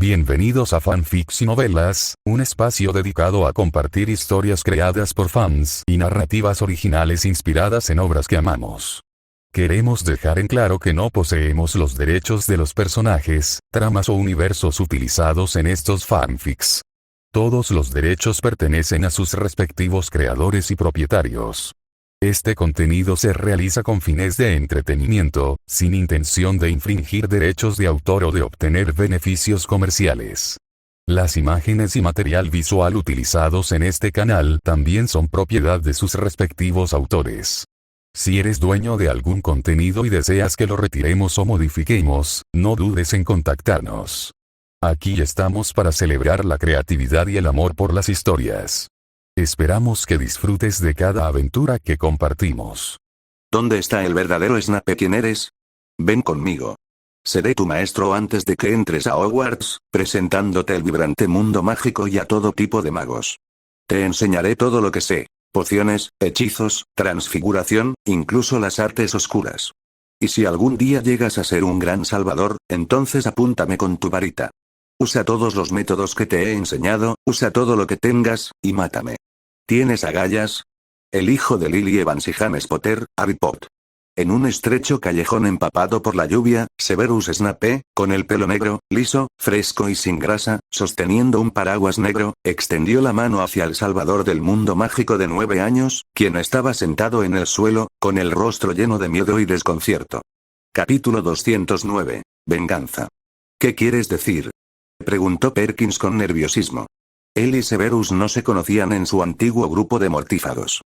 Bienvenidos a Fanfics y Novelas, un espacio dedicado a compartir historias creadas por fans y narrativas originales inspiradas en obras que amamos. Queremos dejar en claro que no poseemos los derechos de los personajes, tramas o universos utilizados en estos fanfics. Todos los derechos pertenecen a sus respectivos creadores y propietarios. Este contenido se realiza con fines de entretenimiento, sin intención de infringir derechos de autor o de obtener beneficios comerciales. Las imágenes y material visual utilizados en este canal también son propiedad de sus respectivos autores. Si eres dueño de algún contenido y deseas que lo retiremos o modifiquemos, no dudes en contactarnos. Aquí estamos para celebrar la creatividad y el amor por las historias. Esperamos que disfrutes de cada aventura que compartimos. ¿Dónde está el verdadero Snape? ¿Quién eres? Ven conmigo. Seré tu maestro antes de que entres a Hogwarts, presentándote el vibrante mundo mágico y a todo tipo de magos. Te enseñaré todo lo que sé: pociones, hechizos, transfiguración, incluso las artes oscuras. Y si algún día llegas a ser un gran salvador, entonces apúntame con tu varita. Usa todos los métodos que te he enseñado, usa todo lo que tengas, y mátame. ¿Tienes agallas? El hijo de Lily Evans y James Potter, Harry Potter. En un estrecho callejón empapado por la lluvia, Severus Snape, con el pelo negro, liso, fresco y sin grasa, sosteniendo un paraguas negro, extendió la mano hacia el salvador del mundo mágico de 9 años, quien estaba sentado en el suelo, con el rostro lleno de miedo y desconcierto. Capítulo 209. Venganza. ¿Qué quieres decir?, preguntó Perkins con nerviosismo. Él y Severus no se conocían en su antiguo grupo de mortífagos.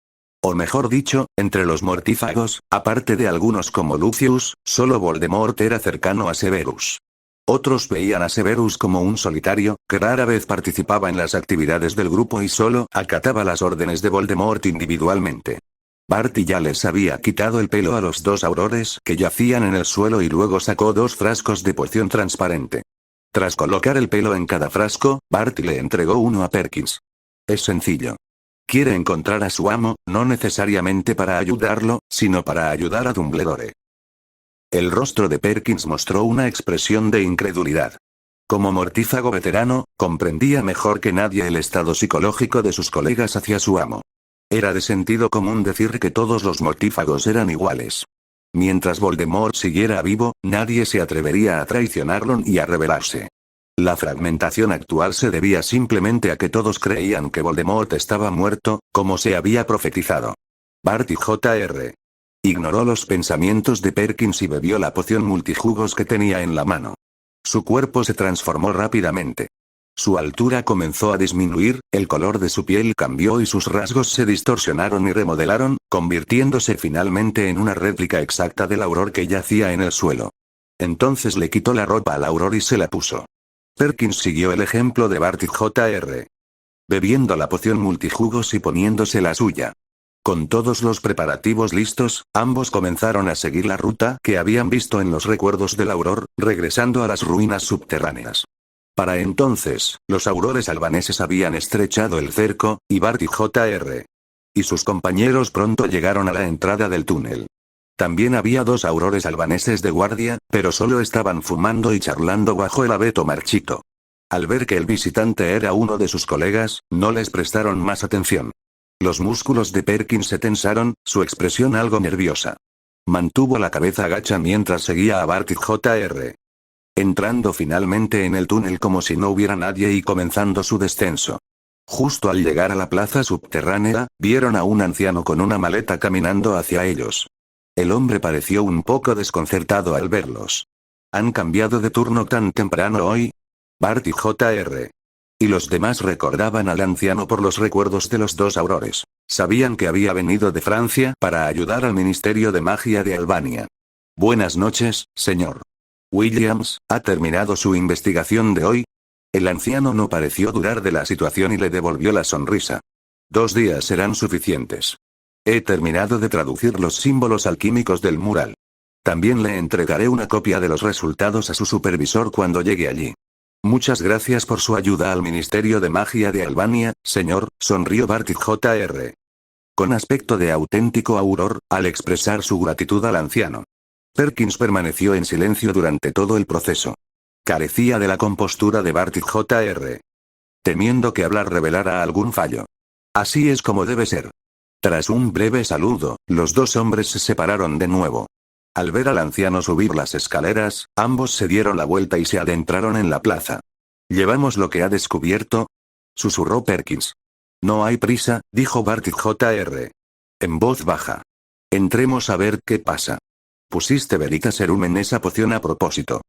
O mejor dicho, entre los mortífagos, aparte de algunos como Lucius, solo Voldemort era cercano a Severus. Otros veían a Severus como un solitario, que rara vez participaba en las actividades del grupo y solo acataba las órdenes de Voldemort individualmente. Barty ya les había quitado el pelo a los dos aurores que yacían en el suelo y luego sacó 2 frascos de poción transparente. Tras colocar el pelo en cada frasco, Barty le entregó uno a Perkins. Es sencillo. Quiere encontrar a su amo, no necesariamente para ayudarlo, sino para ayudar a Dumbledore. El rostro de Perkins mostró una expresión de incredulidad. Como mortífago veterano, comprendía mejor que nadie el estado psicológico de sus colegas hacia su amo. Era de sentido común decir que todos los mortífagos eran iguales. Mientras Voldemort siguiera vivo, nadie se atrevería a traicionarlo ni a rebelarse. La fragmentación actual se debía simplemente a que todos creían que Voldemort estaba muerto, como se había profetizado. Barty Jr. ignoró los pensamientos de Perkins y bebió la poción multijugos que tenía en la mano. Su cuerpo se transformó rápidamente. Su altura comenzó a disminuir, el color de su piel cambió y sus rasgos se distorsionaron y remodelaron, convirtiéndose finalmente en una réplica exacta del auror que yacía en el suelo. Entonces le quitó la ropa al auror y se la puso. Perkins siguió el ejemplo de Barty Jr. bebiendo la poción multijugos y poniéndose la suya. Con todos los preparativos listos, ambos comenzaron a seguir la ruta que habían visto en los recuerdos del auror, regresando a las ruinas subterráneas. Para entonces, los aurores albaneses habían estrechado el cerco, y Barty Jr. y sus compañeros pronto llegaron a la entrada del túnel. También había 2 aurores albaneses de guardia, pero solo estaban fumando y charlando bajo el abeto marchito. Al ver que el visitante era uno de sus colegas, no les prestaron más atención. Los músculos de Perkins se tensaron, su expresión algo nerviosa. Mantuvo la cabeza agacha mientras seguía a Barty Jr. entrando finalmente en el túnel como si no hubiera nadie y comenzando su descenso. Justo al llegar a la plaza subterránea, vieron a un anciano con una maleta caminando hacia ellos. El hombre pareció un poco desconcertado al verlos. ¿Han cambiado de turno tan temprano hoy? Barty Jr. y los demás recordaban al anciano por los recuerdos de los 2 aurores. Sabían que había venido de Francia para ayudar al Ministerio de Magia de Albania. Buenas noches, señor Williams, ¿ha terminado su investigación de hoy? El anciano no pareció dudar de la situación y le devolvió la sonrisa. 2 días serán suficientes. He terminado de traducir los símbolos alquímicos del mural. También le entregaré una copia de los resultados a su supervisor cuando llegue allí. Muchas gracias por su ayuda al Ministerio de Magia de Albania, señor, sonrió Barty Jr. con aspecto de auténtico auror, al expresar su gratitud al anciano. Perkins permaneció en silencio durante todo el proceso. Carecía de la compostura de Barty Jr., temiendo que hablar revelara algún fallo. Así es como debe ser. Tras un breve saludo, los dos hombres se separaron de nuevo. Al ver al anciano subir las escaleras, ambos se dieron la vuelta y se adentraron en la plaza. ¿Llevamos lo que ha descubierto?, susurró Perkins. No hay prisa, dijo Barty Jr., en voz baja. Entremos a ver qué pasa. Pusiste Veritaserum en esa poción a propósito.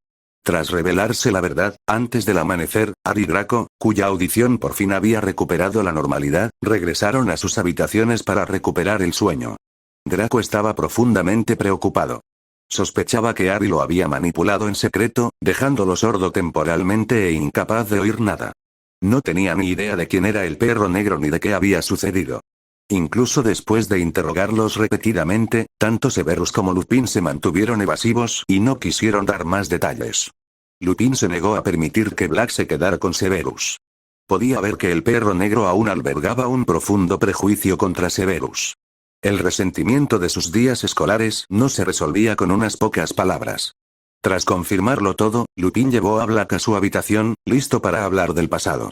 Tras revelarse la verdad, antes del amanecer, Ari y Draco, cuya audición por fin había recuperado la normalidad, regresaron a sus habitaciones para recuperar el sueño. Draco estaba profundamente preocupado. Sospechaba que Ari lo había manipulado en secreto, dejándolo sordo temporalmente e incapaz de oír nada. No tenía ni idea de quién era el perro negro ni de qué había sucedido. Incluso después de interrogarlos repetidamente, tanto Severus como Lupin se mantuvieron evasivos y no quisieron dar más detalles. Lupin se negó a permitir que Black se quedara con Severus. Podía ver que el perro negro aún albergaba un profundo prejuicio contra Severus. El resentimiento de sus días escolares no se resolvía con unas pocas palabras. Tras confirmarlo todo, Lupin llevó a Black a su habitación, listo para hablar del pasado.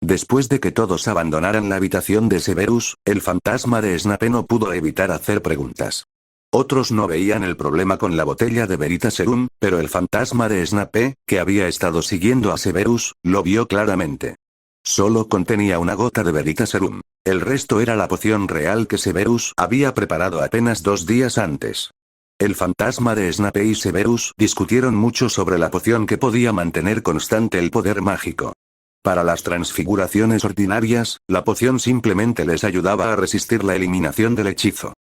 Después de que todos abandonaran la habitación de Severus, el fantasma de Snape no pudo evitar hacer preguntas. Otros no veían el problema con la botella de Veritaserum, pero el fantasma de Snape, que había estado siguiendo a Severus, lo vio claramente. Solo contenía una gota de Veritaserum. El resto era la poción real que Severus había preparado apenas 2 días antes. El fantasma de Snape y Severus discutieron mucho sobre la poción que podía mantener constante el poder mágico. Para las transfiguraciones ordinarias, la poción simplemente les ayudaba a resistir la eliminación del hechizo.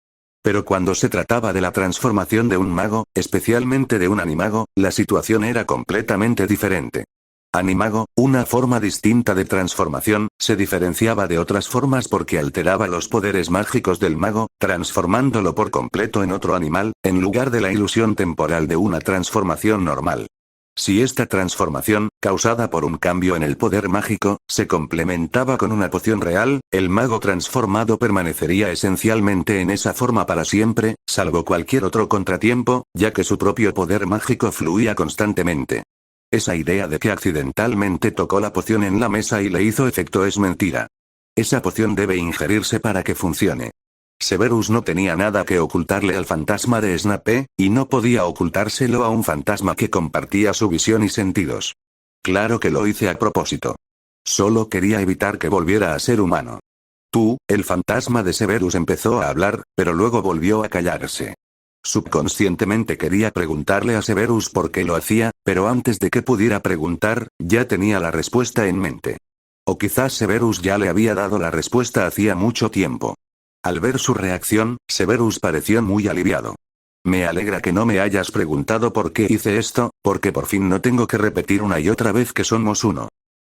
Pero cuando se trataba de la transformación de un mago, especialmente de un animago, la situación era completamente diferente. Animago, una forma distinta de transformación, se diferenciaba de otras formas porque alteraba los poderes mágicos del mago, transformándolo por completo en otro animal, en lugar de la ilusión temporal de una transformación normal. Si esta transformación, causada por un cambio en el poder mágico, se complementaba con una poción real, el mago transformado permanecería esencialmente en esa forma para siempre, salvo cualquier otro contratiempo, ya que su propio poder mágico fluía constantemente. Esa idea de que accidentalmente tocó la poción en la mesa y le hizo efecto es mentira. Esa poción debe ingerirse para que funcione. Severus no tenía nada que ocultarle al fantasma de Snape, y no podía ocultárselo a un fantasma que compartía su visión y sentidos. Claro que lo hice a propósito. Solo quería evitar que volviera a ser humano. Tú, el fantasma de Severus empezó a hablar, pero luego volvió a callarse. Subconscientemente quería preguntarle a Severus por qué lo hacía, pero antes de que pudiera preguntar, ya tenía la respuesta en mente. O quizás Severus ya le había dado la respuesta hacía mucho tiempo. Al ver su reacción, Severus pareció muy aliviado. Me alegra que no me hayas preguntado por qué hice esto, porque por fin no tengo que repetir una y otra vez que somos uno.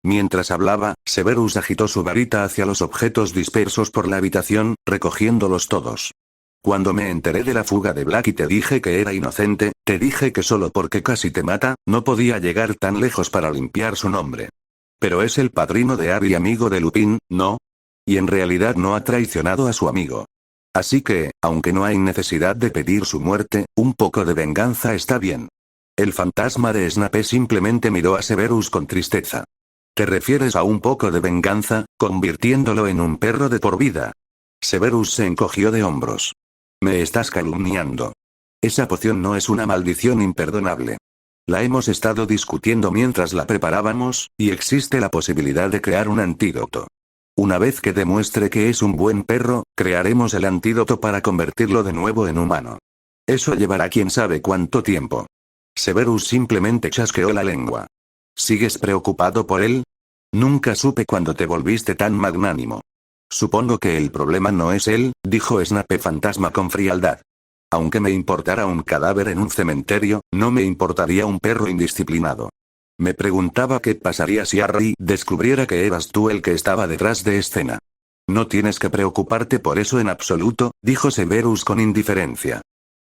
Mientras hablaba, Severus agitó su varita hacia los objetos dispersos por la habitación, recogiéndolos todos. Cuando me enteré de la fuga de Black y te dije que era inocente, te dije que solo porque casi te mata, no podía llegar tan lejos para limpiar su nombre. Pero es el padrino de Harry y amigo de Lupin, ¿no? Y en realidad no ha traicionado a su amigo. Así que, aunque no hay necesidad de pedir su muerte, un poco de venganza está bien. El fantasma de Snape simplemente miró a Severus con tristeza. ¿Te refieres a un poco de venganza, convirtiéndolo en un perro de por vida? Severus se encogió de hombros. Me estás calumniando. Esa poción no es una maldición imperdonable. La hemos estado discutiendo mientras la preparábamos, y existe la posibilidad de crear un antídoto. Una vez que demuestre que es un buen perro, crearemos el antídoto para convertirlo de nuevo en humano. Eso llevará quién sabe cuánto tiempo. Severus simplemente chasqueó la lengua. ¿Sigues preocupado por él? Nunca supe cuándo te volviste tan magnánimo. Supongo que el problema no es él, dijo Snape fantasma con frialdad. Aunque me importara un cadáver en un cementerio, no me importaría un perro indisciplinado. Me preguntaba qué pasaría si Harry descubriera que eras tú el que estaba detrás de escena. No tienes que preocuparte por eso en absoluto, dijo Severus con indiferencia.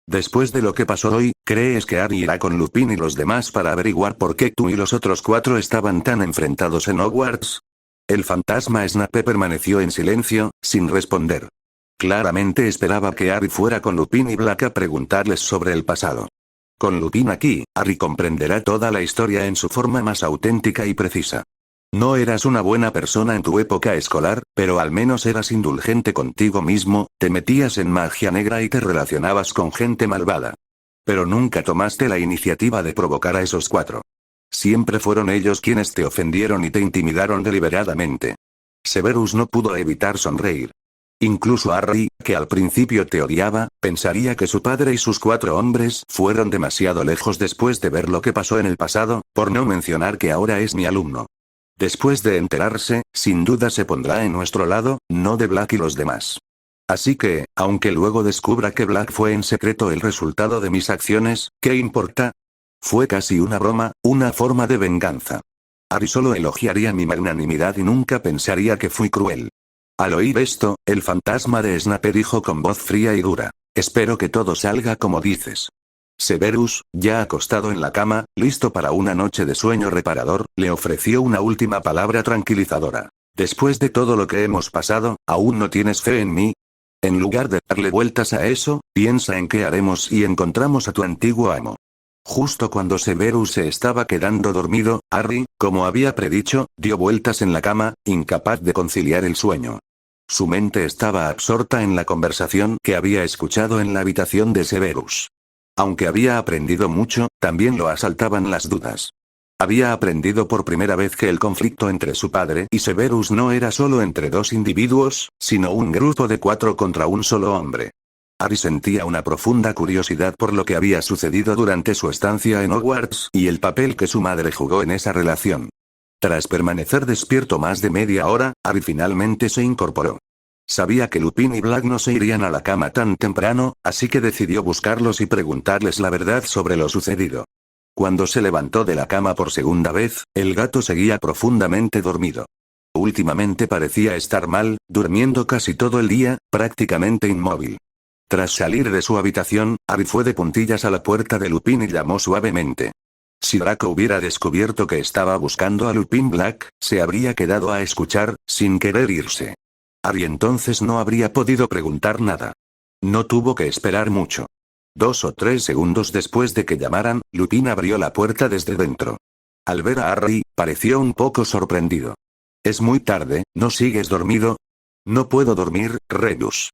Después de lo que pasó hoy, ¿crees que Harry irá con Lupin y los demás para averiguar por qué tú y los otros 4 estaban tan enfrentados en Hogwarts? El fantasma Snape permaneció en silencio, sin responder. Claramente esperaba que Harry fuera con Lupin y Black a preguntarles sobre el pasado. Con Lupin aquí, Harry comprenderá toda la historia en su forma más auténtica y precisa. No eras una buena persona en tu época escolar, pero al menos eras indulgente contigo mismo, te metías en magia negra y te relacionabas con gente malvada. Pero nunca tomaste la iniciativa de provocar a esos 4. Siempre fueron ellos quienes te ofendieron y te intimidaron deliberadamente. Severus no pudo evitar sonreír. Incluso Harry, que al principio te odiaba, pensaría que su padre y sus 4 hombres fueron demasiado lejos después de ver lo que pasó en el pasado, por no mencionar que ahora es mi alumno. Después de enterarse, sin duda se pondrá en nuestro lado, no de Black y los demás. Así que, aunque luego descubra que Black fue en secreto el resultado de mis acciones, ¿qué importa? Fue casi una broma, una forma de venganza. Harry solo elogiaría mi magnanimidad y nunca pensaría que fui cruel. Al oír esto, el fantasma de Snape dijo con voz fría y dura: espero que todo salga como dices. Severus, ya acostado en la cama, listo para una noche de sueño reparador, le ofreció una última palabra tranquilizadora. Después de todo lo que hemos pasado, ¿aún no tienes fe en mí? En lugar de darle vueltas a eso, piensa en qué haremos si encontramos a tu antiguo amo. Justo cuando Severus se estaba quedando dormido, Harry, como había predicho, dio vueltas en la cama, incapaz de conciliar el sueño. Su mente estaba absorta en la conversación que había escuchado en la habitación de Severus. Aunque había aprendido mucho, también lo asaltaban las dudas. Había aprendido por primera vez que el conflicto entre su padre y Severus no era solo entre 2 individuos, sino un grupo de 4 contra un solo hombre. Harry sentía una profunda curiosidad por lo que había sucedido durante su estancia en Hogwarts y el papel que su madre jugó en esa relación. Tras permanecer despierto más de media hora, Harry finalmente se incorporó. Sabía que Lupin y Black no se irían a la cama tan temprano, así que decidió buscarlos y preguntarles la verdad sobre lo sucedido. Cuando se levantó de la cama por segunda vez, el gato seguía profundamente dormido. Últimamente parecía estar mal, durmiendo casi todo el día, prácticamente inmóvil. Tras salir de su habitación, Harry fue de puntillas a la puerta de Lupin y llamó suavemente. Si Draco hubiera descubierto que estaba buscando a Lupin Black, se habría quedado a escuchar, sin querer irse. Harry entonces no habría podido preguntar nada. No tuvo que esperar mucho. 2 o 3 segundos después de que llamaran, Lupin abrió la puerta desde dentro. Al ver a Harry, pareció un poco sorprendido. «Es muy tarde, ¿no sigues dormido?» «No puedo dormir, Regulus»,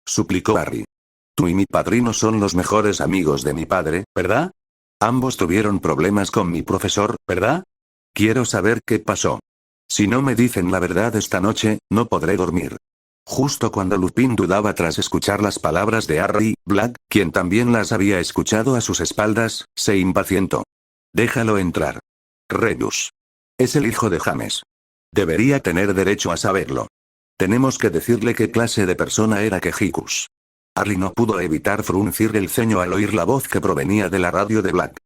suplicó Harry. «Tú y mi padrino son los mejores amigos de mi padre, ¿verdad? Ambos tuvieron problemas con mi profesor, ¿verdad? Quiero saber qué pasó. Si no me dicen la verdad esta noche, no podré dormir». Justo cuando Lupin dudaba tras escuchar las palabras de Harry, Black, quien también las había escuchado a sus espaldas, se impacientó. «Déjalo entrar. Regulus. Es el hijo de James. Debería tener derecho a saberlo. Tenemos que decirle qué clase de persona era Quejicus». Harry no pudo evitar fruncir el ceño al oír la voz que provenía de la radio de Black.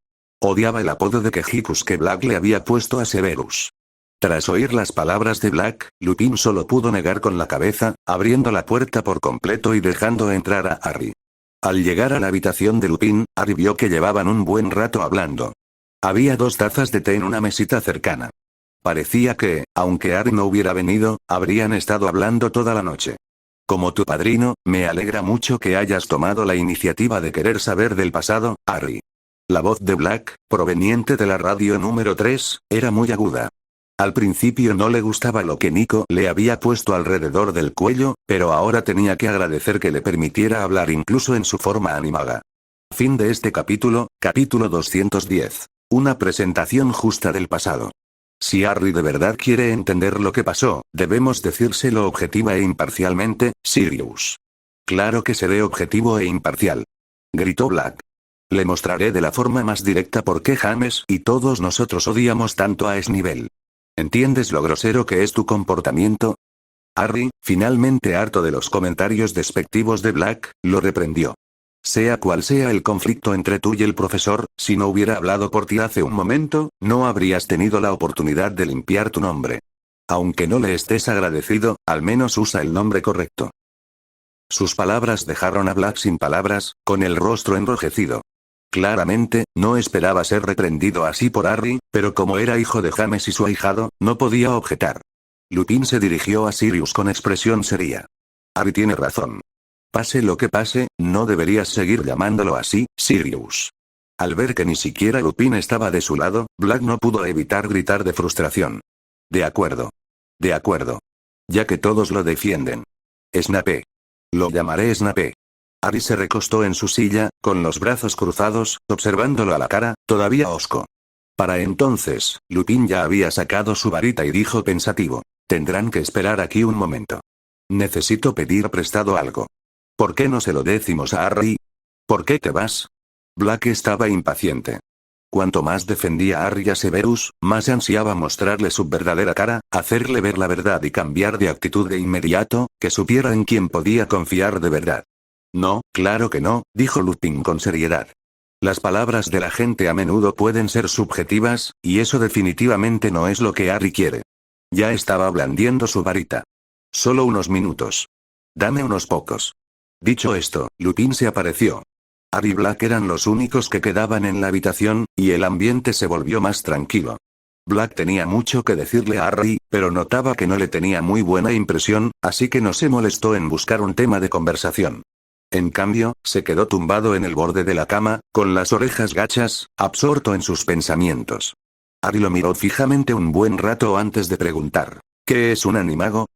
Odiaba el apodo de Quejicus que Black le había puesto a Severus. Tras oír las palabras de Black, Lupin solo pudo negar con la cabeza, abriendo la puerta por completo y dejando entrar a Harry. Al llegar a la habitación de Lupin, Harry vio que llevaban un buen rato hablando. Había 2 tazas de té en una mesita cercana. Parecía que, aunque Harry no hubiera venido, habrían estado hablando toda la noche. «Como tu padrino, me alegra mucho que hayas tomado la iniciativa de querer saber del pasado, Harry». La voz de Black, proveniente de la radio número 3, era muy aguda. Al principio no le gustaba lo que Nico le había puesto alrededor del cuello, pero ahora tenía que agradecer que le permitiera hablar incluso en su forma animada. Fin de este capítulo, capítulo 210. Una presentación justa del pasado. Si Harry de verdad quiere entender lo que pasó, debemos decírselo objetiva e imparcialmente, Sirius. «Claro que seré objetivo e imparcial», gritó Black. «Le mostraré de la forma más directa por qué James y todos nosotros odiamos tanto a Snivel. ¿Entiendes lo grosero que es tu comportamiento?» Harry, finalmente harto de los comentarios despectivos de Black, lo reprendió. «Sea cual sea el conflicto entre tú y el profesor, si no hubiera hablado por ti hace un momento, no habrías tenido la oportunidad de limpiar tu nombre. Aunque no le estés agradecido, al menos usa el nombre correcto». Sus palabras dejaron a Black sin palabras, con el rostro enrojecido. Claramente, no esperaba ser reprendido así por Harry, pero como era hijo de James y su ahijado, no podía objetar. Lupin se dirigió a Sirius con expresión seria. «Harry tiene razón. Pase lo que pase, no deberías seguir llamándolo así, Sirius. Al ver que ni siquiera Lupin estaba de su lado, Black no pudo evitar gritar de frustración. De acuerdo. De acuerdo. Ya que todos lo defienden. Snape. Lo llamaré Snape. Harry se recostó en su silla, con los brazos cruzados, observándolo a la cara, todavía hosco. Para entonces, Lupin ya había sacado su varita y dijo pensativo. Tendrán que esperar aquí un momento. Necesito pedir prestado algo. ¿Por qué no se lo decimos a Harry? ¿Por qué te vas? Black estaba impaciente. Cuanto más defendía a Harry y a Severus, más ansiaba mostrarle su verdadera cara, hacerle ver la verdad y cambiar de actitud de inmediato, que supiera en quién podía confiar de verdad. No, claro que no, dijo Lupin con seriedad. Las palabras de la gente a menudo pueden ser subjetivas, y eso definitivamente no es lo que Harry quiere. Ya estaba blandiendo su varita. Solo unos minutos. Dame unos pocos. Dicho esto, Lupin se apareció. Harry y Black eran los únicos que quedaban en la habitación, y el ambiente se volvió más tranquilo. Black tenía mucho que decirle a Harry, pero notaba que no le tenía muy buena impresión, así que no se molestó en buscar un tema de conversación. En cambio, se quedó tumbado en el borde de la cama, con las orejas gachas, absorto en sus pensamientos. Harry lo miró fijamente un buen rato antes de preguntar, ¿qué es un animago?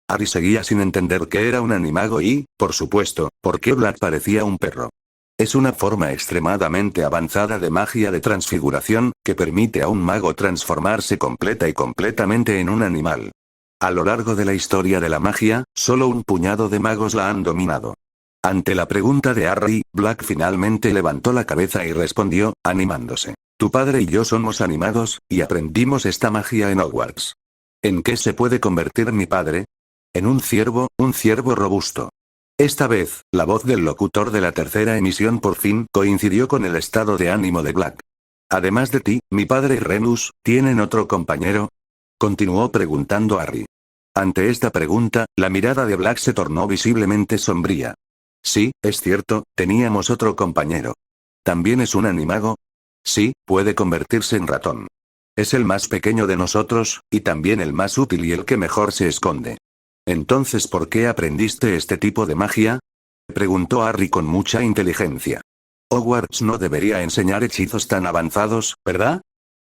Harry seguía sin entender qué era un animago y, por supuesto, por qué Black parecía un perro. Es una forma extremadamente avanzada de magia de transfiguración, que permite a un mago transformarse completa y completamente en un animal. A lo largo de la historia de la magia, solo un puñado de magos la han dominado. Ante la pregunta de Harry, Black finalmente levantó la cabeza y respondió, animándose. Tu padre y yo somos animados, y aprendimos esta magia en Hogwarts. ¿En qué se puede convertir mi padre? En un ciervo robusto. Esta vez, la voz del locutor de la tercera emisión por fin coincidió con el estado de ánimo de Black. Además de ti, mi padre y Remus, ¿tienen otro compañero? Continuó preguntando Harry. Ante esta pregunta, la mirada de Black se tornó visiblemente sombría. Sí, es cierto, teníamos otro compañero. ¿También es un animago? Sí, puede convertirse en ratón. Es el más pequeño de nosotros, y también el más útil y el que mejor se esconde. Entonces, ¿por qué aprendiste este tipo de magia? Preguntó Harry con mucha inteligencia. Hogwarts no debería enseñar hechizos tan avanzados, ¿verdad?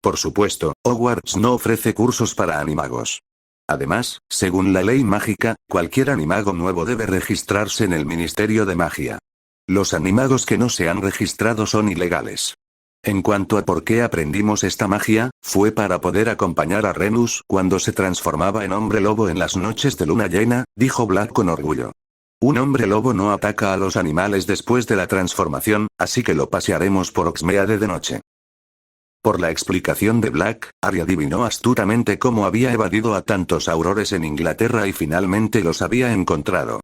Por supuesto, Hogwarts no ofrece cursos para animagos. Además, según la ley mágica, cualquier animago nuevo debe registrarse en el Ministerio de Magia. Los animagos que no se han registrado son ilegales. En cuanto a por qué aprendimos esta magia, fue para poder acompañar a Remus cuando se transformaba en hombre lobo en las noches de luna llena, dijo Black con orgullo. Un hombre lobo no ataca a los animales después de la transformación, así que lo pasearemos por Hogsmeade de noche. Por la explicación de Black, Harry adivinó astutamente cómo había evadido a tantos aurores en Inglaterra y finalmente los había encontrado.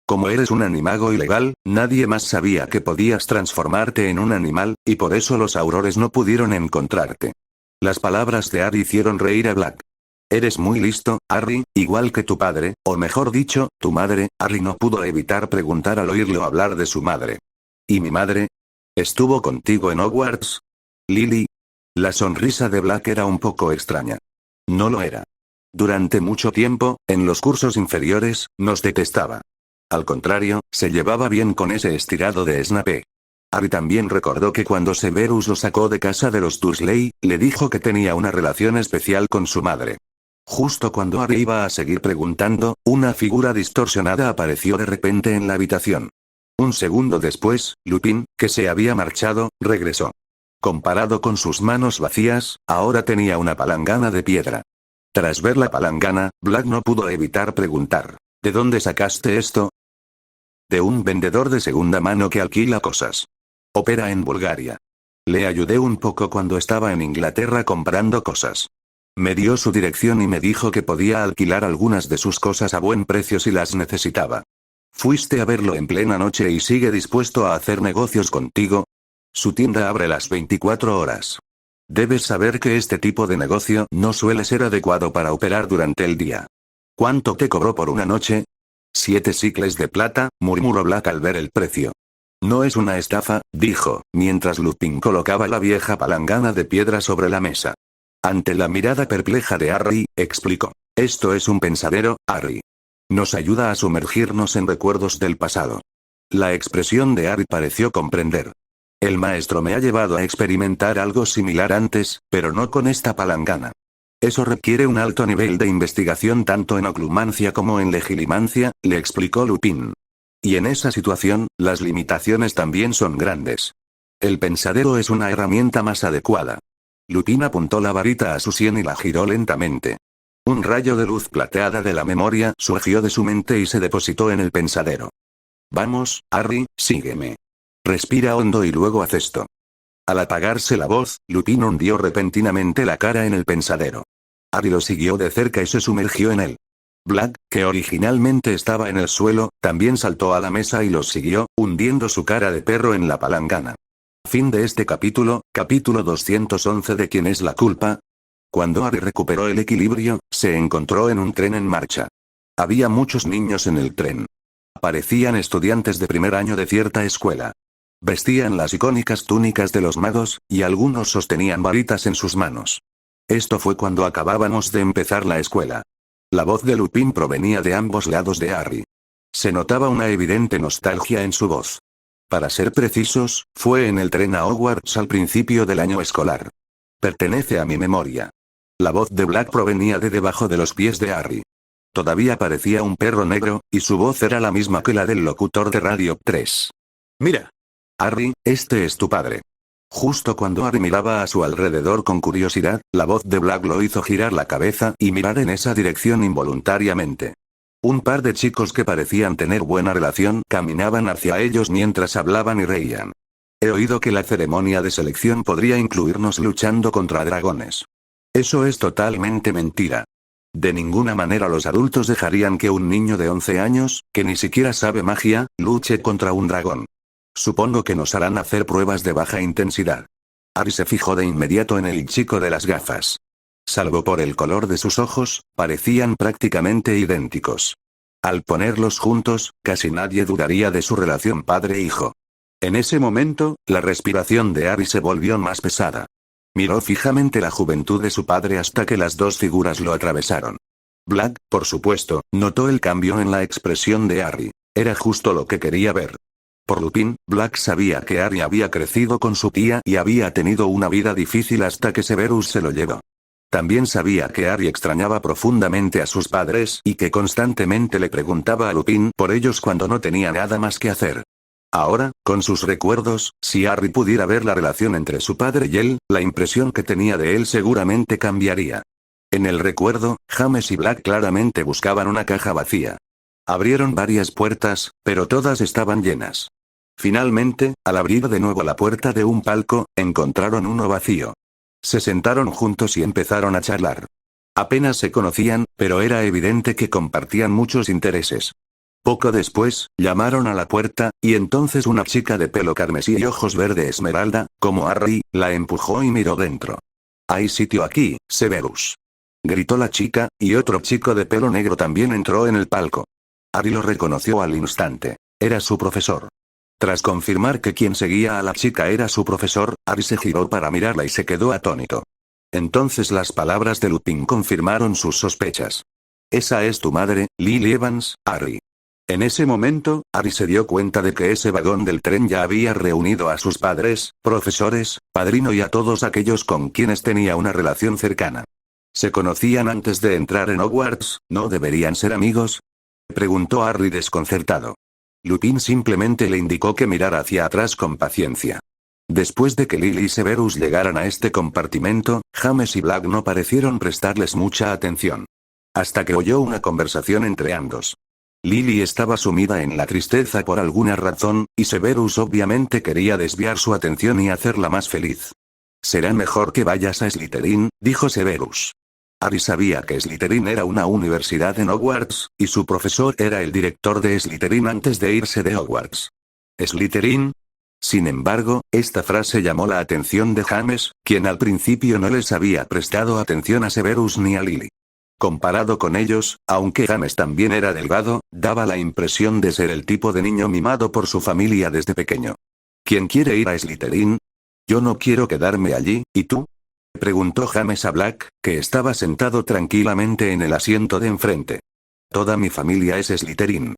Como eres un animago ilegal, nadie más sabía que podías transformarte en un animal, y por eso los aurores no pudieron encontrarte. Las palabras de Harry hicieron reír a Black. Eres muy listo, Harry, igual que tu padre, o mejor dicho, tu madre. Harry no pudo evitar preguntar al oírlo hablar de su madre. ¿Y mi madre? ¿Estuvo contigo en Hogwarts? Lily. La sonrisa de Black era un poco extraña. No lo era. Durante mucho tiempo, en los cursos inferiores, nos detestaba. Al contrario, se llevaba bien con ese estirado de Snape. Harry también recordó que cuando Severus lo sacó de casa de los Dursley, le dijo que tenía una relación especial con su madre. Justo cuando Harry iba a seguir preguntando, una figura distorsionada apareció de repente en la habitación. Un segundo después, Lupin, que se había marchado, regresó. Comparado con sus manos vacías, ahora tenía una palangana de piedra. Tras ver la palangana, Black no pudo evitar preguntar, ¿de dónde sacaste esto? De un vendedor de segunda mano que alquila cosas. Opera en Bulgaria. Le ayudé un poco cuando estaba en Inglaterra comprando cosas. Me dio su dirección y me dijo que podía alquilar algunas de sus cosas a buen precio si las necesitaba. ¿Fuiste a verlo en plena noche y sigue dispuesto a hacer negocios contigo? Su tienda abre las 24 horas. Debes saber que este tipo de negocio no suele ser adecuado para operar durante el día. ¿Cuánto te cobró por una noche? 7 sicles de plata, murmuró Black al ver el precio. No es una estafa, dijo, mientras Lupin colocaba la vieja palangana de piedra sobre la mesa. Ante la mirada perpleja de Harry, explicó. Esto es un pensadero, Harry. Nos ayuda a sumergirnos en recuerdos del pasado. La expresión de Harry pareció comprender. El maestro me ha llevado a experimentar algo similar antes, pero no con esta palangana. Eso requiere un alto nivel de investigación tanto en oclumancia como en legilimancia, le explicó Lupin. Y en esa situación, las limitaciones también son grandes. El pensadero es una herramienta más adecuada. Lupin apuntó la varita a su sien y la giró lentamente. Un rayo de luz plateada de la memoria surgió de su mente y se depositó en el pensadero. Vamos, Harry, sígueme. Respira hondo y luego haz esto. Al apagarse la voz, Lupin hundió repentinamente la cara en el pensadero. Harry lo siguió de cerca y se sumergió en él. Black, que originalmente estaba en el suelo, también saltó a la mesa y los siguió, hundiendo su cara de perro en la palangana. Fin de este capítulo, capítulo 211 de ¿Quién es la culpa? Cuando Harry recuperó el equilibrio, se encontró en un tren en marcha. Había muchos niños en el tren. Parecían estudiantes de primer año de cierta escuela. Vestían las icónicas túnicas de los magos, y algunos sostenían varitas en sus manos. Esto fue cuando acabábamos de empezar la escuela. La voz de Lupin provenía de ambos lados de Harry. Se notaba una evidente nostalgia en su voz. Para ser precisos, fue en el tren a Hogwarts al principio del año escolar. Pertenece a mi memoria. La voz de Black provenía de debajo de los pies de Harry. Todavía parecía un perro negro, y su voz era la misma que la del locutor de Radio 3. Mira. Harry, este es tu padre. Justo cuando Harry miraba a su alrededor con curiosidad, la voz de Black lo hizo girar la cabeza y mirar en esa dirección involuntariamente. Un par de chicos que parecían tener buena relación caminaban hacia ellos mientras hablaban y reían. He oído que la ceremonia de selección podría incluirnos luchando contra dragones. Eso es totalmente mentira. De ninguna manera los adultos dejarían que un niño de 11 años, que ni siquiera sabe magia, luche contra un dragón. Supongo que nos harán hacer pruebas de baja intensidad. Harry se fijó de inmediato en el chico de las gafas. Salvo por el color de sus ojos, parecían prácticamente idénticos. Al ponerlos juntos, casi nadie dudaría de su relación padre-hijo. En ese momento, la respiración de Harry se volvió más pesada. Miró fijamente la juventud de su padre hasta que las dos figuras lo atravesaron. Black, por supuesto, notó el cambio en la expresión de Harry. Era justo lo que quería ver. Por Lupin, Black sabía que Harry había crecido con su tía y había tenido una vida difícil hasta que Severus se lo llevó. También sabía que Harry extrañaba profundamente a sus padres y que constantemente le preguntaba a Lupin por ellos cuando no tenía nada más que hacer. Ahora, con sus recuerdos, si Harry pudiera ver la relación entre su padre y él, la impresión que tenía de él seguramente cambiaría. En el recuerdo, James y Black claramente buscaban una caja vacía. Abrieron varias puertas, pero todas estaban llenas. Finalmente, al abrir de nuevo la puerta de un palco, encontraron uno vacío. Se sentaron juntos y empezaron a charlar. Apenas se conocían, pero era evidente que compartían muchos intereses. Poco después, llamaron a la puerta, y entonces una chica de pelo carmesí y ojos verde esmeralda, como Harry, la empujó y miró dentro. «Hay sitio aquí, Severus», gritó la chica, y otro chico de pelo negro también entró en el palco. Harry lo reconoció al instante. Era su profesor. Tras confirmar que quien seguía a la chica era su profesor, Harry se giró para mirarla y se quedó atónito. Entonces las palabras de Lupin confirmaron sus sospechas. «Esa es tu madre, Lily Evans, Harry». En ese momento, Harry se dio cuenta de que ese vagón del tren ya había reunido a sus padres, profesores, padrino y a todos aquellos con quienes tenía una relación cercana. ¿Se conocían antes de entrar en Hogwarts? ¿No deberían ser amigos?, preguntó Harry desconcertado. Lupin simplemente le indicó que mirara hacia atrás con paciencia. Después de que Lily y Severus llegaran a este compartimento, James y Black no parecieron prestarles mucha atención. Hasta que oyó una conversación entre ambos. Lily estaba sumida en la tristeza por alguna razón, y Severus obviamente quería desviar su atención y hacerla más feliz. «Será mejor que vayas a Slytherin», dijo Severus. Harry sabía que Slytherin era una universidad en Hogwarts, y su profesor era el director de Slytherin antes de irse de Hogwarts. ¿Slytherin? Sin embargo, esta frase llamó la atención de James, quien al principio no les había prestado atención a Severus ni a Lily. Comparado con ellos, aunque James también era delgado, daba la impresión de ser el tipo de niño mimado por su familia desde pequeño. ¿Quién quiere ir a Slytherin? Yo no quiero quedarme allí, ¿y tú?, preguntó James a Black, que estaba sentado tranquilamente en el asiento de enfrente. Toda mi familia es Slytherin.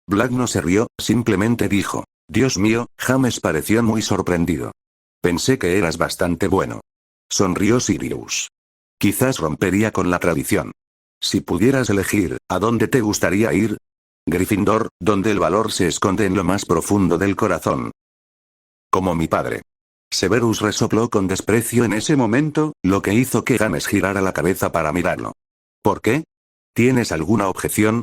Black no se rió, simplemente dijo. Dios mío, James pareció muy sorprendido. Pensé que eras bastante bueno. Sonrió Sirius. Quizás rompería con la tradición. Si pudieras elegir, ¿a dónde te gustaría ir? Gryffindor, donde el valor se esconde en lo más profundo del corazón. Como mi padre. Severus resopló con desprecio en ese momento, lo que hizo que James girara la cabeza para mirarlo. ¿Por qué? ¿Tienes alguna objeción?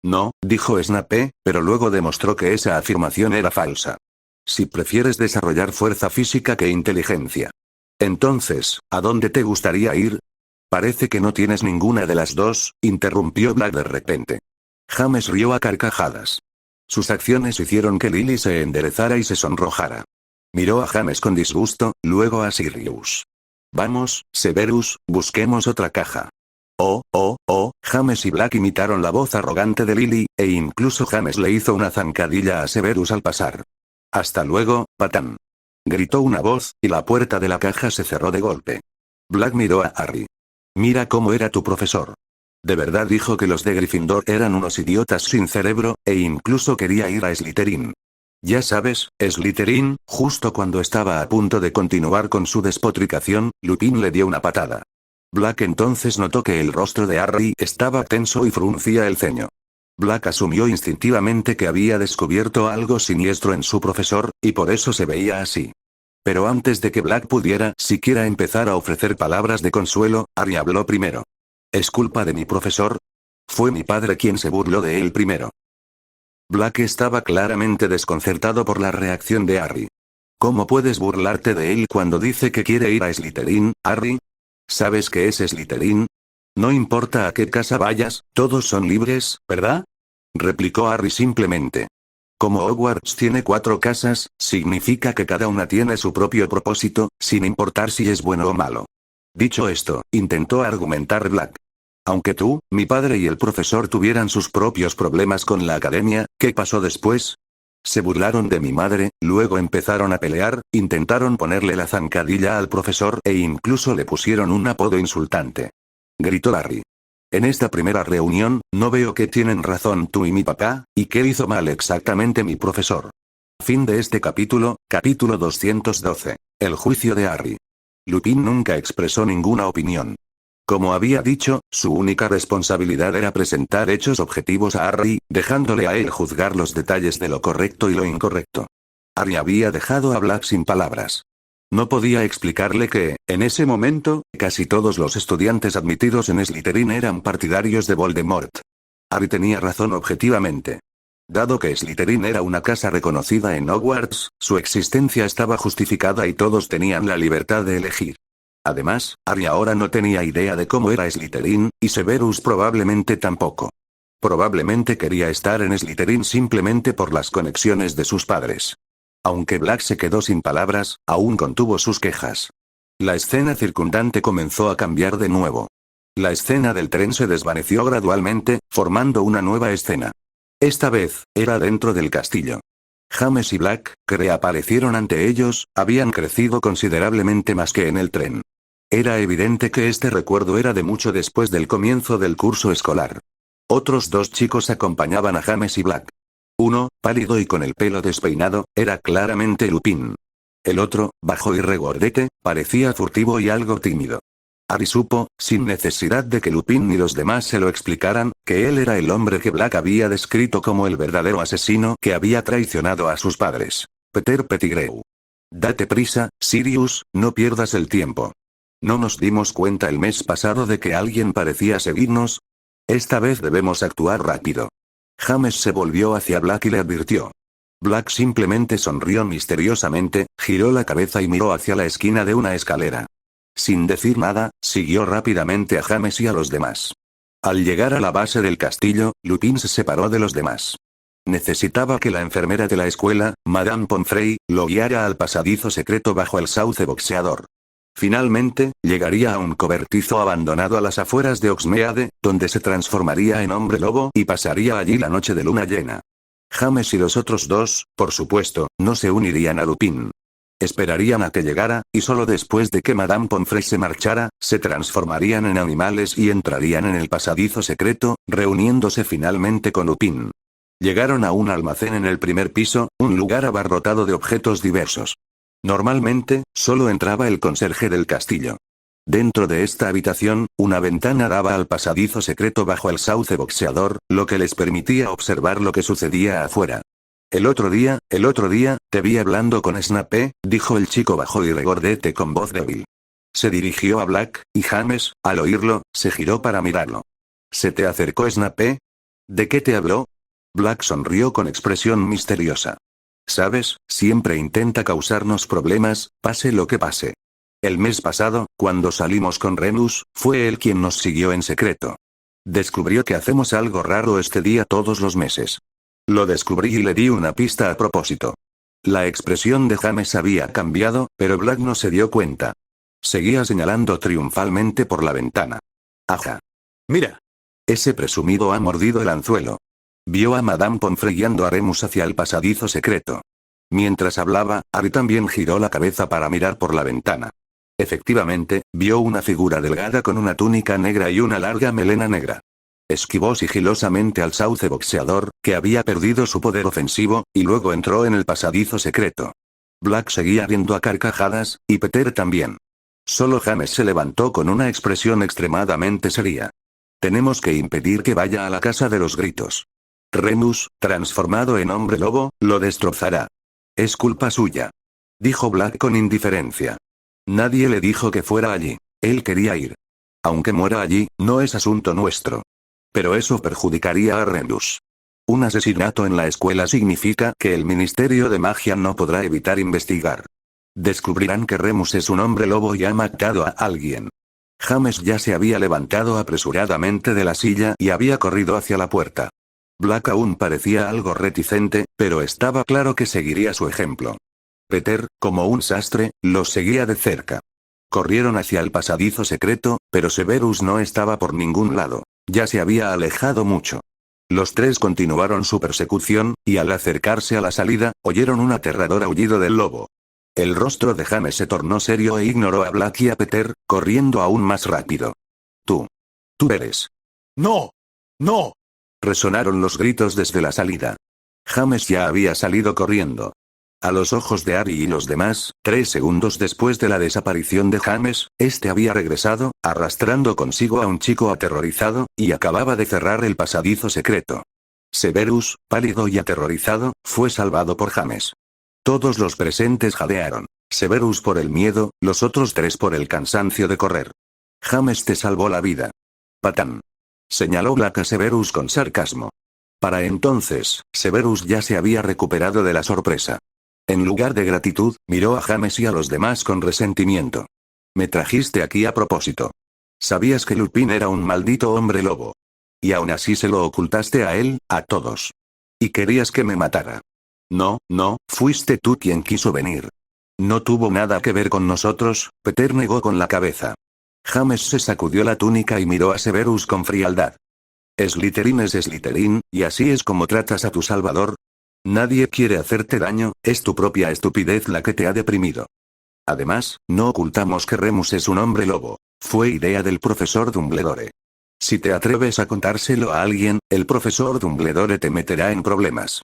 No, dijo Snape, pero luego demostró que esa afirmación era falsa. Si prefieres desarrollar fuerza física que inteligencia. Entonces, ¿a dónde te gustaría ir? Parece que no tienes ninguna de las dos, interrumpió Black de repente. James rió a carcajadas. Sus acciones hicieron que Lily se enderezara y se sonrojara. Miró a James con disgusto, luego a Sirius. Vamos, Severus, busquemos otra caja. James y Black imitaron la voz arrogante de Lily, e incluso James le hizo una zancadilla a Severus al pasar. Hasta luego, patán. Gritó una voz, y la puerta de la caja se cerró de golpe. Black miró a Harry. Mira cómo era tu profesor. De verdad dijo que los de Gryffindor eran unos idiotas sin cerebro, e incluso quería ir a Slytherin. Ya sabes, Slytherin, justo cuando estaba a punto de continuar con su despotricación, Lupin le dio una patada. Black entonces notó que el rostro de Harry estaba tenso y fruncía el ceño. Black asumió instintivamente que había descubierto algo siniestro en su profesor, y por eso se veía así. Pero antes de que Black pudiera siquiera empezar a ofrecer palabras de consuelo, Harry habló primero. ¿Es culpa de mi profesor? Fue mi padre quien se burló de él primero. Black estaba claramente desconcertado por la reacción de Harry. ¿Cómo puedes burlarte de él cuando dice que quiere ir a Slytherin, Harry? ¿Sabes qué es Slytherin? No importa a qué casa vayas, todos son libres, ¿verdad? Replicó Harry simplemente. Como Hogwarts tiene 4 casas, significa que cada una tiene su propio propósito, sin importar si es bueno o malo. Dicho esto, intentó argumentar Black. Aunque tú, mi padre y el profesor tuvieran sus propios problemas con la academia, ¿qué pasó después? Se burlaron de mi madre, luego empezaron a pelear, intentaron ponerle la zancadilla al profesor e incluso le pusieron un apodo insultante. Gritó Harry. En esta primera reunión, no veo que tienen razón tú y mi papá, y qué hizo mal exactamente mi profesor. Fin de este capítulo, capítulo 212. El juicio de Harry. Lupin nunca expresó ninguna opinión. Como había dicho, su única responsabilidad era presentar hechos objetivos a Harry, dejándole a él juzgar los detalles de lo correcto y lo incorrecto. Harry había dejado a Black sin palabras. No podía explicarle que, en ese momento, casi todos los estudiantes admitidos en Slytherin eran partidarios de Voldemort. Harry tenía razón objetivamente. Dado que Slytherin era una casa reconocida en Hogwarts, su existencia estaba justificada y todos tenían la libertad de elegir. Además, Harry ahora no tenía idea de cómo era Slytherin, y Severus probablemente tampoco. Probablemente quería estar en Slytherin simplemente por las conexiones de sus padres. Aunque Black se quedó sin palabras, aún contuvo sus quejas. La escena circundante comenzó a cambiar de nuevo. La escena del tren se desvaneció gradualmente, formando una nueva escena. Esta vez, era dentro del castillo. James y Black, que reaparecieron ante ellos, habían crecido considerablemente más que en el tren. Era evidente que este recuerdo era de mucho después del comienzo del curso escolar. Otros 2 chicos acompañaban a James y Black. Uno, pálido y con el pelo despeinado, era claramente Lupin. El otro, bajo y regordete, parecía furtivo y algo tímido. Harry supo, sin necesidad de que Lupin ni los demás se lo explicaran, que él era el hombre que Black había descrito como el verdadero asesino que había traicionado a sus padres. Peter Pettigrew. Date prisa, Sirius, no pierdas el tiempo. ¿No nos dimos cuenta el mes pasado de que alguien parecía seguirnos? Esta vez debemos actuar rápido. James se volvió hacia Black y le advirtió. Black simplemente sonrió misteriosamente, giró la cabeza y miró hacia la esquina de una escalera. Sin decir nada, siguió rápidamente a James y a los demás. Al llegar a la base del castillo, Lupin se separó de los demás. Necesitaba que la enfermera de la escuela, Madame Pomfrey, lo guiara al pasadizo secreto bajo el sauce boxeador. Finalmente, llegaría a un cobertizo abandonado a las afueras de Hogsmeade, donde se transformaría en hombre lobo y pasaría allí la noche de luna llena. James y los otros 2, por supuesto, no se unirían a Lupin. Esperarían a que llegara, y solo después de que Madame Pomfrey se marchara, se transformarían en animales y entrarían en el pasadizo secreto, reuniéndose finalmente con Lupin. Llegaron a un almacén en el primer piso, un lugar abarrotado de objetos diversos. Normalmente, solo entraba el conserje del castillo. Dentro de esta habitación, una ventana daba al pasadizo secreto bajo el sauce boxeador, lo que les permitía observar lo que sucedía afuera. El otro día, te vi hablando con Snape, dijo el chico bajo y regordete con voz débil. Se dirigió a Black, y James, al oírlo, se giró para mirarlo. ¿Se te acercó Snape? ¿De qué te habló? Black sonrió con expresión misteriosa. Sabes, siempre intenta causarnos problemas, pase lo que pase. El mes pasado, cuando salimos con Remus, fue él quien nos siguió en secreto. Descubrió que hacemos algo raro este día todos los meses. Lo descubrí y le di una pista a propósito. La expresión de James había cambiado, pero Black no se dio cuenta. Seguía señalando triunfalmente por la ventana. Ajá. Mira. Ese presumido ha mordido el anzuelo. Vio a Madame Pomfrey guiando a Remus hacia el pasadizo secreto. Mientras hablaba, Harry también giró la cabeza para mirar por la ventana. Efectivamente, vio una figura delgada con una túnica negra y una larga melena negra. Esquivó sigilosamente al sauce boxeador, que había perdido su poder ofensivo, y luego entró en el pasadizo secreto. Black seguía riendo a carcajadas, y Peter también. Solo James se levantó con una expresión extremadamente seria. Tenemos que impedir que vaya a la casa de los gritos. Remus, transformado en hombre lobo, lo destrozará. Es culpa suya. Dijo Black con indiferencia. Nadie le dijo que fuera allí. Él quería ir. Aunque muera allí, no es asunto nuestro. Pero eso perjudicaría a Remus. Un asesinato en la escuela significa que el Ministerio de Magia no podrá evitar investigar. Descubrirán que Remus es un hombre lobo y ha matado a alguien. James ya se había levantado apresuradamente de la silla y había corrido hacia la puerta. Black aún parecía algo reticente, pero estaba claro que seguiría su ejemplo. Peter, como un sastre, los seguía de cerca. Corrieron hacia el pasadizo secreto, pero Severus no estaba por ningún lado. Ya se había alejado mucho. Los tres continuaron su persecución, y al acercarse a la salida, oyeron un aterrador aullido del lobo. El rostro de James se tornó serio e ignoró a Black y a Peter, corriendo aún más rápido. Tú eres. No. No. Resonaron los gritos desde la salida. James ya había salido corriendo. A los ojos de Harry y los demás, 3 segundos después de la desaparición de James, este había regresado, arrastrando consigo a un chico aterrorizado, y acababa de cerrar el pasadizo secreto. Severus, pálido y aterrorizado, fue salvado por James. Todos los presentes jadearon. Severus por el miedo, los otros 3 por el cansancio de correr. James te salvó la vida. Patán. Señaló Black a Severus con sarcasmo. Para entonces, Severus ya se había recuperado de la sorpresa. En lugar de gratitud, miró a James y a los demás con resentimiento. Me trajiste aquí a propósito. Sabías que Lupin era un maldito hombre lobo. Y aún así se lo ocultaste a él, a todos. Y querías que me matara. No, fuiste tú quien quiso venir. No tuvo nada que ver con nosotros, Peter negó con la cabeza. James se sacudió la túnica y miró a Severus con frialdad. Slytherin es Slytherin, y así es como tratas a tu salvador. Nadie quiere hacerte daño, es tu propia estupidez la que te ha deprimido. Además, no ocultamos que Remus es un hombre lobo. Fue idea del profesor Dumbledore. Si te atreves a contárselo a alguien, el profesor Dumbledore te meterá en problemas.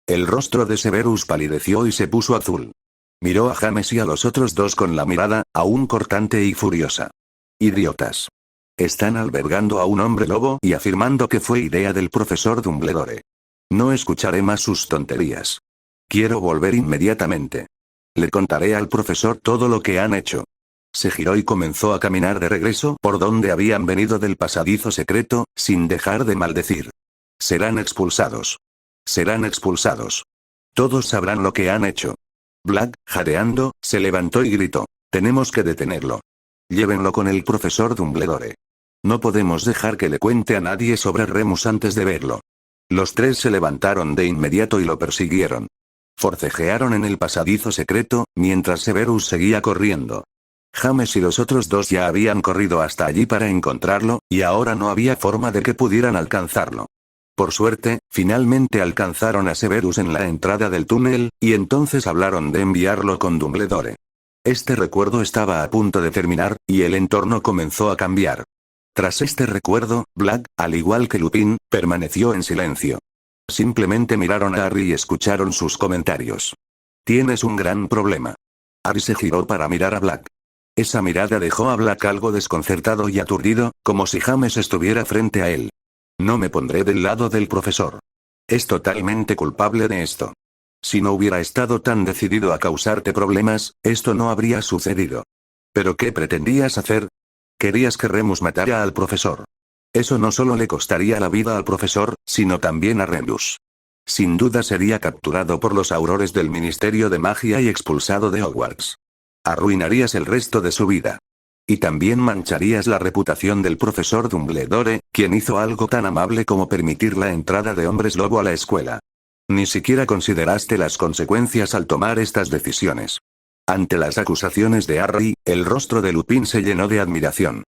El rostro de Severus palideció y se puso azul. Miró a James y a los otros 2 con la mirada, aún cortante y furiosa. Idiotas. Están albergando a un hombre lobo y afirmando que fue idea del profesor Dumbledore. No escucharé más sus tonterías. Quiero volver inmediatamente. Le contaré al profesor todo lo que han hecho. Se giró y comenzó a caminar de regreso por donde habían venido del pasadizo secreto, sin dejar de maldecir. Serán expulsados. Serán expulsados. Todos sabrán lo que han hecho. Black, jadeando, se levantó y gritó. Tenemos que detenerlo. Llévenlo con el profesor Dumbledore. No podemos dejar que le cuente a nadie sobre Remus antes de verlo. Los 3 se levantaron de inmediato y lo persiguieron. Forcejearon en el pasadizo secreto, mientras Severus seguía corriendo. James y los otros 2 ya habían corrido hasta allí para encontrarlo, y ahora no había forma de que pudieran alcanzarlo. Por suerte, finalmente alcanzaron a Severus en la entrada del túnel, y entonces hablaron de enviarlo con Dumbledore. Este recuerdo estaba a punto de terminar, y el entorno comenzó a cambiar. Tras este recuerdo, Black, al igual que Lupin, permaneció en silencio. Simplemente miraron a Harry y escucharon sus comentarios. Tienes un gran problema. Harry se giró para mirar a Black. Esa mirada dejó a Black algo desconcertado y aturdido, como si James estuviera frente a él. No me pondré del lado del profesor. Es totalmente culpable de esto. Si no hubiera estado tan decidido a causarte problemas, esto no habría sucedido. ¿Pero qué pretendías hacer? Querías que Remus matara al profesor. Eso no solo le costaría la vida al profesor, sino también a Remus. Sin duda sería capturado por los aurores del Ministerio de Magia y expulsado de Hogwarts. Arruinarías el resto de su vida. Y también mancharías la reputación del profesor Dumbledore, quien hizo algo tan amable como permitir la entrada de hombres lobo a la escuela. Ni siquiera consideraste las consecuencias al tomar estas decisiones. Ante las acusaciones de Harry, el rostro de Lupin se llenó de admiración.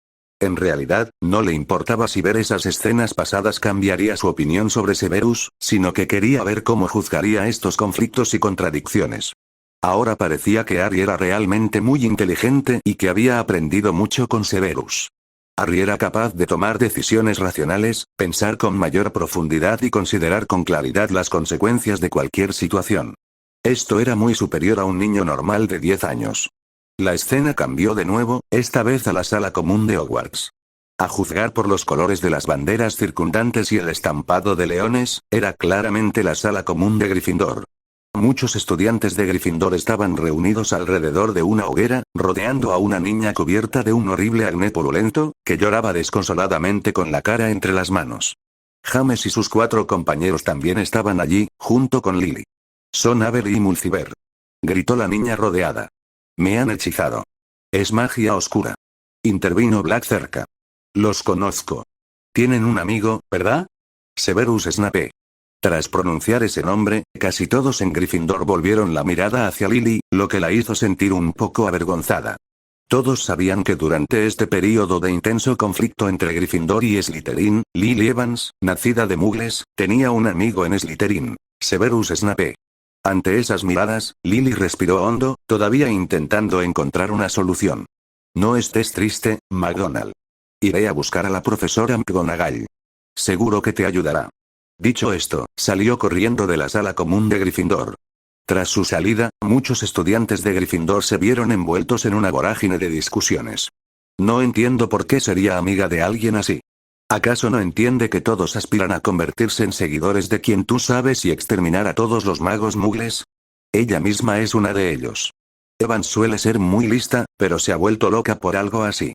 En realidad, no le importaba si ver esas escenas pasadas cambiaría su opinión sobre Severus, sino que quería ver cómo juzgaría estos conflictos y contradicciones. Ahora parecía que Harry era realmente muy inteligente y que había aprendido mucho con Severus. Harry era capaz de tomar decisiones racionales, pensar con mayor profundidad y considerar con claridad las consecuencias de cualquier situación. Esto era muy superior a un niño normal de 10 años. La escena cambió de nuevo, esta vez a la sala común de Hogwarts. A juzgar por los colores de las banderas circundantes y el estampado de leones, era claramente la sala común de Gryffindor. Muchos estudiantes de Gryffindor estaban reunidos alrededor de una hoguera, rodeando a una niña cubierta de un horrible acné purulento, que lloraba desconsoladamente con la cara entre las manos. James y sus 4 compañeros también estaban allí, junto con Lily. Son Avery y Mulciber. Gritó la niña rodeada. Me han hechizado. Es magia oscura. Intervino Black cerca. Los conozco. Tienen un amigo, ¿verdad? Severus Snape. Tras pronunciar ese nombre, casi todos en Gryffindor volvieron la mirada hacia Lily, lo que la hizo sentir un poco avergonzada. Todos sabían que durante este período de intenso conflicto entre Gryffindor y Slytherin, Lily Evans, nacida de Muggles, tenía un amigo en Slytherin, Severus Snape. Ante esas miradas, Lily respiró hondo, todavía intentando encontrar una solución. No estés triste, McGonagall. Iré a buscar a la profesora McGonagall. Seguro que te ayudará. Dicho esto, salió corriendo de la sala común de Gryffindor. Tras su salida, muchos estudiantes de Gryffindor se vieron envueltos en una vorágine de discusiones. No entiendo por qué sería amiga de alguien así. ¿Acaso no entiende que todos aspiran a convertirse en seguidores de quien tú sabes y exterminar a todos los magos muggles? Ella misma es una de ellos. Evans suele ser muy lista, pero se ha vuelto loca por algo así.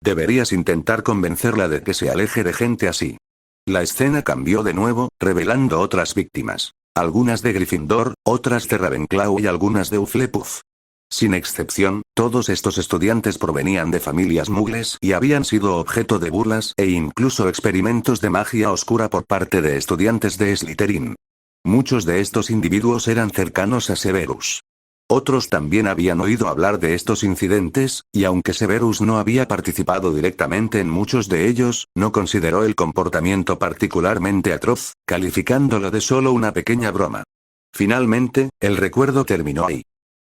Deberías intentar convencerla de que se aleje de gente así. La escena cambió de nuevo, revelando otras víctimas. Algunas de Gryffindor, otras de Ravenclaw y algunas de Hufflepuff. Sin excepción, todos estos estudiantes provenían de familias muggles y habían sido objeto de burlas e incluso experimentos de magia oscura por parte de estudiantes de Slytherin. Muchos de estos individuos eran cercanos a Severus. Otros también habían oído hablar de estos incidentes, y aunque Severus no había participado directamente en muchos de ellos, no consideró el comportamiento particularmente atroz, calificándolo de solo una pequeña broma. Finalmente, el recuerdo terminó ahí.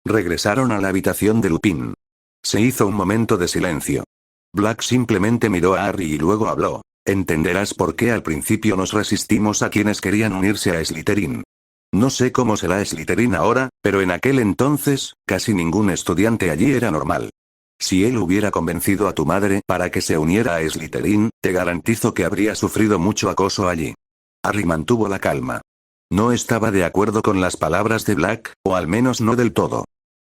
Regresaron a la habitación de Lupin. Se hizo un momento de silencio. Black simplemente miró a Harry y luego habló. Entenderás por qué al principio nos resistimos a quienes querían unirse a Slytherin. No sé cómo será Slytherin ahora, pero en aquel entonces, casi ningún estudiante allí era normal. Si él hubiera convencido a tu madre para que se uniera a Slytherin, te garantizo que habría sufrido mucho acoso allí. Harry mantuvo la calma. No estaba de acuerdo con las palabras de Black, o al menos no del todo.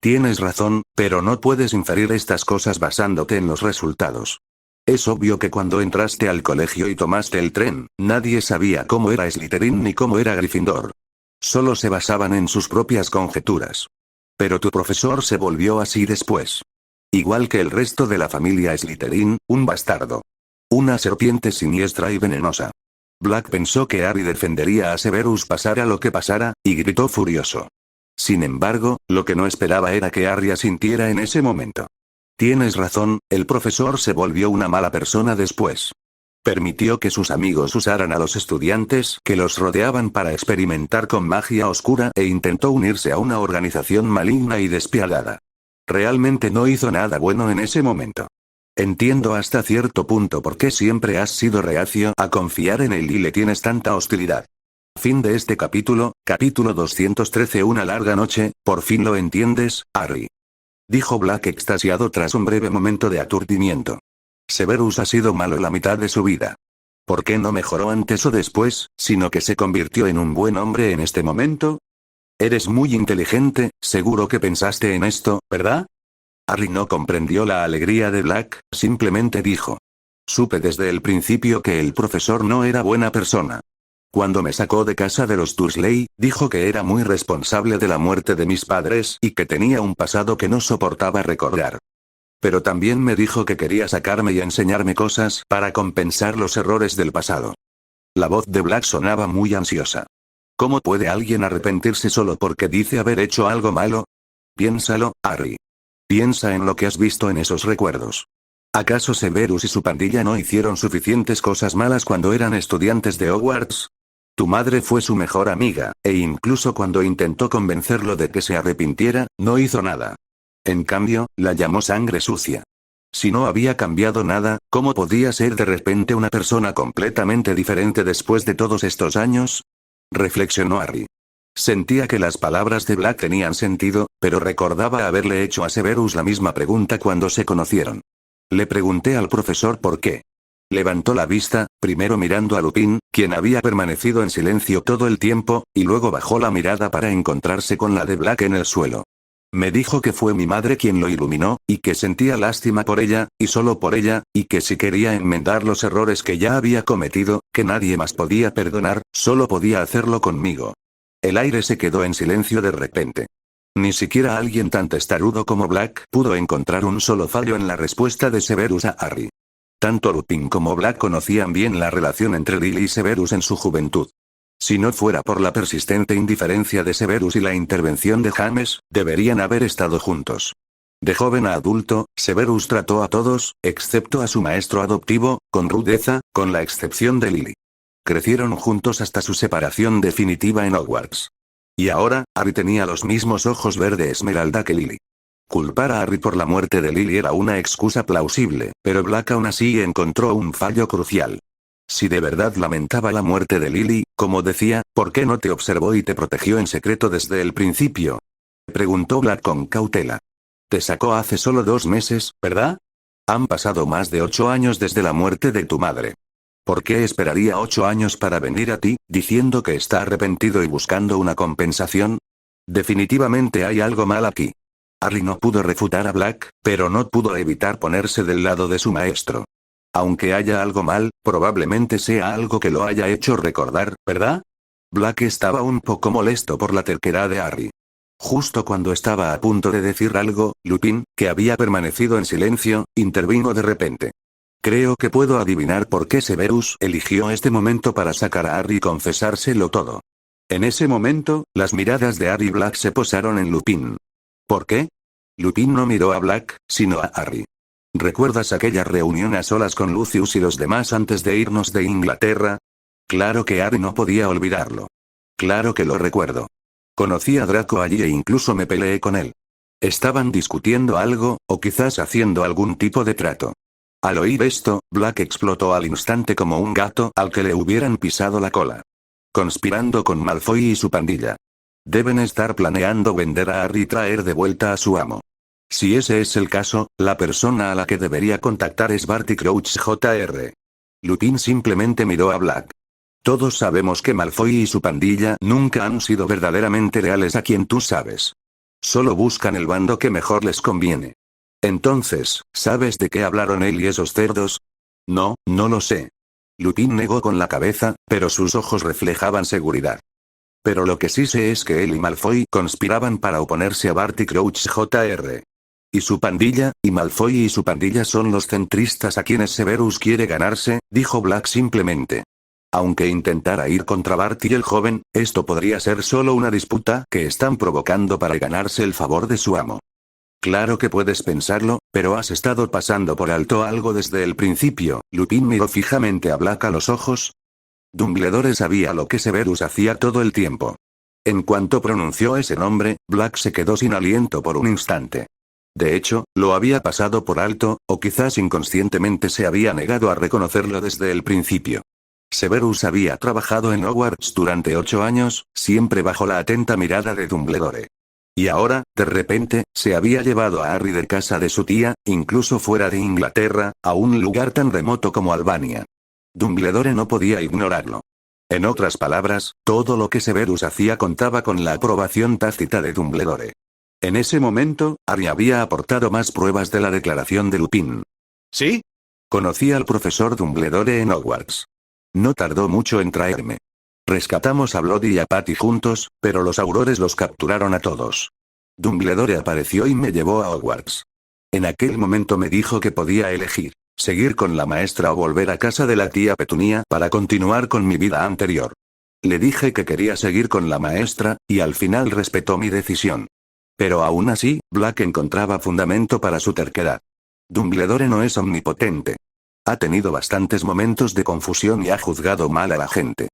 Tienes razón, pero no puedes inferir estas cosas basándote en los resultados. Es obvio que cuando entraste al colegio y tomaste el tren, nadie sabía cómo era Slytherin ni cómo era Gryffindor. Solo se basaban en sus propias conjeturas. Pero tu profesor se volvió así después. Igual que el resto de la familia Slytherin, un bastardo. Una serpiente siniestra y venenosa. Black pensó que Harry defendería a Severus pasara lo que pasara, y gritó furioso. Sin embargo, lo que no esperaba era que Harry asintiera en ese momento. Tienes razón, el profesor se volvió una mala persona después. Permitió que sus amigos usaran a los estudiantes que los rodeaban para experimentar con magia oscura e intentó unirse a una organización maligna y despiadada. Realmente no hizo nada bueno en ese momento. Entiendo hasta cierto punto por qué siempre has sido reacio a confiar en él y le tienes tanta hostilidad. Fin de este capítulo, capítulo 213. Una larga noche, por fin lo entiendes, Harry. Dijo Black extasiado tras un breve momento de aturdimiento. Severus ha sido malo la mitad de su vida. ¿Por qué no mejoró antes o después, sino que se convirtió en un buen hombre en este momento? Eres muy inteligente, seguro que pensaste en esto, ¿verdad? Harry no comprendió la alegría de Black, simplemente dijo. Supe desde el principio que el profesor no era buena persona. Cuando me sacó de casa de los Dursley, dijo que era muy responsable de la muerte de mis padres y que tenía un pasado que no soportaba recordar. Pero también me dijo que quería sacarme y enseñarme cosas para compensar los errores del pasado. La voz de Black sonaba muy ansiosa. ¿Cómo puede alguien arrepentirse solo porque dice haber hecho algo malo? Piénsalo, Harry. Piensa en lo que has visto en esos recuerdos. ¿Acaso Severus y su pandilla no hicieron suficientes cosas malas cuando eran estudiantes de Hogwarts? Tu madre fue su mejor amiga, e incluso cuando intentó convencerlo de que se arrepintiera, no hizo nada. En cambio, la llamó sangre sucia. Si no había cambiado nada, ¿cómo podía ser de repente una persona completamente diferente después de todos estos años? Reflexionó Harry. Sentía que las palabras de Black tenían sentido, pero recordaba haberle hecho a Severus la misma pregunta cuando se conocieron. Le pregunté al profesor por qué. Levantó la vista, primero mirando a Lupin, quien había permanecido en silencio todo el tiempo, y luego bajó la mirada para encontrarse con la de Black en el suelo. Me dijo que fue mi madre quien lo iluminó, y que sentía lástima por ella, y solo por ella, y que si quería enmendar los errores que ya había cometido, que nadie más podía perdonar, solo podía hacerlo conmigo. El aire se quedó en silencio de repente. Ni siquiera alguien tan testarudo como Black pudo encontrar un solo fallo en la respuesta de Severus a Harry. Tanto Lupin como Black conocían bien la relación entre Lily y Severus en su juventud. Si no fuera por la persistente indiferencia de Severus y la intervención de James, deberían haber estado juntos. De joven a adulto, Severus trató a todos, excepto a su maestro adoptivo, con rudeza, con la excepción de Lily. Crecieron juntos hasta su separación definitiva en Hogwarts. Y ahora, Harry tenía los mismos ojos verde esmeralda que Lily. Culpar a Harry por la muerte de Lily era una excusa plausible, pero Black aún así encontró un fallo crucial. Si de verdad lamentaba la muerte de Lily, como decía, ¿por qué no te observó y te protegió en secreto desde el principio? Preguntó Black con cautela. Te sacó hace solo 2 meses, ¿verdad? Han pasado más de 8 años desde la muerte de tu madre. ¿Por qué esperaría 8 años para venir a ti, diciendo que está arrepentido y buscando una compensación? Definitivamente hay algo mal aquí. Harry no pudo refutar a Black, pero no pudo evitar ponerse del lado de su maestro. Aunque haya algo mal, probablemente sea algo que lo haya hecho recordar, ¿verdad? Black estaba un poco molesto por la terquedad de Harry. Justo cuando estaba a punto de decir algo, Lupin, que había permanecido en silencio, intervino de repente. Creo que puedo adivinar por qué Severus eligió este momento para sacar a Harry y confesárselo todo. En ese momento, las miradas de Harry y Black se posaron en Lupin. ¿Por qué? Lupin no miró a Black, sino a Harry. ¿Recuerdas aquella reunión a solas con Lucius y los demás antes de irnos de Inglaterra? Claro que Harry no podía olvidarlo. Claro que lo recuerdo. Conocí a Draco allí e incluso me peleé con él. Estaban discutiendo algo, o quizás haciendo algún tipo de trato. Al oír esto, Black explotó al instante como un gato al que le hubieran pisado la cola. Conspirando con Malfoy y su pandilla. Deben estar planeando vender a Harry y traer de vuelta a su amo. Si ese es el caso, la persona a la que debería contactar es Barty Crouch Jr. Lupin simplemente miró a Black. Todos sabemos que Malfoy y su pandilla nunca han sido verdaderamente leales a quien tú sabes. Solo buscan el bando que mejor les conviene. Entonces, ¿sabes de qué hablaron él y esos cerdos? No, no lo sé. Lupin negó con la cabeza, pero sus ojos reflejaban seguridad. Pero lo que sí sé es que él y Malfoy conspiraban para oponerse a Barty Crouch Jr. Y su pandilla, y Malfoy y su pandilla son los centristas a quienes Severus quiere ganarse, dijo Black simplemente. Aunque intentara ir contra Barty el joven, esto podría ser solo una disputa que están provocando para ganarse el favor de su amo. Claro que puedes pensarlo, pero has estado pasando por alto algo desde el principio. Lupin miró fijamente a Black a los ojos. Dumbledore sabía lo que Severus hacía todo el tiempo. En cuanto pronunció ese nombre, Black se quedó sin aliento por un instante. De hecho, lo había pasado por alto, o quizás inconscientemente se había negado a reconocerlo desde el principio. Severus había trabajado en Hogwarts durante 8 años, siempre bajo la atenta mirada de Dumbledore. Y ahora, de repente, se había llevado a Harry de casa de su tía, incluso fuera de Inglaterra, a un lugar tan remoto como Albania. Dumbledore no podía ignorarlo. En otras palabras, todo lo que Severus hacía contaba con la aprobación tácita de Dumbledore. En ese momento, Harry había aportado más pruebas de la declaración de Lupin. ¿Sí? Conocí al profesor Dumbledore en Hogwarts. No tardó mucho en traerme. Rescatamos a Bloody y a Patty juntos, pero los aurores los capturaron a todos. Dumbledore apareció y me llevó a Hogwarts. En aquel momento me dijo que podía elegir, seguir con la maestra o volver a casa de la tía Petunia para continuar con mi vida anterior. Le dije que quería seguir con la maestra, y al final respetó mi decisión. Pero aún así, Black encontraba fundamento para su terquedad. Dumbledore no es omnipotente. Ha tenido bastantes momentos de confusión y ha juzgado mal a la gente.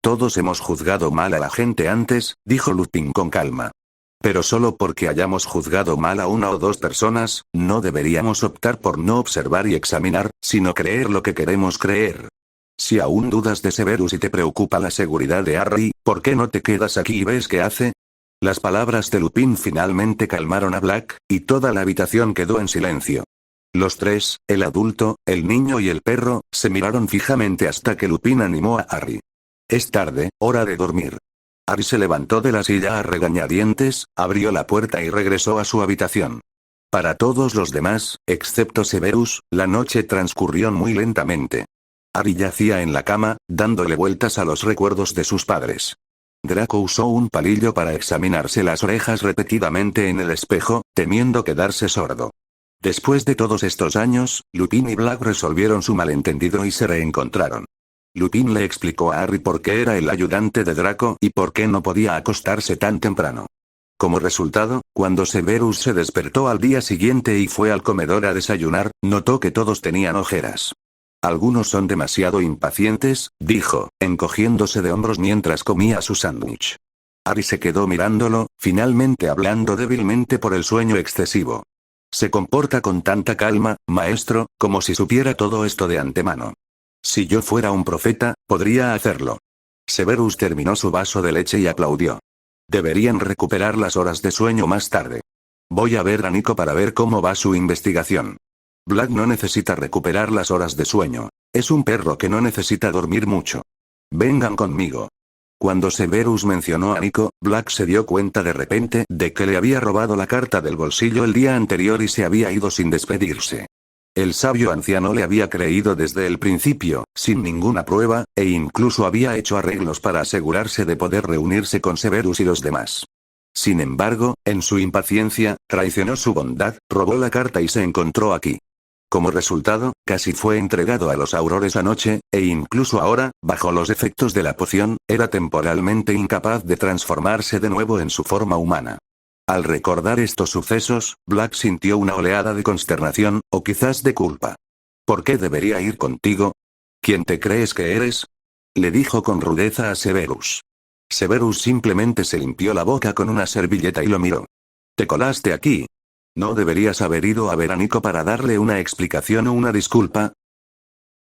Todos hemos juzgado mal a la gente antes, dijo Lupin con calma. Pero solo porque hayamos juzgado mal a una o dos personas, no deberíamos optar por no observar y examinar, sino creer lo que queremos creer. Si aún dudas de Severus y te preocupa la seguridad de Harry, ¿por qué no te quedas aquí y ves qué hace? Las palabras de Lupin finalmente calmaron a Black, y toda la habitación quedó en silencio. Los tres, el adulto, el niño y el perro, se miraron fijamente hasta que Lupin animó a Harry. Es tarde, hora de dormir. Harry se levantó de la silla a regañadientes, abrió la puerta y regresó a su habitación. Para todos los demás, excepto Severus, la noche transcurrió muy lentamente. Harry yacía en la cama, dándole vueltas a los recuerdos de sus padres. Draco usó un palillo para examinarse las orejas repetidamente en el espejo, temiendo quedarse sordo. Después de todos estos años, Lupin y Black resolvieron su malentendido y se reencontraron. Lupin le explicó a Harry por qué era el ayudante de Draco y por qué no podía acostarse tan temprano. Como resultado, cuando Severus se despertó al día siguiente y fue al comedor a desayunar, notó que todos tenían ojeras. Algunos son demasiado impacientes, dijo, encogiéndose de hombros mientras comía su sándwich. Harry se quedó mirándolo, finalmente hablando débilmente por el sueño excesivo. Se comporta con tanta calma, maestro, como si supiera todo esto de antemano. Si yo fuera un profeta, podría hacerlo. Severus terminó su vaso de leche y aplaudió. Deberían recuperar las horas de sueño más tarde. Voy a ver a Nico para ver cómo va su investigación. Black no necesita recuperar las horas de sueño. Es un perro que no necesita dormir mucho. Vengan conmigo. Cuando Severus mencionó a Nico, Black se dio cuenta de repente de que le había robado la carta del bolsillo el día anterior y se había ido sin despedirse. El sabio anciano le había creído desde el principio, sin ninguna prueba, e incluso había hecho arreglos para asegurarse de poder reunirse con Severus y los demás. Sin embargo, en su impaciencia, traicionó su bondad, robó la carta y se encontró aquí. Como resultado, casi fue entregado a los aurores anoche, e incluso ahora, bajo los efectos de la poción, era temporalmente incapaz de transformarse de nuevo en su forma humana. Al recordar estos sucesos, Black sintió una oleada de consternación, o quizás de culpa. ¿Por qué debería ir contigo? ¿Quién te crees que eres? Le dijo con rudeza a Severus. Severus simplemente se limpió la boca con una servilleta y lo miró. ¿Te colaste aquí? ¿No deberías haber ido a ver a Nico para darle una explicación o una disculpa?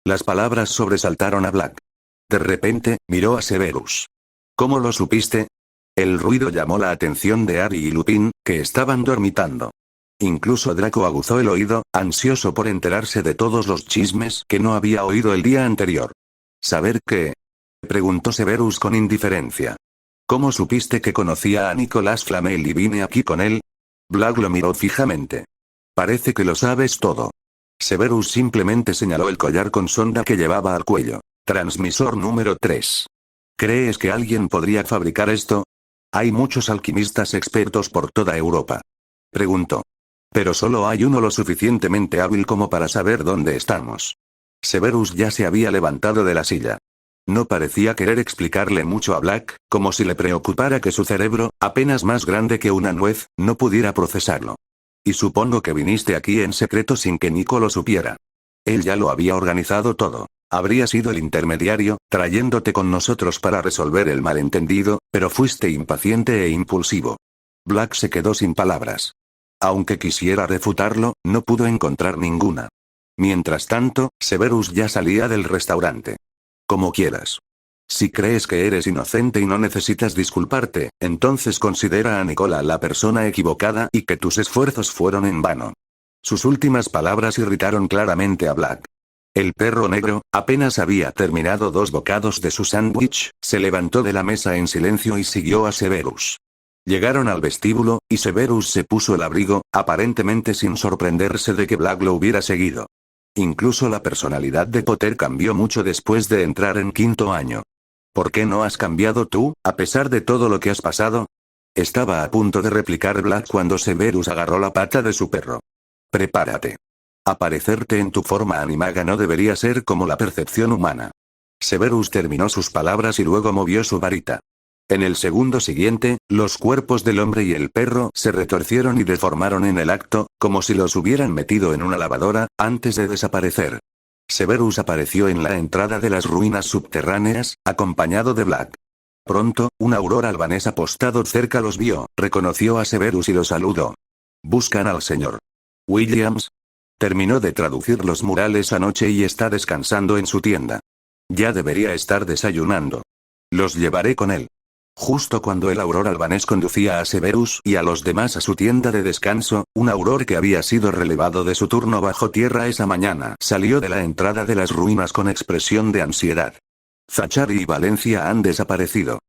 Las palabras sobresaltaron a Black. De repente, miró a Severus. ¿Cómo lo supiste? El ruido llamó la atención de Harry y Lupin, que estaban dormitando. Incluso Draco aguzó el oído, ansioso por enterarse de todos los chismes que no había oído el día anterior. ¿Saber qué? Preguntó Severus con indiferencia. ¿Cómo supiste que conocía a Nicolas Flamel y vine aquí con él? Black lo miró fijamente. Parece que lo sabes todo. Severus simplemente señaló el collar con sonda que llevaba al cuello. Transmisor número 3. ¿Crees que alguien podría fabricar esto? Hay muchos alquimistas expertos por toda Europa. Preguntó. Pero solo hay uno lo suficientemente hábil como para saber dónde estamos. Severus ya se había levantado de la silla. No parecía querer explicarle mucho a Black, como si le preocupara que su cerebro, apenas más grande que una nuez, no pudiera procesarlo. Y supongo que viniste aquí en secreto sin que Nico lo supiera. Él ya lo había organizado todo. Habría sido el intermediario, trayéndote con nosotros para resolver el malentendido, pero fuiste impaciente e impulsivo. Black se quedó sin palabras. Aunque quisiera refutarlo, no pudo encontrar ninguna. Mientras tanto, Severus ya salía del restaurante. Como quieras. Si crees que eres inocente y no necesitas disculparte, entonces considera a Nicola la persona equivocada y que tus esfuerzos fueron en vano. Sus últimas palabras irritaron claramente a Black. El perro negro, apenas había terminado 2 bocados de su sándwich, se levantó de la mesa en silencio y siguió a Severus. Llegaron al vestíbulo, y Severus se puso el abrigo, aparentemente sin sorprenderse de que Black lo hubiera seguido. Incluso la personalidad de Potter cambió mucho después de entrar en 5º año. ¿Por qué no has cambiado tú, a pesar de todo lo que has pasado? Estaba a punto de replicar Black cuando Severus agarró la pata de su perro. Prepárate. Aparecerte en tu forma animaga no debería ser como la percepción humana. Severus terminó sus palabras y luego movió su varita. En el segundo siguiente, los cuerpos del hombre y el perro se retorcieron y deformaron en el acto, como si los hubieran metido en una lavadora, antes de desaparecer. Severus apareció en la entrada de las ruinas subterráneas, acompañado de Black. Pronto, un aurora albanés apostado cerca los vio, reconoció a Severus y lo saludó. Buscan al señor Williams. Terminó de traducir los murales anoche y está descansando en su tienda. Ya debería estar desayunando. Los llevaré con él. Justo cuando el auror albanés conducía a Severus y a los demás a su tienda de descanso, un auror que había sido relevado de su turno bajo tierra esa mañana salió de la entrada de las ruinas con expresión de ansiedad. Zachary y Valencia han desaparecido.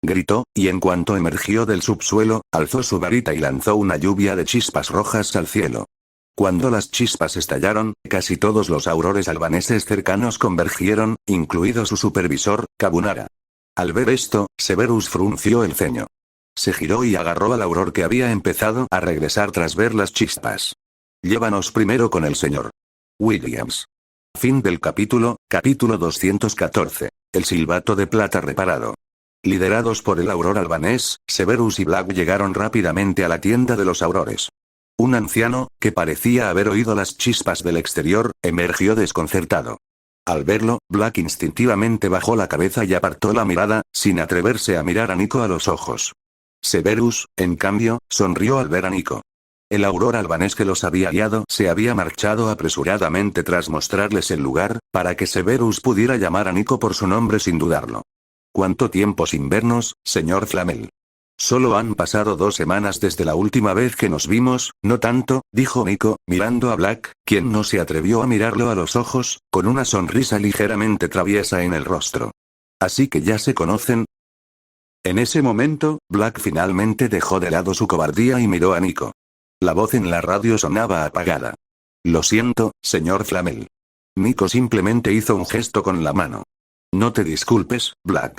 Gritó, y en cuanto emergió del subsuelo, alzó su varita y lanzó una lluvia de chispas rojas al cielo. Cuando las chispas estallaron, casi todos los aurores albaneses cercanos convergieron, incluido su supervisor, Kabunara. Al ver esto, Severus frunció el ceño. Se giró y agarró al auror que había empezado a regresar tras ver las chispas. Llévanos primero con el señor Williams. Fin del capítulo 214. El silbato de plata reparado. Liderados por el auror albanés, Severus y Black llegaron rápidamente a la tienda de los aurores. Un anciano, que parecía haber oído las chispas del exterior, emergió desconcertado. Al verlo, Black instintivamente bajó la cabeza y apartó la mirada, sin atreverse a mirar a Nico a los ojos. Severus, en cambio, sonrió al ver a Nico. El auror albanés que los había guiado se había marchado apresuradamente tras mostrarles el lugar, para que Severus pudiera llamar a Nico por su nombre sin dudarlo. ¿Cuánto tiempo sin vernos, señor Flamel? Solo han pasado 2 semanas desde la última vez que nos vimos, no tanto, dijo Nico, mirando a Black, quien no se atrevió a mirarlo a los ojos, con una sonrisa ligeramente traviesa en el rostro. ¿Así que ya se conocen? En ese momento, Black finalmente dejó de lado su cobardía y miró a Nico. La voz en la radio sonaba apagada. Lo siento, señor Flamel. Nico simplemente hizo un gesto con la mano. No te disculpes, Black.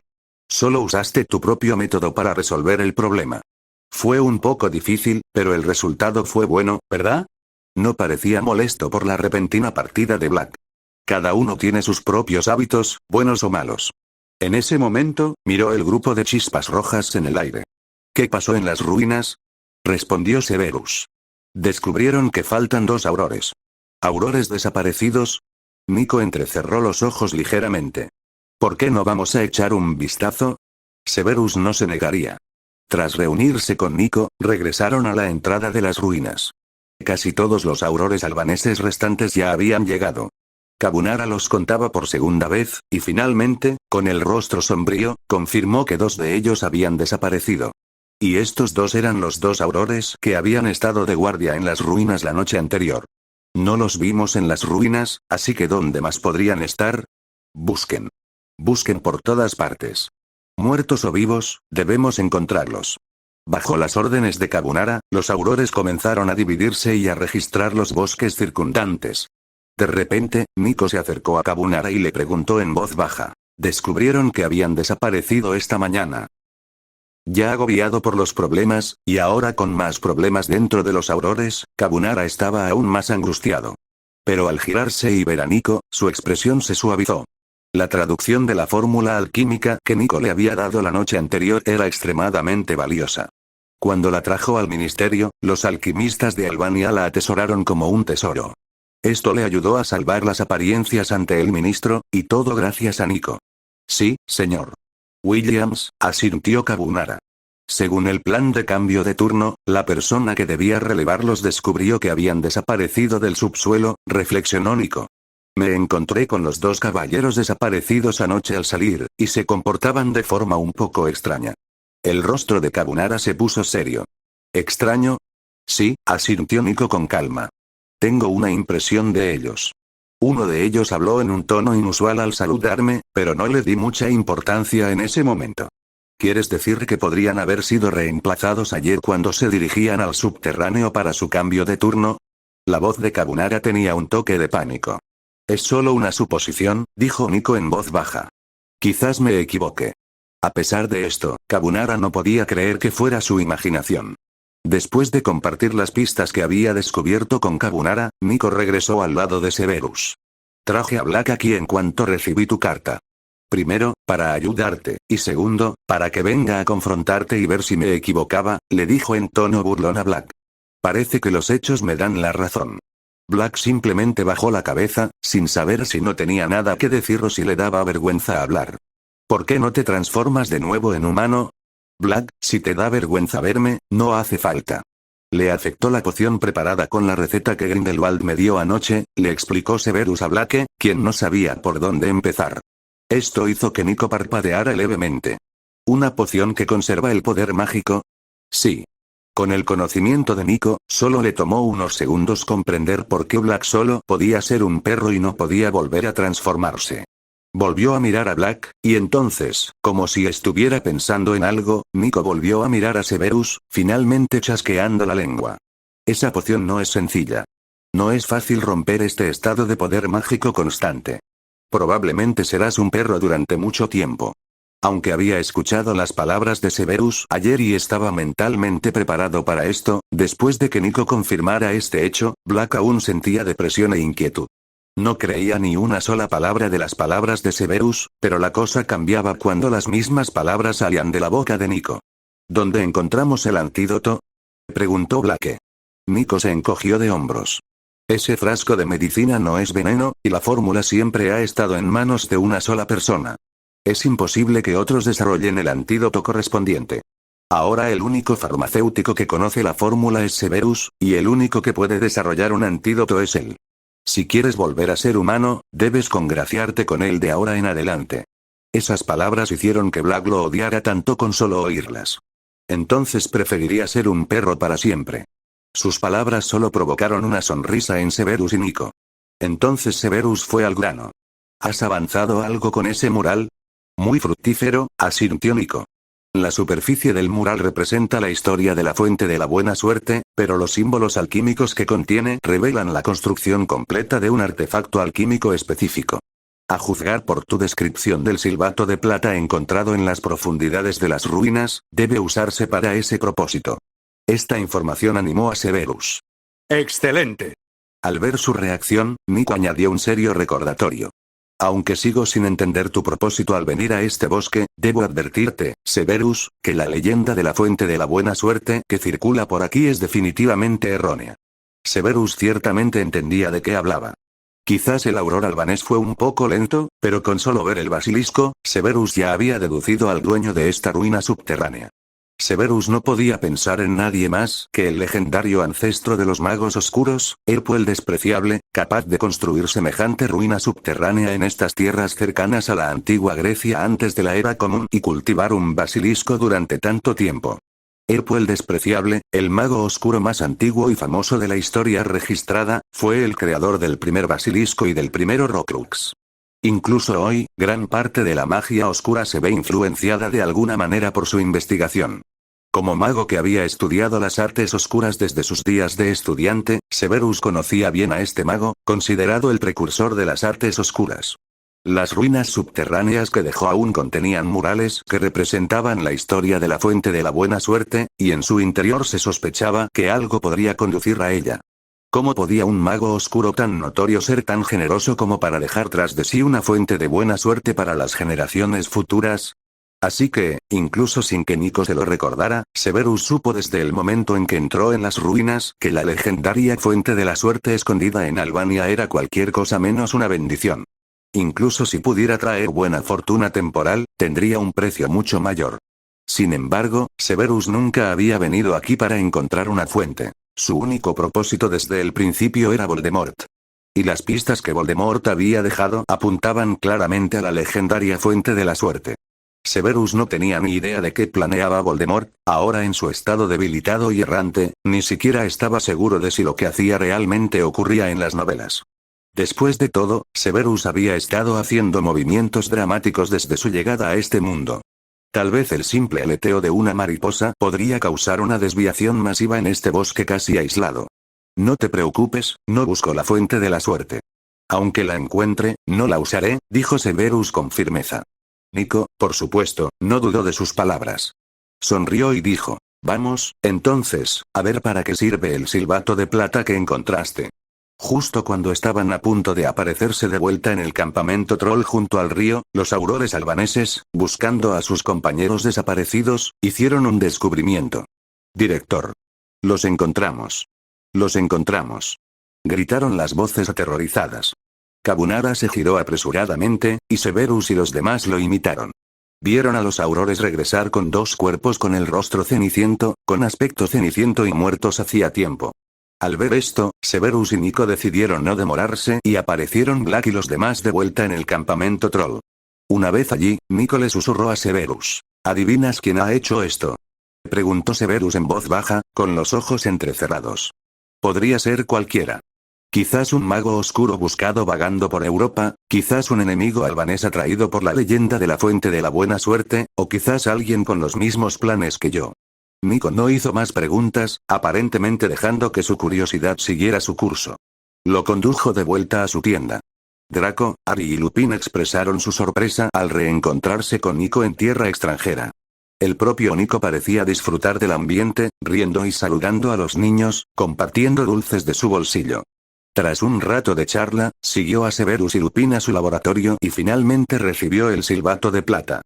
Solo usaste tu propio método para resolver el problema. Fue un poco difícil, pero el resultado fue bueno, ¿verdad? No parecía molesto por la repentina partida de Black. Cada uno tiene sus propios hábitos, buenos o malos. En ese momento, miró el grupo de chispas rojas en el aire. ¿Qué pasó en las ruinas? Respondió Severus. Descubrieron que faltan 2 aurores. ¿Aurores desaparecidos? Nico entrecerró los ojos ligeramente. ¿Por qué no vamos a echar un vistazo? Severus no se negaría. Tras reunirse con Nico, regresaron a la entrada de las ruinas. Casi todos los aurores albaneses restantes ya habían llegado. Kabunara los contaba por segunda vez, y finalmente, con el rostro sombrío, confirmó que 2 de ellos habían desaparecido. Y estos 2 eran los 2 aurores que habían estado de guardia en las ruinas la noche anterior. No los vimos en las ruinas, así que ¿dónde más podrían estar? Busquen. Busquen por todas partes. Muertos o vivos, debemos encontrarlos. Bajo las órdenes de Kabunara, los aurores comenzaron a dividirse y a registrar los bosques circundantes. De repente, Nico se acercó a Kabunara y le preguntó en voz baja. Descubrieron que habían desaparecido esta mañana. Ya agobiado por los problemas, y ahora con más problemas dentro de los aurores, Kabunara estaba aún más angustiado. Pero al girarse y ver a Nico, su expresión se suavizó. La traducción de la fórmula alquímica que Nico le había dado la noche anterior era extremadamente valiosa. Cuando la trajo al ministerio, los alquimistas de Albania la atesoraron como un tesoro. Esto le ayudó a salvar las apariencias ante el ministro, y todo gracias a Nico. Sí, señor Williams, asintió Kabunara. Según el plan de cambio de turno, la persona que debía relevarlos descubrió que habían desaparecido del subsuelo, reflexionó Nico. Me encontré con los dos caballeros desaparecidos anoche al salir, y se comportaban de forma un poco extraña. El rostro de Kabunara se puso serio. ¿Extraño? Sí, asintió Nico con calma. Tengo una impresión de ellos. Uno de ellos habló en un tono inusual al saludarme, pero no le di mucha importancia en ese momento. ¿Quieres decir que podrían haber sido reemplazados ayer cuando se dirigían al subterráneo para su cambio de turno? La voz de Kabunara tenía un toque de pánico. Es solo una suposición, dijo Nico en voz baja. Quizás me equivoque. A pesar de esto, Kabunara no podía creer que fuera su imaginación. Después de compartir las pistas que había descubierto con Kabunara, Nico regresó al lado de Severus. Traje a Black aquí en cuanto recibí tu carta. Primero, para ayudarte, y segundo, para que venga a confrontarte y ver si me equivocaba, le dijo en tono burlón a Black. Parece que los hechos me dan la razón. Black simplemente bajó la cabeza, sin saber si no tenía nada que decir o si le daba vergüenza hablar. ¿Por qué no te transformas de nuevo en humano? Black, si te da vergüenza verme, no hace falta. Le afectó la poción preparada con la receta que Grindelwald me dio anoche, le explicó Severus a Black, quien no sabía por dónde empezar. Esto hizo que Nico parpadeara levemente. ¿Una poción que conserva el poder mágico? Sí. Con el conocimiento de Nico, solo le tomó unos segundos comprender por qué Black solo podía ser un perro y no podía volver a transformarse. Volvió a mirar a Black, y entonces, como si estuviera pensando en algo, Nico volvió a mirar a Severus, finalmente chasqueando la lengua. Esa poción no es sencilla. No es fácil romper este estado de poder mágico constante. Probablemente serás un perro durante mucho tiempo. Aunque había escuchado las palabras de Severus ayer y estaba mentalmente preparado para esto, después de que Nico confirmara este hecho, Black aún sentía depresión e inquietud. No creía ni una sola palabra de las palabras de Severus, pero la cosa cambiaba cuando las mismas palabras salían de la boca de Nico. ¿Dónde encontramos el antídoto?, preguntó Black. Nico se encogió de hombros. Ese frasco de medicina no es veneno, y la fórmula siempre ha estado en manos de una sola persona. Es imposible que otros desarrollen el antídoto correspondiente. Ahora el único farmacéutico que conoce la fórmula es Severus, y el único que puede desarrollar un antídoto es él. Si quieres volver a ser humano, debes congraciarte con él de ahora en adelante. Esas palabras hicieron que Black lo odiara tanto con solo oírlas. Entonces preferiría ser un perro para siempre. Sus palabras solo provocaron una sonrisa en Severus y Nico. Entonces Severus fue al grano. ¿Has avanzado algo con ese mural? Muy fructífero, asintió Nico. La superficie del mural representa la historia de la fuente de la buena suerte, pero los símbolos alquímicos que contiene revelan la construcción completa de un artefacto alquímico específico. A juzgar por tu descripción del silbato de plata encontrado en las profundidades de las ruinas, debe usarse para ese propósito. Esta información animó a Severus. ¡Excelente! Al ver su reacción, Nico añadió un serio recordatorio. Aunque sigo sin entender tu propósito al venir a este bosque, debo advertirte, Severus, que la leyenda de la fuente de la buena suerte que circula por aquí es definitivamente errónea. Severus ciertamente entendía de qué hablaba. Quizás el auror albanés fue un poco lento, pero con solo ver el basilisco, Severus ya había deducido al dueño de esta ruina subterránea. Severus no podía pensar en nadie más que el legendario ancestro de los magos oscuros, Erpo el despreciable, capaz de construir semejante ruina subterránea en estas tierras cercanas a la antigua Grecia antes de la Era Común y cultivar un basilisco durante tanto tiempo. Erpo el despreciable, el mago oscuro más antiguo y famoso de la historia registrada, fue el creador del primer basilisco y del primer Horrocrux. Incluso hoy, gran parte de la magia oscura se ve influenciada de alguna manera por su investigación. Como mago que había estudiado las artes oscuras desde sus días de estudiante, Severus conocía bien a este mago, considerado el precursor de las artes oscuras. Las ruinas subterráneas que dejó aún contenían murales que representaban la historia de la fuente de la buena suerte, y en su interior se sospechaba que algo podría conducir a ella. ¿Cómo podía un mago oscuro tan notorio ser tan generoso como para dejar tras de sí una fuente de buena suerte para las generaciones futuras? Así que, incluso sin que Nico se lo recordara, Severus supo desde el momento en que entró en las ruinas que la legendaria fuente de la suerte escondida en Albania era cualquier cosa menos una bendición. Incluso si pudiera traer buena fortuna temporal, tendría un precio mucho mayor. Sin embargo, Severus nunca había venido aquí para encontrar una fuente. Su único propósito desde el principio era Voldemort. Y las pistas que Voldemort había dejado apuntaban claramente a la legendaria fuente de la suerte. Severus no tenía ni idea de qué planeaba Voldemort, ahora en su estado debilitado y errante, ni siquiera estaba seguro de si lo que hacía realmente ocurría en las novelas. Después de todo, Severus había estado haciendo movimientos dramáticos desde su llegada a este mundo. Tal vez el simple aleteo de una mariposa podría causar una desviación masiva en este bosque casi aislado. No te preocupes, no busco la fuente de la suerte. Aunque la encuentre, no la usaré, dijo Severus con firmeza. Nico, por supuesto, no dudó de sus palabras. Sonrió y dijo, vamos, entonces, a ver para qué sirve el silbato de plata que encontraste. Justo cuando estaban a punto de aparecerse de vuelta en el campamento troll junto al río, los aurores albaneses, buscando a sus compañeros desaparecidos, hicieron un descubrimiento. Director. Los encontramos. Los encontramos. Gritaron las voces aterrorizadas. Cabunara se giró apresuradamente, y Severus y los demás lo imitaron. Vieron a los aurores regresar con dos cuerpos con el rostro ceniciento, con aspecto ceniciento y muertos hacía tiempo. Al ver esto, Severus y Nico decidieron no demorarse y aparecieron Black y los demás de vuelta en el campamento troll. Una vez allí, Nico le susurró a Severus. ¿Adivinas quién ha hecho esto? Preguntó Severus en voz baja, con los ojos entrecerrados. Podría ser cualquiera. Quizás un mago oscuro buscado vagando por Europa, quizás un enemigo albanés atraído por la leyenda de la fuente de la buena suerte, o quizás alguien con los mismos planes que yo. Nico no hizo más preguntas, aparentemente dejando que su curiosidad siguiera su curso. Lo condujo de vuelta a su tienda. Draco, Harry y Lupin expresaron su sorpresa al reencontrarse con Nico en tierra extranjera. El propio Nico parecía disfrutar del ambiente, riendo y saludando a los niños, compartiendo dulces de su bolsillo. Tras un rato de charla, siguió a Severus y Lupin a su laboratorio y finalmente recibió el silbato de plata.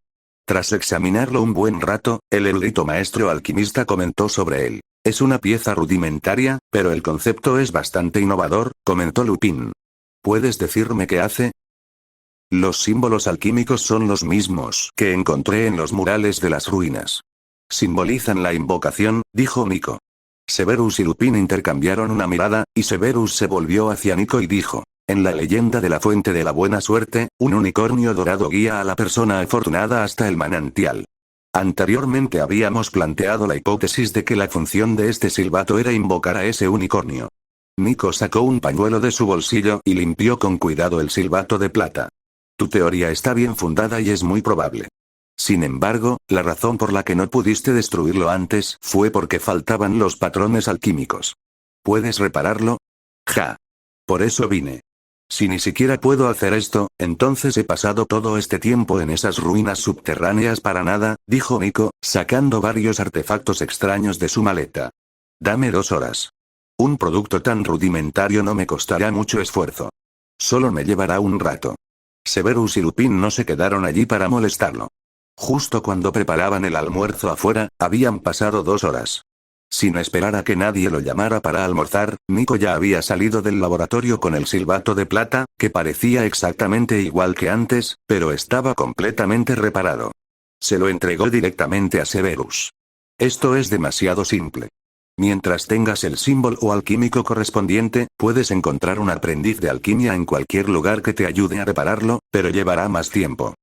Tras examinarlo un buen rato, el erudito maestro alquimista comentó sobre él. Es una pieza rudimentaria, pero el concepto es bastante innovador, comentó Lupin. ¿Puedes decirme qué hace? Los símbolos alquímicos son los mismos que encontré en los murales de las ruinas. Simbolizan la invocación, dijo Nico. Severus y Lupin intercambiaron una mirada, y Severus se volvió hacia Nico y dijo. En la leyenda de la fuente de la buena suerte, un unicornio dorado guía a la persona afortunada hasta el manantial. Anteriormente habíamos planteado la hipótesis de que la función de este silbato era invocar a ese unicornio. Nico sacó un pañuelo de su bolsillo y limpió con cuidado el silbato de plata. Tu teoría está bien fundada y es muy probable. Sin embargo, la razón por la que no pudiste destruirlo antes fue porque faltaban los patrones alquímicos. ¿Puedes repararlo? Ja. Por eso vine. Si ni siquiera puedo hacer esto, entonces he pasado todo este tiempo en esas ruinas subterráneas para nada, dijo Nico, sacando varios artefactos extraños de su maleta. Dame 2 horas. Un producto tan rudimentario no me costará mucho esfuerzo. Solo me llevará un rato. Severus y Lupin no se quedaron allí para molestarlo. Justo cuando preparaban el almuerzo afuera, habían pasado 2 horas. Sin esperar a que nadie lo llamara para almorzar, Nico ya había salido del laboratorio con el silbato de plata, que parecía exactamente igual que antes, pero estaba completamente reparado. Se lo entregó directamente a Severus. Esto es demasiado simple. Mientras tengas el símbolo alquímico correspondiente, puedes encontrar un aprendiz de alquimia en cualquier lugar que te ayude a repararlo, pero llevará más tiempo.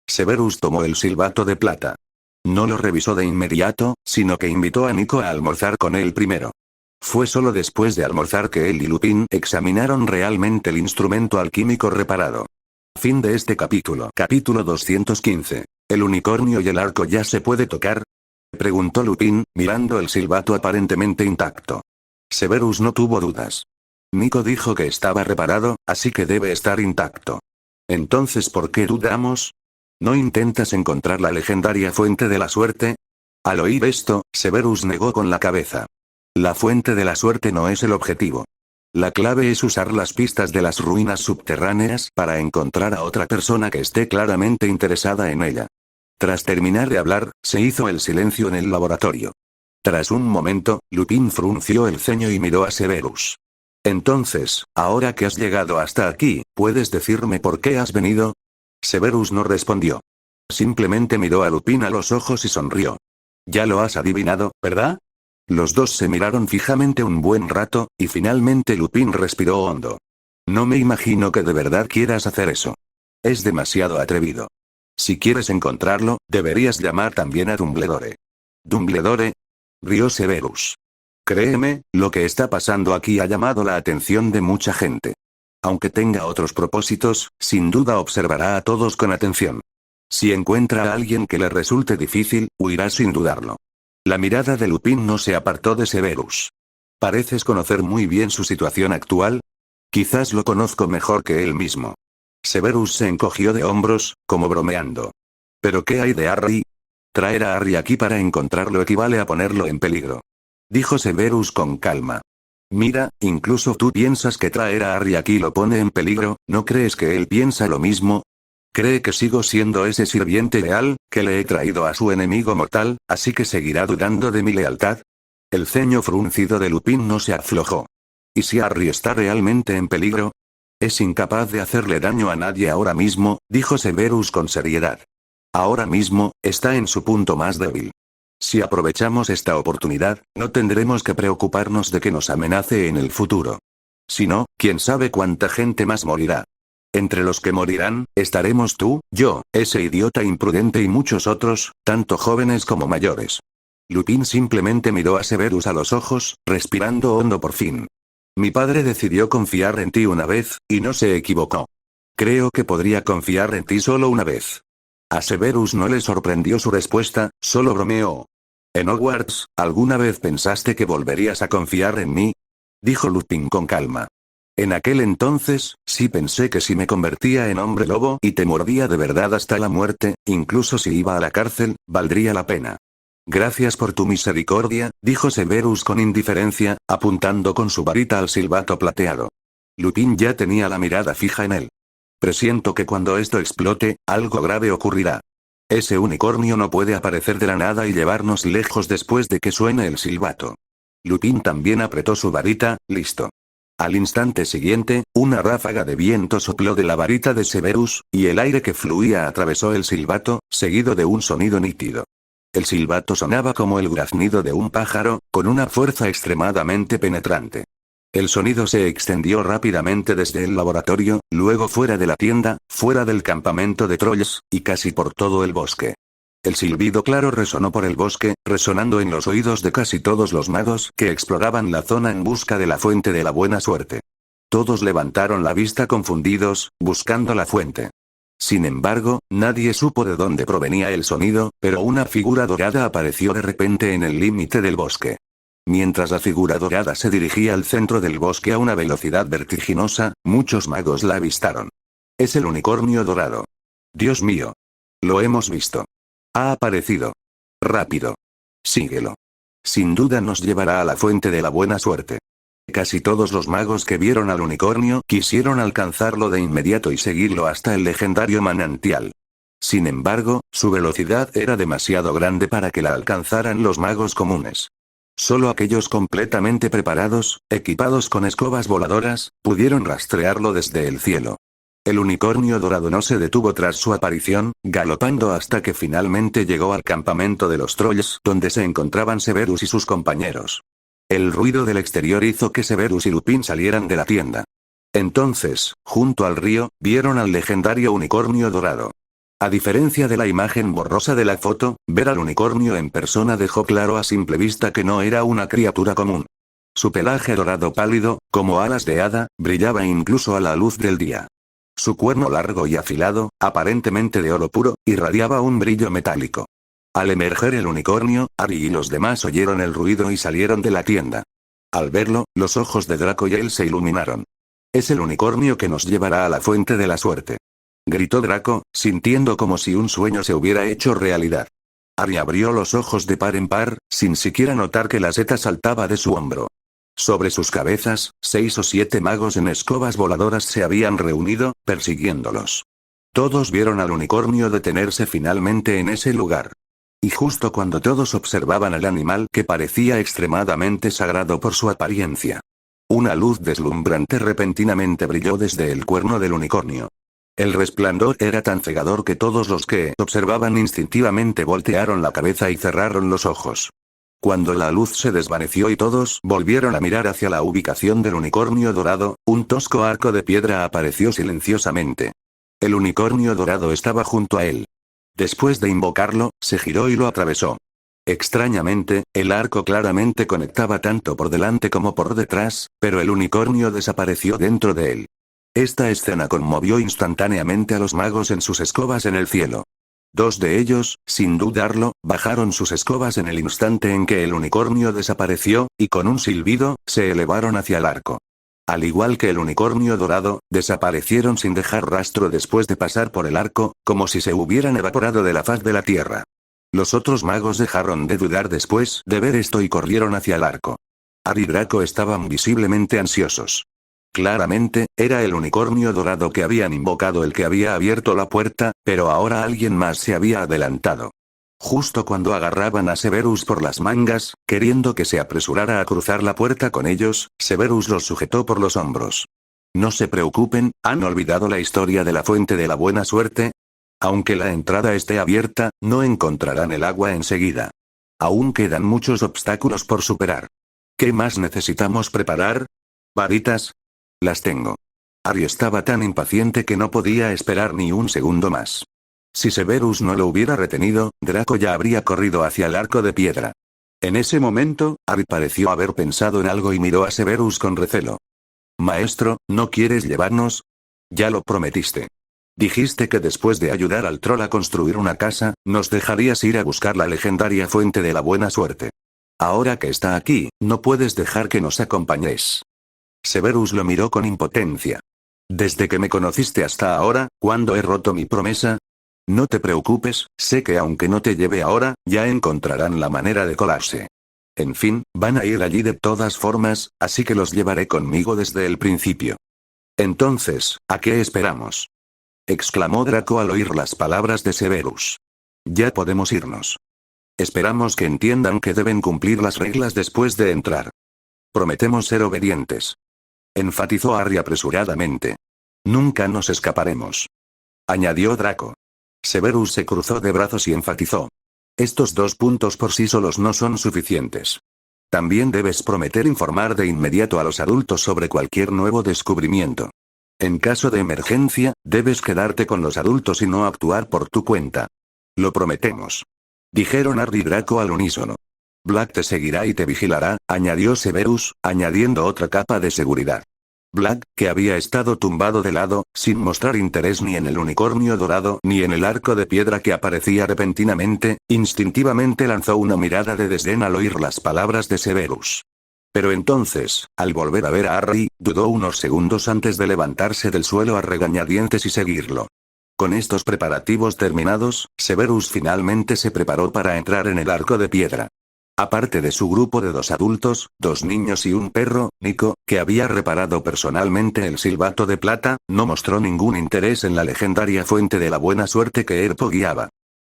Severus tomó el silbato de plata. No lo revisó de inmediato, sino que invitó a Nico a almorzar con él primero. Fue solo después de almorzar que él y Lupin examinaron realmente el instrumento alquímico reparado. Fin de este capítulo. Capítulo 215. ¿El unicornio y el arco ya se puede tocar? Preguntó Lupin, mirando el silbato aparentemente intacto. Severus no tuvo dudas. Nico dijo que estaba reparado, así que debe estar intacto. Entonces, ¿por qué dudamos? ¿No intentas encontrar la legendaria fuente de la suerte? Al oír esto, Severus negó con la cabeza. La fuente de la suerte no es el objetivo. La clave es usar las pistas de las ruinas subterráneas para encontrar a otra persona que esté claramente interesada en ella. Tras terminar de hablar, se hizo el silencio en el laboratorio. Tras un momento, Lupin frunció el ceño y miró a Severus. Entonces, ahora que has llegado hasta aquí, ¿puedes decirme por qué has venido? Severus no respondió. Simplemente miró a Lupin a los ojos y sonrió. Ya lo has adivinado, ¿verdad? Los dos se miraron fijamente un buen rato, y finalmente Lupin respiró hondo. No me imagino que de verdad quieras hacer eso. Es demasiado atrevido. Si quieres encontrarlo, deberías llamar también a Dumbledore. ¿Dumbledore? Rió Severus. Créeme, lo que está pasando aquí ha llamado la atención de mucha gente. Aunque tenga otros propósitos, sin duda observará a todos con atención. Si encuentra a alguien que le resulte difícil, huirá sin dudarlo. La mirada de Lupin no se apartó de Severus. ¿Pareces conocer muy bien su situación actual? Quizás lo conozco mejor que él mismo. Severus se encogió de hombros, como bromeando. ¿Pero qué hay de Harry? Traer a Harry aquí para encontrarlo equivale a ponerlo en peligro. Dijo Severus con calma. Mira, incluso tú piensas que traer a Harry aquí lo pone en peligro, ¿no crees que él piensa lo mismo? Cree que sigo siendo ese sirviente leal, que le he traído a su enemigo mortal, así que seguirá dudando de mi lealtad. El ceño fruncido de Lupin no se aflojó. ¿Y si Harry está realmente en peligro? Es incapaz de hacerle daño a nadie ahora mismo, dijo Severus con seriedad. Ahora mismo, está en su punto más débil. Si aprovechamos esta oportunidad, no tendremos que preocuparnos de que nos amenace en el futuro. Si no, quién sabe cuánta gente más morirá. Entre los que morirán, estaremos tú, yo, ese idiota imprudente y muchos otros, tanto jóvenes como mayores. Lupin simplemente miró a Severus a los ojos, respirando hondo por fin. Mi padre decidió confiar en ti una vez, y no se equivocó. Creo que podría confiar en ti solo una vez. A Severus no le sorprendió su respuesta, solo bromeó. ¿En Hogwarts, alguna vez pensaste que volverías a confiar en mí? Dijo Lupin con calma. En aquel entonces, sí pensé que si me convertía en hombre lobo y te mordía de verdad hasta la muerte, incluso si iba a la cárcel, valdría la pena. Gracias por tu misericordia, dijo Severus con indiferencia, apuntando con su varita al silbato plateado. Lupin ya tenía la mirada fija en él. Presiento que cuando esto explote, algo grave ocurrirá. Ese unicornio no puede aparecer de la nada y llevarnos lejos después de que suene el silbato. Lupin también apretó su varita, listo. Al instante siguiente, una ráfaga de viento sopló de la varita de Severus, y el aire que fluía atravesó el silbato, seguido de un sonido nítido. El silbato sonaba como el graznido de un pájaro, con una fuerza extremadamente penetrante. El sonido se extendió rápidamente desde el laboratorio, luego fuera de la tienda, fuera del campamento de trolls, y casi por todo el bosque. El silbido claro resonó por el bosque, resonando en los oídos de casi todos los magos que exploraban la zona en busca de la fuente de la buena suerte. Todos levantaron la vista confundidos, buscando la fuente. Sin embargo, nadie supo de dónde provenía el sonido, pero una figura dorada apareció de repente en el límite del bosque. Mientras la figura dorada se dirigía al centro del bosque a una velocidad vertiginosa, muchos magos la avistaron. Es el unicornio dorado. Dios mío. Lo hemos visto. Ha aparecido. Rápido. Síguelo. Sin duda nos llevará a la fuente de la buena suerte. Casi todos los magos que vieron al unicornio quisieron alcanzarlo de inmediato y seguirlo hasta el legendario manantial. Sin embargo, su velocidad era demasiado grande para que la alcanzaran los magos comunes. Solo aquellos completamente preparados, equipados con escobas voladoras, pudieron rastrearlo desde el cielo. El unicornio dorado no se detuvo tras su aparición, galopando hasta que finalmente llegó al campamento de los trolls, donde se encontraban Severus y sus compañeros. El ruido del exterior hizo que Severus y Lupin salieran de la tienda. Entonces, junto al río, vieron al legendario unicornio dorado. A diferencia de la imagen borrosa de la foto, ver al unicornio en persona dejó claro a simple vista que no era una criatura común. Su pelaje dorado pálido, como alas de hada, brillaba incluso a la luz del día. Su cuerno largo y afilado, aparentemente de oro puro, irradiaba un brillo metálico. Al emerger el unicornio, Harry y los demás oyeron el ruido y salieron de la tienda. Al verlo, los ojos de Draco y él se iluminaron. Es el unicornio que nos llevará a la fuente de la suerte. Gritó Draco, sintiendo como si un sueño se hubiera hecho realidad. Harry abrió los ojos de par en par, sin siquiera notar que la seta saltaba de su hombro. Sobre sus cabezas, 6 o 7 magos en escobas voladoras se habían reunido, persiguiéndolos. Todos vieron al unicornio detenerse finalmente en ese lugar. Y justo cuando todos observaban al animal que parecía extremadamente sagrado por su apariencia. Una luz deslumbrante repentinamente brilló desde el cuerno del unicornio. El resplandor era tan cegador que todos los que observaban instintivamente voltearon la cabeza y cerraron los ojos. Cuando la luz se desvaneció y todos volvieron a mirar hacia la ubicación del unicornio dorado, un tosco arco de piedra apareció silenciosamente. El unicornio dorado estaba junto a él. Después de invocarlo, se giró y lo atravesó. Extrañamente, el arco claramente conectaba tanto por delante como por detrás, pero el unicornio desapareció dentro de él. Esta escena conmovió instantáneamente a los magos en sus escobas en el cielo. Dos de ellos, sin dudarlo, bajaron sus escobas en el instante en que el unicornio desapareció, y con un silbido, se elevaron hacia el arco. Al igual que el unicornio dorado, desaparecieron sin dejar rastro después de pasar por el arco, como si se hubieran evaporado de la faz de la tierra. Los otros magos dejaron de dudar después de ver esto y corrieron hacia el arco. Harry y Draco estaban visiblemente ansiosos. Claramente, era el unicornio dorado que habían invocado el que había abierto la puerta, pero ahora alguien más se había adelantado. Justo cuando agarraban a Severus por las mangas, queriendo que se apresurara a cruzar la puerta con ellos, Severus los sujetó por los hombros. No se preocupen, ¿han olvidado la historia de la fuente de la buena suerte? Aunque la entrada esté abierta, no encontrarán el agua enseguida. Aún quedan muchos obstáculos por superar. ¿Qué más necesitamos preparar? ¿Varitas? Las tengo. Harry estaba tan impaciente que no podía esperar ni un segundo más. Si Severus no lo hubiera retenido, Draco ya habría corrido hacia el arco de piedra. En ese momento, Harry pareció haber pensado en algo y miró a Severus con recelo. Maestro, ¿no quieres llevarnos? Ya lo prometiste. Dijiste que después de ayudar al troll a construir una casa, nos dejarías ir a buscar la legendaria fuente de la buena suerte. Ahora que está aquí, no puedes dejar que nos acompañes. Severus lo miró con impotencia. Desde que me conociste hasta ahora, ¿cuándo he roto mi promesa? No te preocupes, sé que aunque no te lleve ahora, ya encontrarán la manera de colarse. En fin, van a ir allí de todas formas, así que los llevaré conmigo desde el principio. Entonces, ¿a qué esperamos? Exclamó Draco al oír las palabras de Severus. Ya podemos irnos. Esperamos que entiendan que deben cumplir las reglas después de entrar. Prometemos ser obedientes. Enfatizó Harry apresuradamente. Nunca nos escaparemos. Añadió Draco. Severus se cruzó de brazos y enfatizó. Estos 2 puntos por sí solos no son suficientes. También debes prometer informar de inmediato a los adultos sobre cualquier nuevo descubrimiento. En caso de emergencia, debes quedarte con los adultos y no actuar por tu cuenta. Lo prometemos. Dijeron Harry y Draco al unísono. Black te seguirá y te vigilará, añadió Severus, añadiendo otra capa de seguridad. Black, que había estado tumbado de lado, sin mostrar interés ni en el unicornio dorado ni en el arco de piedra que aparecía repentinamente, instintivamente lanzó una mirada de desdén al oír las palabras de Severus. Pero entonces, al volver a ver a Harry, dudó unos segundos antes de levantarse del suelo a regañadientes y seguirlo. Con estos preparativos terminados, Severus finalmente se preparó para entrar en el arco de piedra. Aparte de su grupo de 2 adultos, 2 niños y un perro, Nico, que había reparado personalmente el silbato de plata, no mostró ningún interés en la legendaria fuente de la buena suerte que Erpo guiaba.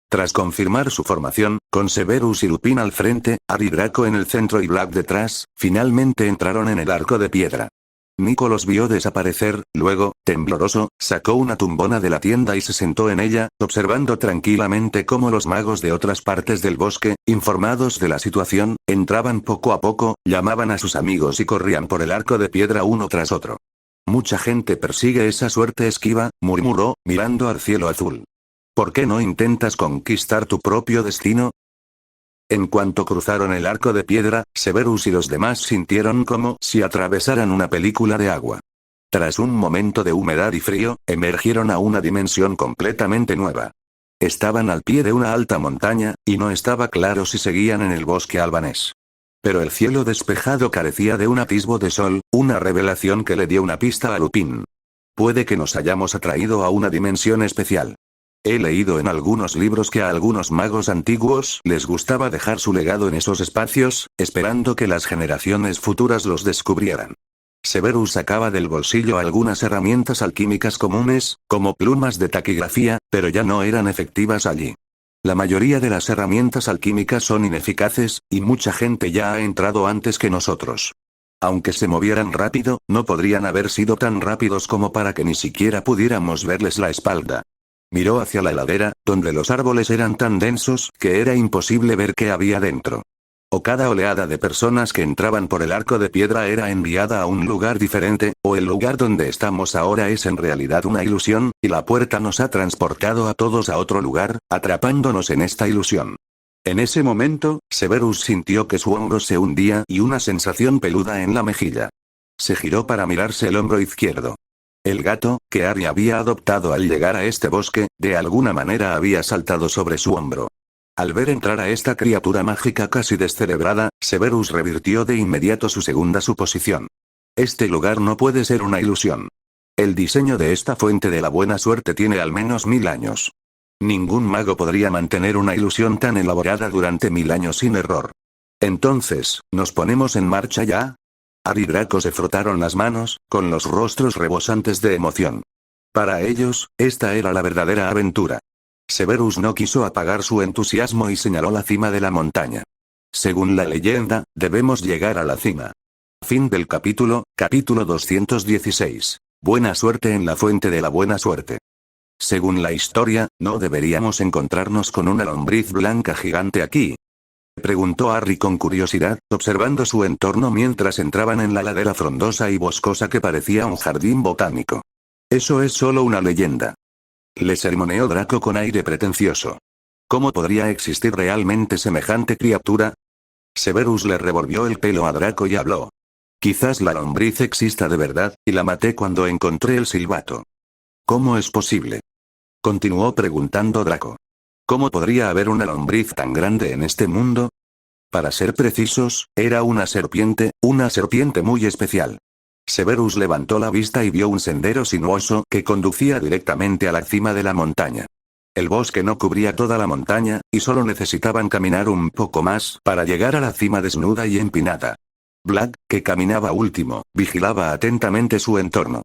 Tras confirmar su formación, con Severus y Lupin al frente, Harry y Draco en el centro y Black detrás, finalmente entraron en el arco de piedra. Nico los vio desaparecer, luego, tembloroso, sacó una tumbona de la tienda y se sentó en ella, observando tranquilamente cómo los magos de otras partes del bosque, informados de la situación, entraban poco a poco, llamaban a sus amigos y corrían por el arco de piedra uno tras otro. Mucha gente persigue esa suerte esquiva, murmuró, mirando al cielo azul. ¿Por qué no intentas conquistar tu propio destino? En cuanto cruzaron el arco de piedra, Severus y los demás sintieron como si atravesaran una película de agua. Tras un momento de humedad y frío, emergieron a una dimensión completamente nueva. Estaban al pie de una alta montaña, y no estaba claro si seguían en el bosque albanés. Pero el cielo despejado carecía de un atisbo de sol, una revelación que le dio una pista a Lupin. Puede que nos hayamos atraído a una dimensión especial. He leído en algunos libros que a algunos magos antiguos les gustaba dejar su legado en esos espacios, esperando que las generaciones futuras los descubrieran. Severus sacaba del bolsillo algunas herramientas alquímicas comunes, como plumas de taquigrafía, pero ya no eran efectivas allí. La mayoría de las herramientas alquímicas son ineficaces, y mucha gente ya ha entrado antes que nosotros. Aunque se movieran rápido, no podrían haber sido tan rápidos como para que ni siquiera pudiéramos verles la espalda. Miró hacia la ladera, donde los árboles eran tan densos que era imposible ver qué había dentro. O cada oleada de personas que entraban por el arco de piedra era enviada a un lugar diferente, o el lugar donde estamos ahora es en realidad una ilusión, y la puerta nos ha transportado a todos a otro lugar, atrapándonos en esta ilusión. En ese momento, Severus sintió que su hombro se hundía y una sensación peluda en la mejilla. Se giró para mirarse el hombro izquierdo. El gato, que Harry había adoptado al llegar a este bosque, de alguna manera había saltado sobre su hombro. Al ver entrar a esta criatura mágica casi descerebrada, Severus revirtió de inmediato su segunda suposición. Este lugar no puede ser una ilusión. El diseño de esta fuente de la buena suerte tiene al menos 1000 años. Ningún mago podría mantener una ilusión tan elaborada durante 1000 años sin error. Entonces, ¿nos ponemos en marcha ya? Harry y Draco se frotaron las manos, con los rostros rebosantes de emoción. Para ellos, esta era la verdadera aventura. Severus no quiso apagar su entusiasmo y señaló la cima de la montaña. Según la leyenda, debemos llegar a la cima. Fin del capítulo 216. Buena suerte en la fuente de la buena suerte. Según la historia, ¿no deberíamos encontrarnos con una lombriz blanca gigante aquí? Preguntó Harry con curiosidad, observando su entorno mientras entraban en la ladera frondosa y boscosa que parecía un jardín botánico. Eso es solo una leyenda. Le sermoneó Draco con aire pretencioso. ¿Cómo podría existir realmente semejante criatura? Severus le revolvió el pelo a Draco y habló. Quizás la lombriz exista de verdad, y la maté cuando encontré el silbato. ¿Cómo es posible? Continuó preguntando Draco. ¿Cómo podría haber una lombriz tan grande en este mundo? Para ser precisos, era una serpiente muy especial. Severus levantó la vista y vio un sendero sinuoso que conducía directamente a la cima de la montaña. El bosque no cubría toda la montaña, y solo necesitaban caminar un poco más para llegar a la cima desnuda y empinada. Black, que caminaba último, vigilaba atentamente su entorno.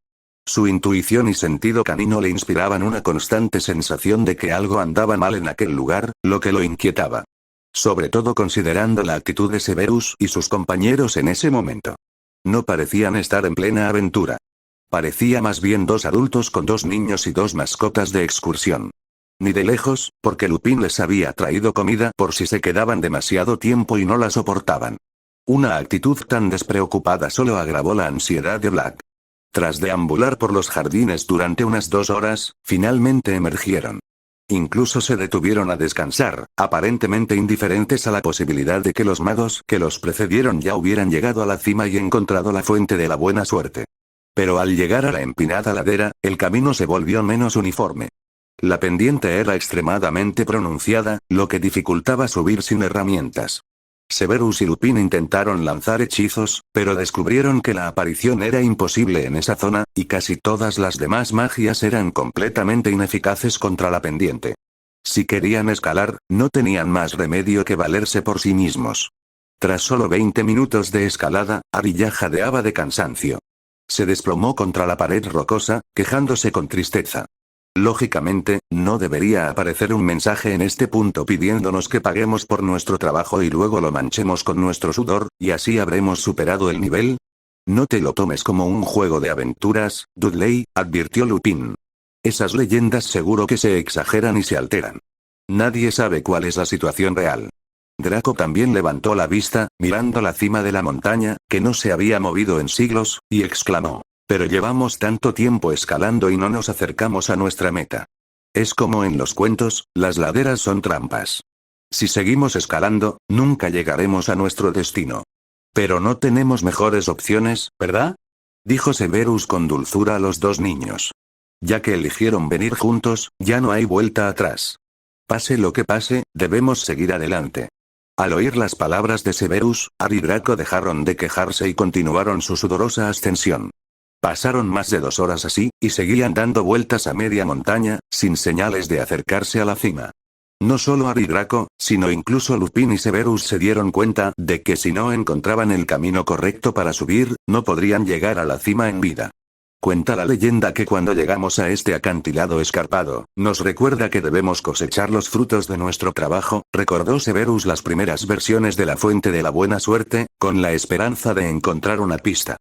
Su intuición y sentido canino le inspiraban una constante sensación de que algo andaba mal en aquel lugar, lo que lo inquietaba. Sobre todo considerando la actitud de Severus y sus compañeros en ese momento. No parecían estar en plena aventura. Parecía más bien dos adultos con dos niños y dos mascotas de excursión. Ni de lejos, porque Lupin les había traído comida por si se quedaban demasiado tiempo y no la soportaban. Una actitud tan despreocupada solo agravó la ansiedad de Black. Tras deambular por los jardines durante unas 2 horas, finalmente emergieron. Incluso se detuvieron a descansar, aparentemente indiferentes a la posibilidad de que los magos que los precedieron ya hubieran llegado a la cima y encontrado la fuente de la buena suerte. Pero al llegar a la empinada ladera, el camino se volvió menos uniforme. La pendiente era extremadamente pronunciada, lo que dificultaba subir sin herramientas. Severus y Lupin intentaron lanzar hechizos, pero descubrieron que la aparición era imposible en esa zona, y casi todas las demás magias eran completamente ineficaces contra la pendiente. Si querían escalar, no tenían más remedio que valerse por sí mismos. Tras solo 20 minutos de escalada, Harry ya jadeaba de cansancio. Se desplomó contra la pared rocosa, quejándose con tristeza. Lógicamente, no debería aparecer un mensaje en este punto pidiéndonos que paguemos por nuestro trabajo y luego lo manchemos con nuestro sudor, y así habremos superado el nivel. No te lo tomes como un juego de aventuras, Dudley, advirtió Lupin. Esas leyendas seguro que se exageran y se alteran. Nadie sabe cuál es la situación real. Draco también levantó la vista, mirando la cima de la montaña, que no se había movido en siglos, y exclamó. Pero llevamos tanto tiempo escalando y no nos acercamos a nuestra meta. Es como en los cuentos, las laderas son trampas. Si seguimos escalando, nunca llegaremos a nuestro destino. Pero no tenemos mejores opciones, ¿verdad? Dijo Severus con dulzura a los dos niños. Ya que eligieron venir juntos, ya no hay vuelta atrás. Pase lo que pase, debemos seguir adelante. Al oír las palabras de Severus, Harry y Draco dejaron de quejarse y continuaron su sudorosa ascensión. Pasaron más de 2 horas así, y seguían dando vueltas a media montaña, sin señales de acercarse a la cima. No solo Harry y Draco, sino incluso Lupin y Severus se dieron cuenta de que si no encontraban el camino correcto para subir, no podrían llegar a la cima en vida. Cuenta la leyenda que cuando llegamos a este acantilado escarpado, nos recuerda que debemos cosechar los frutos de nuestro trabajo, recordó Severus las primeras versiones de la fuente de la buena suerte, con la esperanza de encontrar una pista.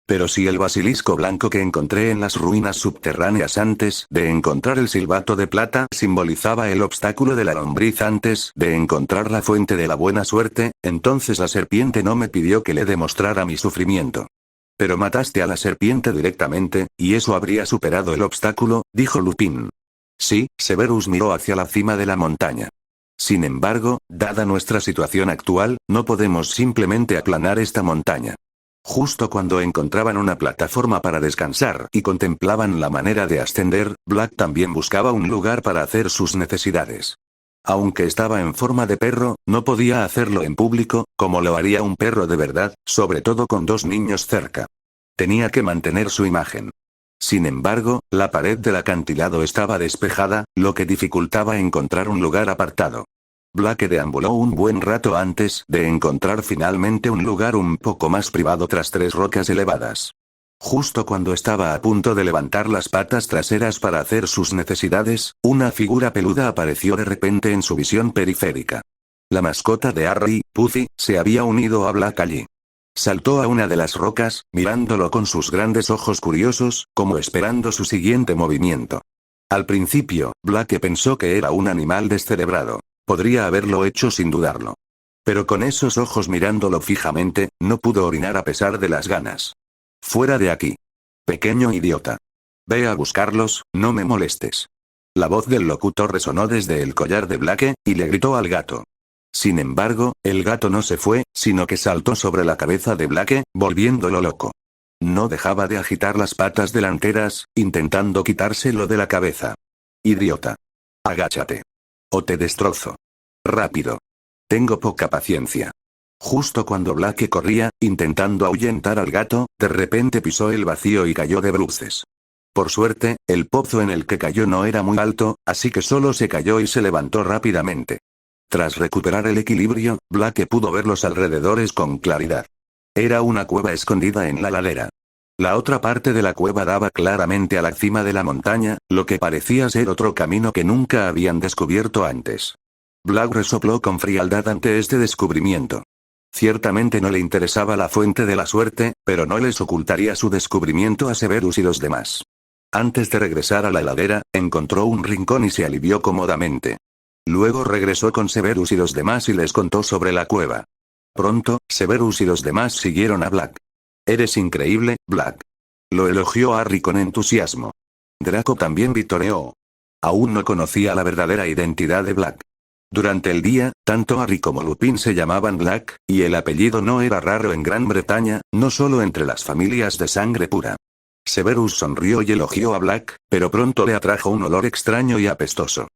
Pero si el basilisco blanco que encontré en las ruinas subterráneas antes de encontrar el silbato de plata simbolizaba el obstáculo de la lombriz antes de encontrar la fuente de la buena suerte, entonces la serpiente no me pidió que le demostrara mi sufrimiento. Pero mataste a la serpiente directamente, y eso habría superado el obstáculo, dijo Lupin. Sí, Severus miró hacia la cima de la montaña. Sin embargo, dada nuestra situación actual, no podemos simplemente aplanar esta montaña. Justo cuando encontraban una plataforma para descansar y contemplaban la manera de ascender, Black también buscaba un lugar para hacer sus necesidades. Aunque estaba en forma de perro, no podía hacerlo en público, como lo haría un perro de verdad, sobre todo con dos niños cerca. Tenía que mantener su imagen. Sin embargo, la pared del acantilado estaba despejada, lo que dificultaba encontrar un lugar apartado. Black deambuló un buen rato antes de encontrar finalmente un lugar un poco más privado tras 3 rocas elevadas. Justo cuando estaba a punto de levantar las patas traseras para hacer sus necesidades, una figura peluda apareció de repente en su visión periférica. La mascota de Harry, Puffy, se había unido a Black allí. Saltó a una de las rocas, mirándolo con sus grandes ojos curiosos, como esperando su siguiente movimiento. Al principio, Black pensó que era un animal descerebrado. Podría haberlo hecho sin dudarlo. Pero con esos ojos mirándolo fijamente, no pudo orinar a pesar de las ganas. Fuera de aquí. Pequeño idiota. Ve a buscarlos, no me molestes. La voz del locutor resonó desde el collar de Black, y le gritó al gato. Sin embargo, el gato no se fue, sino que saltó sobre la cabeza de Black, volviéndolo loco. No dejaba de agitar las patas delanteras, intentando quitárselo de la cabeza. Idiota. Agáchate. O te destrozo. Rápido. Tengo poca paciencia. Justo cuando Black corría, intentando ahuyentar al gato, de repente pisó el vacío y cayó de bruces. Por suerte, el pozo en el que cayó no era muy alto, así que solo se cayó y se levantó rápidamente. Tras recuperar el equilibrio, Black pudo ver los alrededores con claridad. Era una cueva escondida en la ladera. La otra parte de la cueva daba claramente a la cima de la montaña, lo que parecía ser otro camino que nunca habían descubierto antes. Black resopló con frialdad ante este descubrimiento. Ciertamente no le interesaba la fuente de la suerte, pero no les ocultaría su descubrimiento a Severus y los demás. Antes de regresar a la ladera, encontró un rincón y se alivió cómodamente. Luego regresó con Severus y los demás y les contó sobre la cueva. Pronto, Severus y los demás siguieron a Black. Eres increíble, Black. Lo elogió Harry con entusiasmo. Draco también vitoreó. Aún no conocía la verdadera identidad de Black. Durante el día, tanto Harry como Lupin se llamaban Black, y el apellido no era raro en Gran Bretaña, no solo entre las familias de sangre pura. Severus sonrió y elogió a Black, pero pronto le atrajo un olor extraño y apestoso.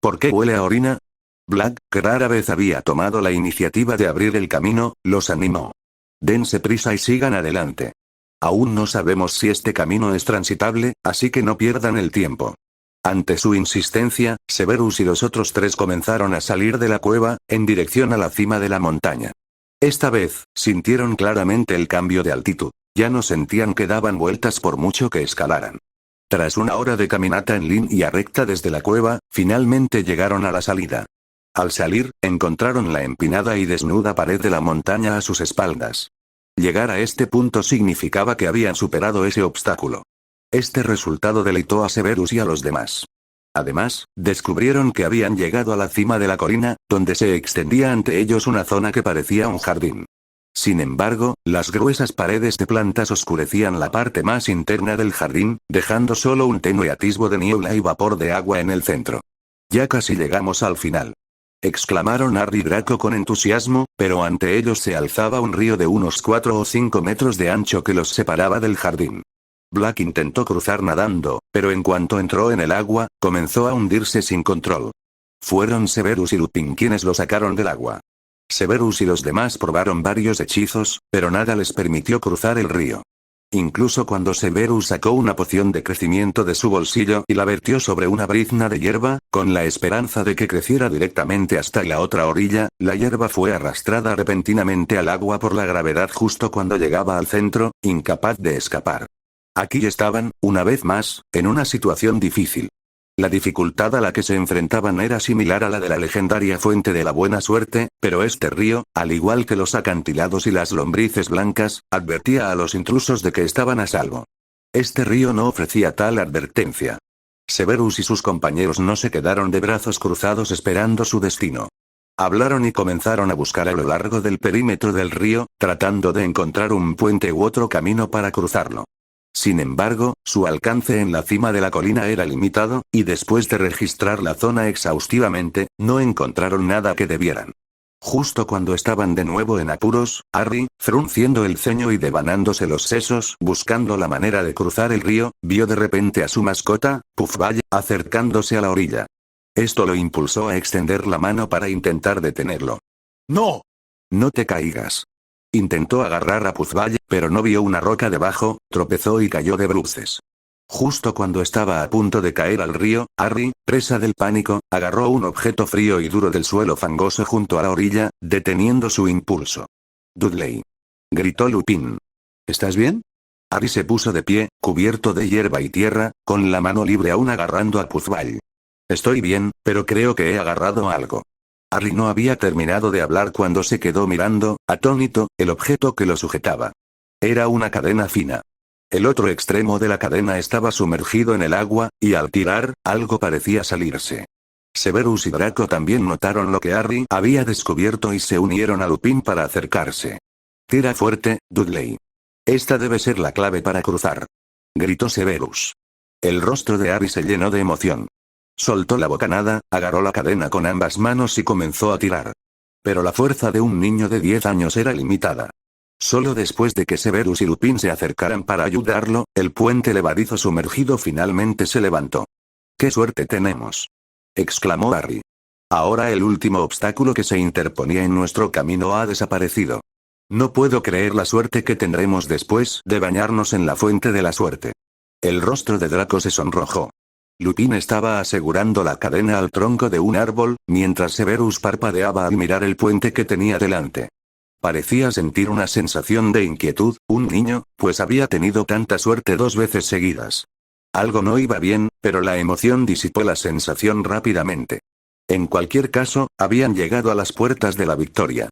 ¿Por qué huele a orina? Black, que rara vez había tomado la iniciativa de abrir el camino, los animó. Dense prisa y sigan adelante. Aún no sabemos si este camino es transitable, así que no pierdan el tiempo. Ante su insistencia, Severus y los otros 3 comenzaron a salir de la cueva, en dirección a la cima de la montaña. Esta vez, sintieron claramente el cambio de altitud. Ya no sentían que daban vueltas por mucho que escalaran. Tras una hora de caminata en línea recta desde la cueva, finalmente llegaron a la salida. Al salir, encontraron la empinada y desnuda pared de la montaña a sus espaldas. Llegar a este punto significaba que habían superado ese obstáculo. Este resultado deleitó a Severus y a los demás. Además, descubrieron que habían llegado a la cima de la colina, donde se extendía ante ellos una zona que parecía un jardín. Sin embargo, las gruesas paredes de plantas oscurecían la parte más interna del jardín, dejando solo un tenue atisbo de niebla y vapor de agua en el centro. Ya casi llegamos al final. Exclamaron Harry y Draco con entusiasmo, pero ante ellos se alzaba un río de unos 4 o 5 metros de ancho que los separaba del jardín. Black intentó cruzar nadando, pero en cuanto entró en el agua, comenzó a hundirse sin control. Fueron Severus y Lupin quienes lo sacaron del agua. Severus y los demás probaron varios hechizos, pero nada les permitió cruzar el río. Incluso cuando Severus sacó una poción de crecimiento de su bolsillo y la vertió sobre una brizna de hierba, con la esperanza de que creciera directamente hasta la otra orilla, la hierba fue arrastrada repentinamente al agua por la gravedad justo cuando llegaba al centro, incapaz de escapar. Aquí estaban, una vez más, en una situación difícil. La dificultad a la que se enfrentaban era similar a la de la legendaria fuente de la buena suerte, pero este río, al igual que los acantilados y las lombrices blancas, advertía a los intrusos de que estaban a salvo. Este río no ofrecía tal advertencia. Severus y sus compañeros no se quedaron de brazos cruzados esperando su destino. Hablaron y comenzaron a buscar a lo largo del perímetro del río, tratando de encontrar un puente u otro camino para cruzarlo. Sin embargo, su alcance en la cima de la colina era limitado, y después de registrar la zona exhaustivamente, no encontraron nada que debieran. Justo cuando estaban de nuevo en apuros, Harry, frunciendo el ceño y devanándose los sesos buscando la manera de cruzar el río, vio de repente a su mascota, Puffball, acercándose a la orilla. Esto lo impulsó a extender la mano para intentar detenerlo. ¡No! No te caigas. Intentó agarrar a Puffball, pero no vio una roca debajo, tropezó y cayó de bruces. Justo cuando estaba a punto de caer al río, Harry, presa del pánico, agarró un objeto frío y duro del suelo fangoso junto a la orilla, deteniendo su impulso. ¡Dudley!, gritó Lupin. ¿Estás bien? Harry se puso de pie, cubierto de hierba y tierra, con la mano libre aún agarrando a Puffball. Estoy bien, pero creo que he agarrado algo. Harry no había terminado de hablar cuando se quedó mirando, atónito, el objeto que lo sujetaba. Era una cadena fina. El otro extremo de la cadena estaba sumergido en el agua, y al tirar, algo parecía salirse. Severus y Draco también notaron lo que Harry había descubierto y se unieron a Lupin para acercarse. Tira fuerte, Dudley. Esta debe ser la clave para cruzar. Gritó Severus. El rostro de Harry se llenó de emoción. Soltó la bocanada, agarró la cadena con ambas manos y comenzó a tirar. Pero la fuerza de un niño de 10 años era limitada. Solo después de que Severus y Lupin se acercaran para ayudarlo, el puente levadizo sumergido finalmente se levantó. ¡Qué suerte tenemos!, exclamó Harry. Ahora el último obstáculo que se interponía en nuestro camino ha desaparecido. No puedo creer la suerte que tendremos después de bañarnos en la fuente de la suerte. El rostro de Draco se sonrojó. Lupin estaba asegurando la cadena al tronco de un árbol, mientras Severus parpadeaba al mirar el puente que tenía delante. Parecía sentir una sensación de inquietud, un niño, pues había tenido tanta suerte 2 veces seguidas. Algo no iba bien, pero la emoción disipó la sensación rápidamente. En cualquier caso, habían llegado a las puertas de la victoria.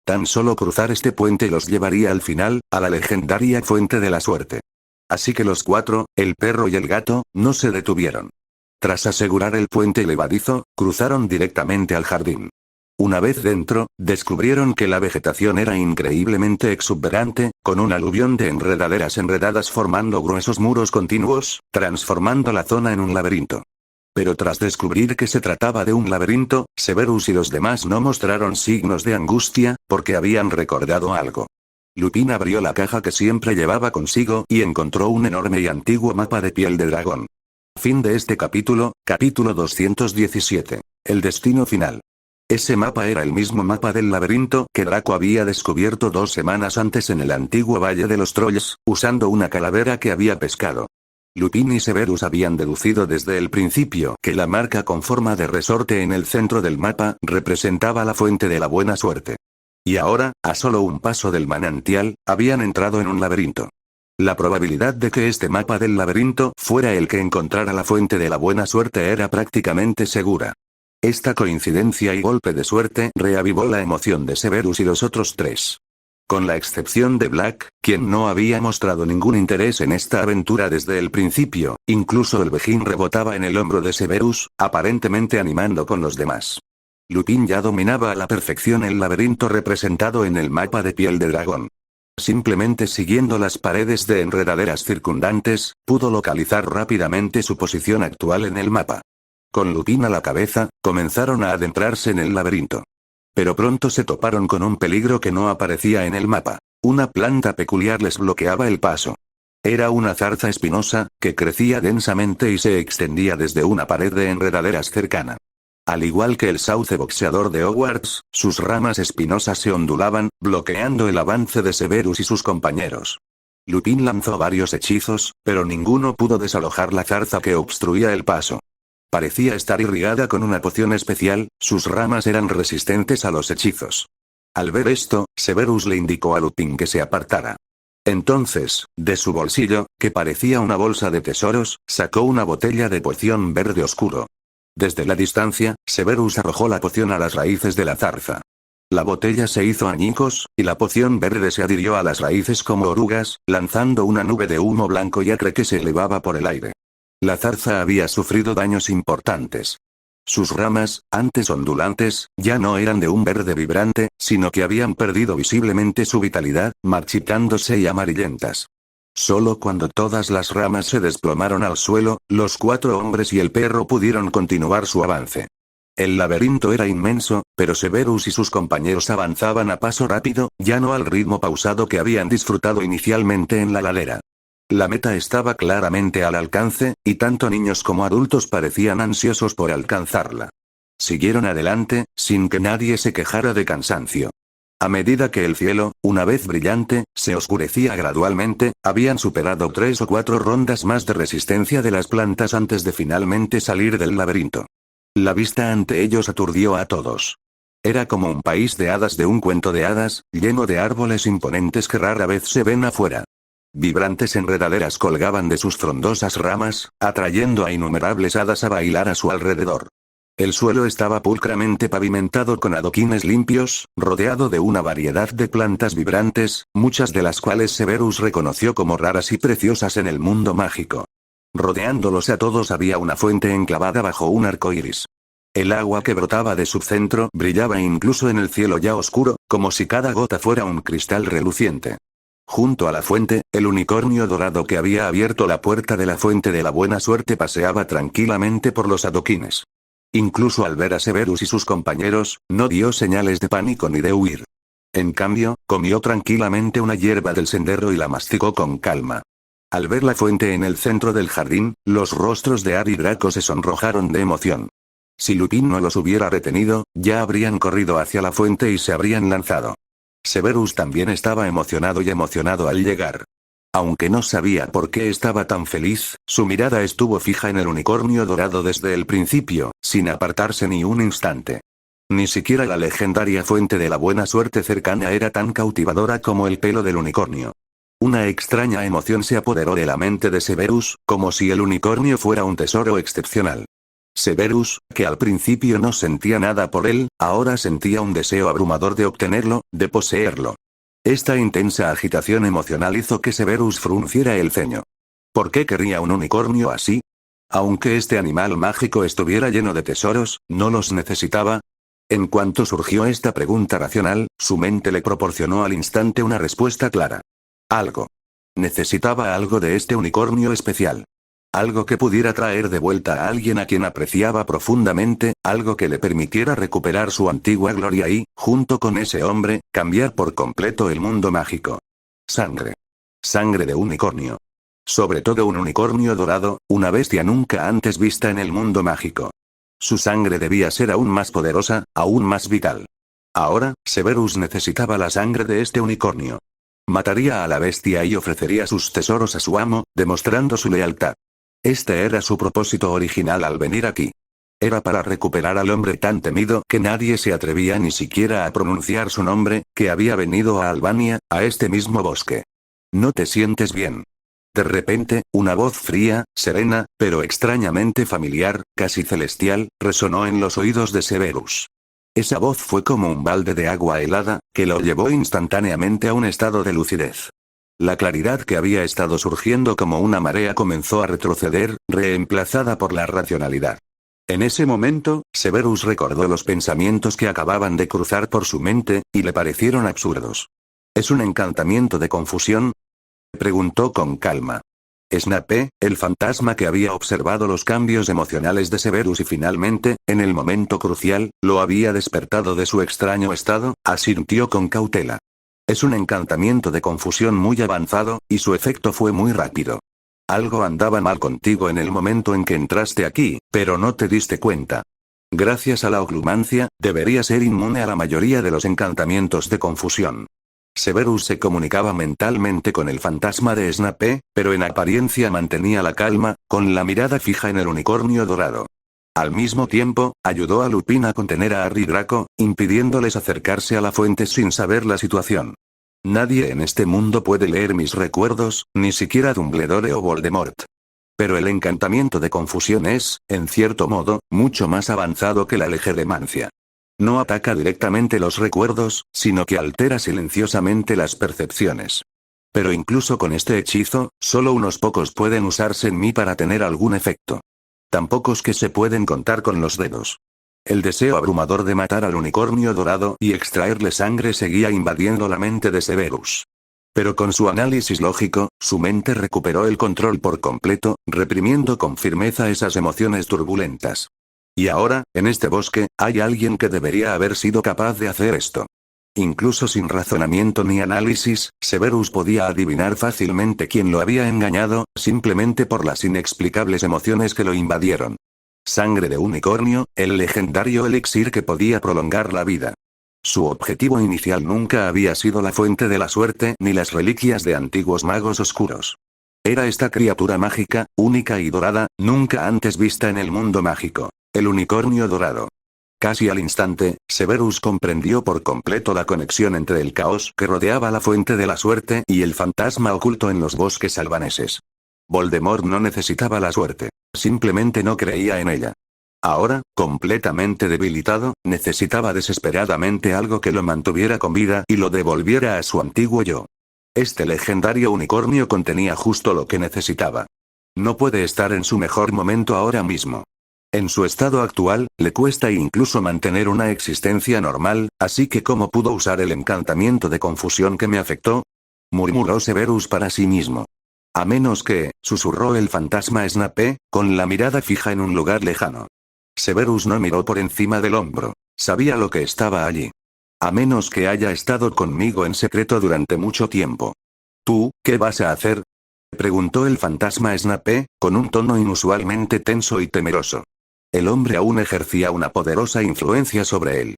Tan solo cruzar este puente los llevaría al final, a la legendaria fuente de la suerte. Así que los 4, el perro y el gato, no se detuvieron. Tras asegurar el puente levadizo, cruzaron directamente al jardín. Una vez dentro, descubrieron que la vegetación era increíblemente exuberante, con un aluvión de enredaderas enredadas formando gruesos muros continuos, transformando la zona en un laberinto. Pero tras descubrir que se trataba de un laberinto, Severus y los demás no mostraron signos de angustia, porque habían recordado algo. Lupin abrió la caja que siempre llevaba consigo y encontró un enorme y antiguo mapa de piel de dragón. Fin de este capítulo, capítulo 217. El destino final. Ese mapa era el mismo mapa del laberinto que Draco había descubierto 2 semanas antes en el antiguo Valle de los Trolls, usando una calavera que había pescado. Lupin y Severus habían deducido desde el principio que la marca con forma de resorte en el centro del mapa representaba la fuente de la buena suerte. Y ahora, a solo un paso del manantial, habían entrado en un laberinto. La probabilidad de que este mapa del laberinto fuera el que encontrara la fuente de la buena suerte era prácticamente segura. Esta coincidencia y golpe de suerte reavivó la emoción de Severus y los otros 3. Con la excepción de Black, quien no había mostrado ningún interés en esta aventura desde el principio, incluso el Vejín rebotaba en el hombro de Severus, aparentemente animando con los demás. Lupin ya dominaba a la perfección el laberinto representado en el mapa de piel de dragón. Simplemente siguiendo las paredes de enredaderas circundantes, pudo localizar rápidamente su posición actual en el mapa. Con Lupin a la cabeza, comenzaron a adentrarse en el laberinto. Pero pronto se toparon con un peligro que no aparecía en el mapa. Una planta peculiar les bloqueaba el paso. Era una zarza espinosa, que crecía densamente y se extendía desde una pared de enredaderas cercana. Al igual que el sauce boxeador de Hogwarts, sus ramas espinosas se ondulaban, bloqueando el avance de Severus y sus compañeros. Lupin lanzó varios hechizos, pero ninguno pudo desalojar la zarza que obstruía el paso. Parecía estar irrigada con una poción especial, sus ramas eran resistentes a los hechizos. Al ver esto, Severus le indicó a Lupin que se apartara. Entonces, de su bolsillo, que parecía una bolsa de tesoros, sacó una botella de poción verde oscuro. Desde la distancia, Severus arrojó la poción a las raíces de la zarza. La botella se hizo añicos, y la poción verde se adhirió a las raíces como orugas, lanzando una nube de humo blanco y acre que se elevaba por el aire. La zarza había sufrido daños importantes. Sus ramas, antes ondulantes, ya no eran de un verde vibrante, sino que habían perdido visiblemente su vitalidad, marchitándose y amarillentas. Solo cuando todas las ramas se desplomaron al suelo, los 4 hombres y el perro pudieron continuar su avance. El laberinto era inmenso, pero Severus y sus compañeros avanzaban a paso rápido, ya no al ritmo pausado que habían disfrutado inicialmente en la ladera. La meta estaba claramente al alcance, y tanto niños como adultos parecían ansiosos por alcanzarla. Siguieron adelante, sin que nadie se quejara de cansancio. A medida que el cielo, una vez brillante, se oscurecía gradualmente, habían superado 3 o 4 rondas más de resistencia de las plantas antes de finalmente salir del laberinto. La vista ante ellos aturdió a todos. Era como un país de hadas de un cuento de hadas, lleno de árboles imponentes que rara vez se ven afuera. Vibrantes enredaderas colgaban de sus frondosas ramas, atrayendo a innumerables hadas a bailar a su alrededor. El suelo estaba pulcramente pavimentado con adoquines limpios, rodeado de una variedad de plantas vibrantes, muchas de las cuales Severus reconoció como raras y preciosas en el mundo mágico. Rodeándolos a todos había una fuente enclavada bajo un arco iris. El agua que brotaba de su centro brillaba incluso en el cielo ya oscuro, como si cada gota fuera un cristal reluciente. Junto a la fuente, el unicornio dorado que había abierto la puerta de la fuente de la buena suerte paseaba tranquilamente por los adoquines. Incluso al ver a Severus y sus compañeros, no dio señales de pánico ni de huir. En cambio, comió tranquilamente una hierba del sendero y la masticó con calma. Al ver la fuente en el centro del jardín, los rostros de Ar y Draco se sonrojaron de emoción. Si Lupin no los hubiera retenido, ya habrían corrido hacia la fuente y se habrían lanzado. Severus también estaba emocionado al llegar. Aunque no sabía por qué estaba tan feliz, su mirada estuvo fija en el unicornio dorado desde el principio, sin apartarse ni un instante. Ni siquiera la legendaria fuente de la buena suerte cercana era tan cautivadora como el pelo del unicornio. Una extraña emoción se apoderó de la mente de Severus, como si el unicornio fuera un tesoro excepcional. Severus, que al principio no sentía nada por él, ahora sentía un deseo abrumador de obtenerlo, de poseerlo. Esta intensa agitación emocional hizo que Severus frunciera el ceño. ¿Por qué querría un unicornio así? Aunque este animal mágico estuviera lleno de tesoros, ¿no los necesitaba? En cuanto surgió esta pregunta racional, su mente le proporcionó al instante una respuesta clara. Algo. Necesitaba algo de este unicornio especial. Algo que pudiera traer de vuelta a alguien a quien apreciaba profundamente, algo que le permitiera recuperar su antigua gloria y, junto con ese hombre, cambiar por completo el mundo mágico. Sangre. Sangre de unicornio. Sobre todo un unicornio dorado, una bestia nunca antes vista en el mundo mágico. Su sangre debía ser aún más poderosa, aún más vital. Ahora, Severus necesitaba la sangre de este unicornio. Mataría a la bestia y ofrecería sus tesoros a su amo, demostrando su lealtad. Este era su propósito original al venir aquí. Era para recuperar al hombre tan temido que nadie se atrevía ni siquiera a pronunciar su nombre, que había venido a Albania, a este mismo bosque. ¿No te sientes bien? De repente, una voz fría, serena, pero extrañamente familiar, casi celestial, resonó en los oídos de Severus. Esa voz fue como un balde de agua helada, que lo llevó instantáneamente a un estado de lucidez. La claridad que había estado surgiendo como una marea comenzó a retroceder, reemplazada por la racionalidad. En ese momento, Severus recordó los pensamientos que acababan de cruzar por su mente, y le parecieron absurdos. ¿Es un encantamiento de confusión? Preguntó con calma. Snape, el fantasma que había observado los cambios emocionales de Severus y finalmente, en el momento crucial, lo había despertado de su extraño estado, asintió con cautela. Es un encantamiento de confusión muy avanzado, y su efecto fue muy rápido. Algo andaba mal contigo en el momento en que entraste aquí, pero no te diste cuenta. Gracias a la oclumancia, deberías ser inmune a la mayoría de los encantamientos de confusión. Severus se comunicaba mentalmente con el fantasma de Snape, pero en apariencia mantenía la calma, con la mirada fija en el unicornio dorado. Al mismo tiempo, ayudó a Lupin a contener a Harry y Draco, impidiéndoles acercarse a la fuente sin saber la situación. Nadie en este mundo puede leer mis recuerdos, ni siquiera Dumbledore o Voldemort. Pero el encantamiento de confusión es, en cierto modo, mucho más avanzado que la legeremancia. No ataca directamente los recuerdos, sino que altera silenciosamente las percepciones. Pero incluso con este hechizo, solo unos pocos pueden usarse en mí para tener algún efecto. Tan pocos que se pueden contar con los dedos. El deseo abrumador de matar al unicornio dorado y extraerle sangre seguía invadiendo la mente de Severus. Pero con su análisis lógico, su mente recuperó el control por completo, reprimiendo con firmeza esas emociones turbulentas. Y ahora, en este bosque, hay alguien que debería haber sido capaz de hacer esto. Incluso sin razonamiento ni análisis, Severus podía adivinar fácilmente quién lo había engañado, simplemente por las inexplicables emociones que lo invadieron. Sangre de unicornio, el legendario elixir que podía prolongar la vida. Su objetivo inicial nunca había sido la fuente de la suerte ni las reliquias de antiguos magos oscuros. Era esta criatura mágica, única y dorada, nunca antes vista en el mundo mágico. El unicornio dorado. Casi al instante, Severus comprendió por completo la conexión entre el caos que rodeaba la fuente de la suerte y el fantasma oculto en los bosques albaneses. Voldemort no necesitaba la suerte. Simplemente no creía en ella. Ahora, completamente debilitado, necesitaba desesperadamente algo que lo mantuviera con vida y lo devolviera a su antiguo yo. Este legendario unicornio contenía justo lo que necesitaba. No puede estar en su mejor momento ahora mismo. En su estado actual, le cuesta incluso mantener una existencia normal, así que ¿cómo pudo usar el encantamiento de confusión que me afectó? Murmuró Severus para sí mismo. A menos que, susurró el fantasma Snape, con la mirada fija en un lugar lejano. Severus no miró por encima del hombro. Sabía lo que estaba allí. A menos que haya estado conmigo en secreto durante mucho tiempo. ¿Tú, qué vas a hacer? Preguntó el fantasma Snape, con un tono inusualmente tenso y temeroso. El hombre aún ejercía una poderosa influencia sobre él.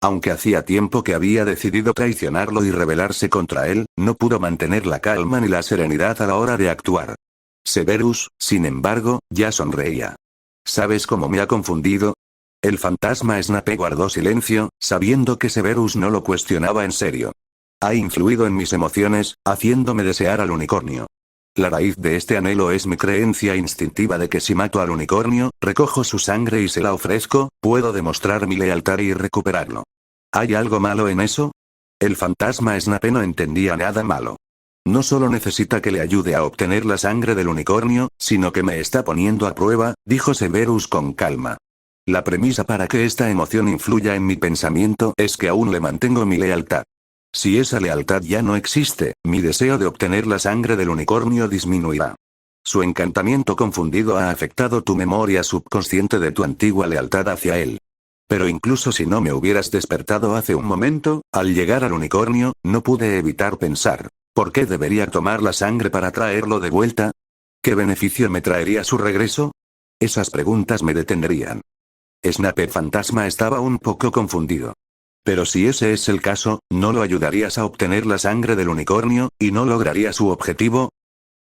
Aunque hacía tiempo que había decidido traicionarlo y rebelarse contra él, no pudo mantener la calma ni la serenidad a la hora de actuar. Severus, sin embargo, ya sonreía. ¿Sabes cómo me ha confundido? El fantasma Snape guardó silencio, sabiendo que Severus no lo cuestionaba en serio. Ha influido en mis emociones, haciéndome desear al unicornio. La raíz de este anhelo es mi creencia instintiva de que si mato al unicornio, recojo su sangre y se la ofrezco, puedo demostrar mi lealtad y recuperarlo. ¿Hay algo malo en eso? El fantasma Snape no entendía nada malo. No solo necesita que le ayude a obtener la sangre del unicornio, sino que me está poniendo a prueba, dijo Severus con calma. La premisa para que esta emoción influya en mi pensamiento es que aún le mantengo mi lealtad. Si esa lealtad ya no existe, mi deseo de obtener la sangre del unicornio disminuirá. Su encantamiento confundido ha afectado tu memoria subconsciente de tu antigua lealtad hacia él. Pero incluso si no me hubieras despertado hace un momento, al llegar al unicornio, no pude evitar pensar, ¿por qué debería tomar la sangre para traerlo de vuelta? ¿Qué beneficio me traería su regreso? Esas preguntas me detendrían. Snape fantasma estaba un poco confundido. Pero si ese es el caso, ¿no lo ayudarías a obtener la sangre del unicornio, y no lograría su objetivo?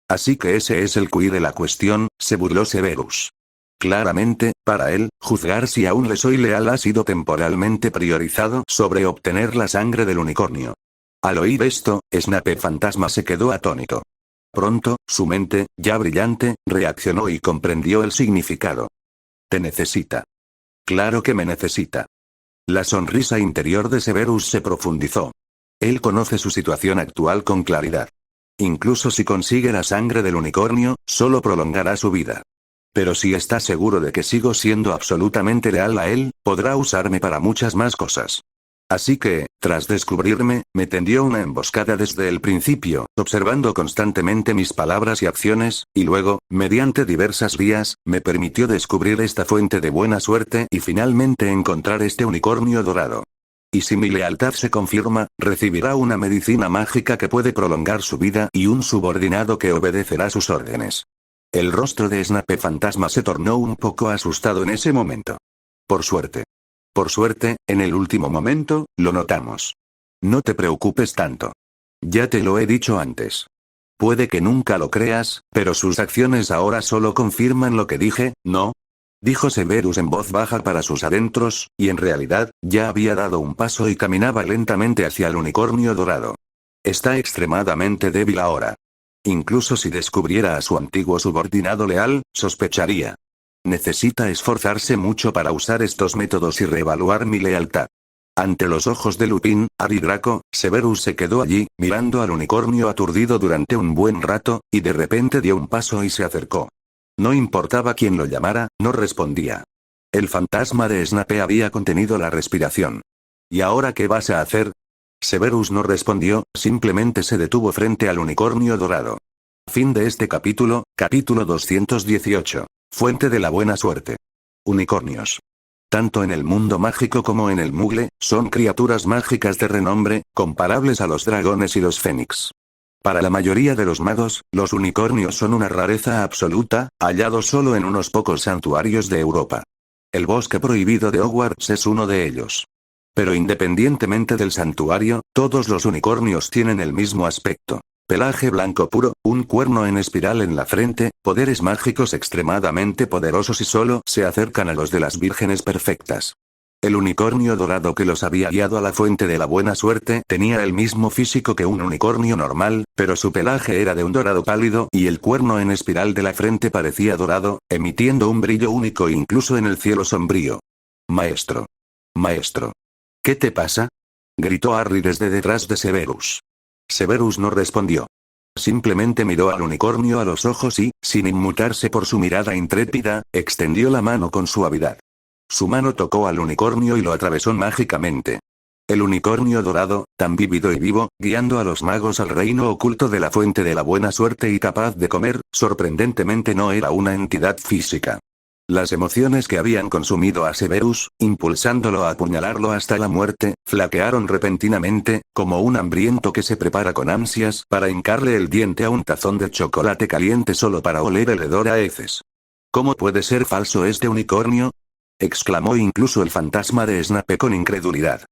Así que ese es el quid de la cuestión, se burló Severus. Claramente, para él, juzgar si aún le soy leal ha sido temporalmente priorizado sobre obtener la sangre del unicornio. Al oír esto, Snape fantasma se quedó atónito. Pronto, su mente, ya brillante, reaccionó y comprendió el significado. Te necesita. Claro que me necesita. La sonrisa interior de Severus se profundizó. Él conoce su situación actual con claridad. Incluso si consigue la sangre del unicornio, solo prolongará su vida. Pero si está seguro de que sigo siendo absolutamente leal a él, podrá usarme para muchas más cosas. Así que, tras descubrirme, me tendió una emboscada desde el principio, observando constantemente mis palabras y acciones, y luego, mediante diversas vías, me permitió descubrir esta fuente de buena suerte y finalmente encontrar este unicornio dorado. Y si mi lealtad se confirma, recibirá una medicina mágica que puede prolongar su vida y un subordinado que obedecerá sus órdenes. El rostro de Snape fantasma se tornó un poco asustado en ese momento. Por suerte. Por suerte, en el último momento, lo notamos. No te preocupes tanto. Ya te lo he dicho antes. Puede que nunca lo creas, pero sus acciones ahora solo confirman lo que dije, ¿no? Dijo Severus en voz baja para sus adentros, y en realidad, ya había dado un paso y caminaba lentamente hacia el unicornio dorado. Está extremadamente débil ahora. Incluso si descubriera a su antiguo subordinado leal, sospecharía. Necesita esforzarse mucho para usar estos métodos y reevaluar mi lealtad. Ante los ojos de Lupin, Harry Draco, Severus se quedó allí, mirando al unicornio aturdido durante un buen rato, y de repente dio un paso y se acercó. No importaba quién lo llamara, no respondía. El fantasma de Snape había contenido la respiración. ¿Y ahora qué vas a hacer? Severus no respondió, simplemente se detuvo frente al unicornio dorado. Fin de este capítulo, capítulo 218. Fuente de la buena suerte. Unicornios. Tanto en el mundo mágico como en el Mugle, son criaturas mágicas de renombre, comparables a los dragones y los fénix. Para la mayoría de los magos, los unicornios son una rareza absoluta, hallados solo en unos pocos santuarios de Europa. El bosque prohibido de Hogwarts es uno de ellos. Pero independientemente del santuario, todos los unicornios tienen el mismo aspecto. Pelaje blanco puro, un cuerno en espiral en la frente, poderes mágicos extremadamente poderosos y solo se acercan a los de las vírgenes perfectas. El unicornio dorado que los había guiado a la fuente de la buena suerte tenía el mismo físico que un unicornio normal, pero su pelaje era de un dorado pálido y el cuerno en espiral de la frente parecía dorado, emitiendo un brillo único incluso en el cielo sombrío. Maestro. Maestro. ¿Qué te pasa? Gritó Harry desde detrás de Severus. Severus no respondió. Simplemente miró al unicornio a los ojos y, sin inmutarse por su mirada intrépida, extendió la mano con suavidad. Su mano tocó al unicornio y lo atravesó mágicamente. El unicornio dorado, tan vívido y vivo, guiando a los magos al reino oculto de la fuente de la buena suerte y capaz de comer, sorprendentemente no era una entidad física. Las emociones que habían consumido a Severus, impulsándolo a apuñalarlo hasta la muerte, flaquearon repentinamente, como un hambriento que se prepara con ansias para hincarle el diente a un tazón de chocolate caliente solo para oler el hedor a heces. ¿Cómo puede ser falso este unicornio? Exclamó incluso el fantasma de Snape con incredulidad.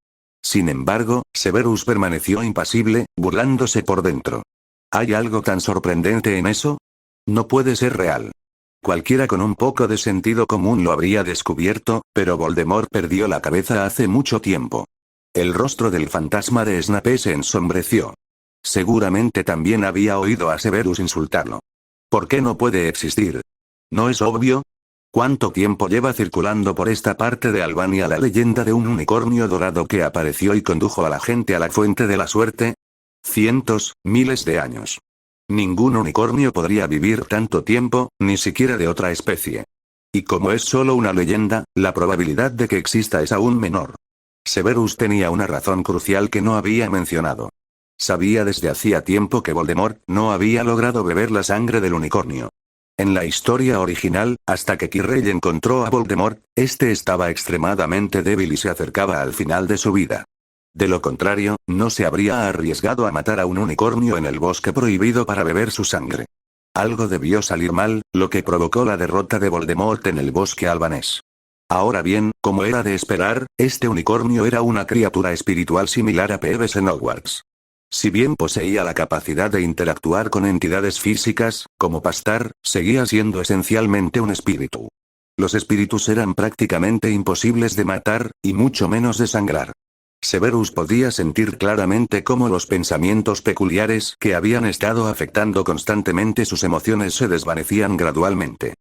Sin embargo, Severus permaneció impasible, burlándose por dentro. ¿Hay algo tan sorprendente en eso? No puede ser real. Cualquiera con un poco de sentido común lo habría descubierto, pero Voldemort perdió la cabeza hace mucho tiempo. El rostro del fantasma de Snape se ensombreció. Seguramente también había oído a Severus insultarlo. ¿Por qué no puede existir? ¿No es obvio? ¿Cuánto tiempo lleva circulando por esta parte de Albania la leyenda de un unicornio dorado que apareció y condujo a la gente a la fuente de la suerte? Cientos, miles de años. Ningún unicornio podría vivir tanto tiempo, ni siquiera de otra especie. Y como es solo una leyenda, la probabilidad de que exista es aún menor. Severus tenía una razón crucial que no había mencionado. Sabía desde hacía tiempo que Voldemort no había logrado beber la sangre del unicornio. En la historia original, hasta que Quirrell encontró a Voldemort, este estaba extremadamente débil y se acercaba al final de su vida. De lo contrario, no se habría arriesgado a matar a un unicornio en el bosque prohibido para beber su sangre. Algo debió salir mal, lo que provocó la derrota de Voldemort en el bosque albanés. Ahora bien, como era de esperar, este unicornio era una criatura espiritual similar a Peeves en Hogwarts. Si bien poseía la capacidad de interactuar con entidades físicas, como Pastar, seguía siendo esencialmente un espíritu. Los espíritus eran prácticamente imposibles de matar, y mucho menos de sangrar. Severus podía sentir claramente cómo los pensamientos peculiares que habían estado afectando constantemente sus emociones se desvanecían gradualmente.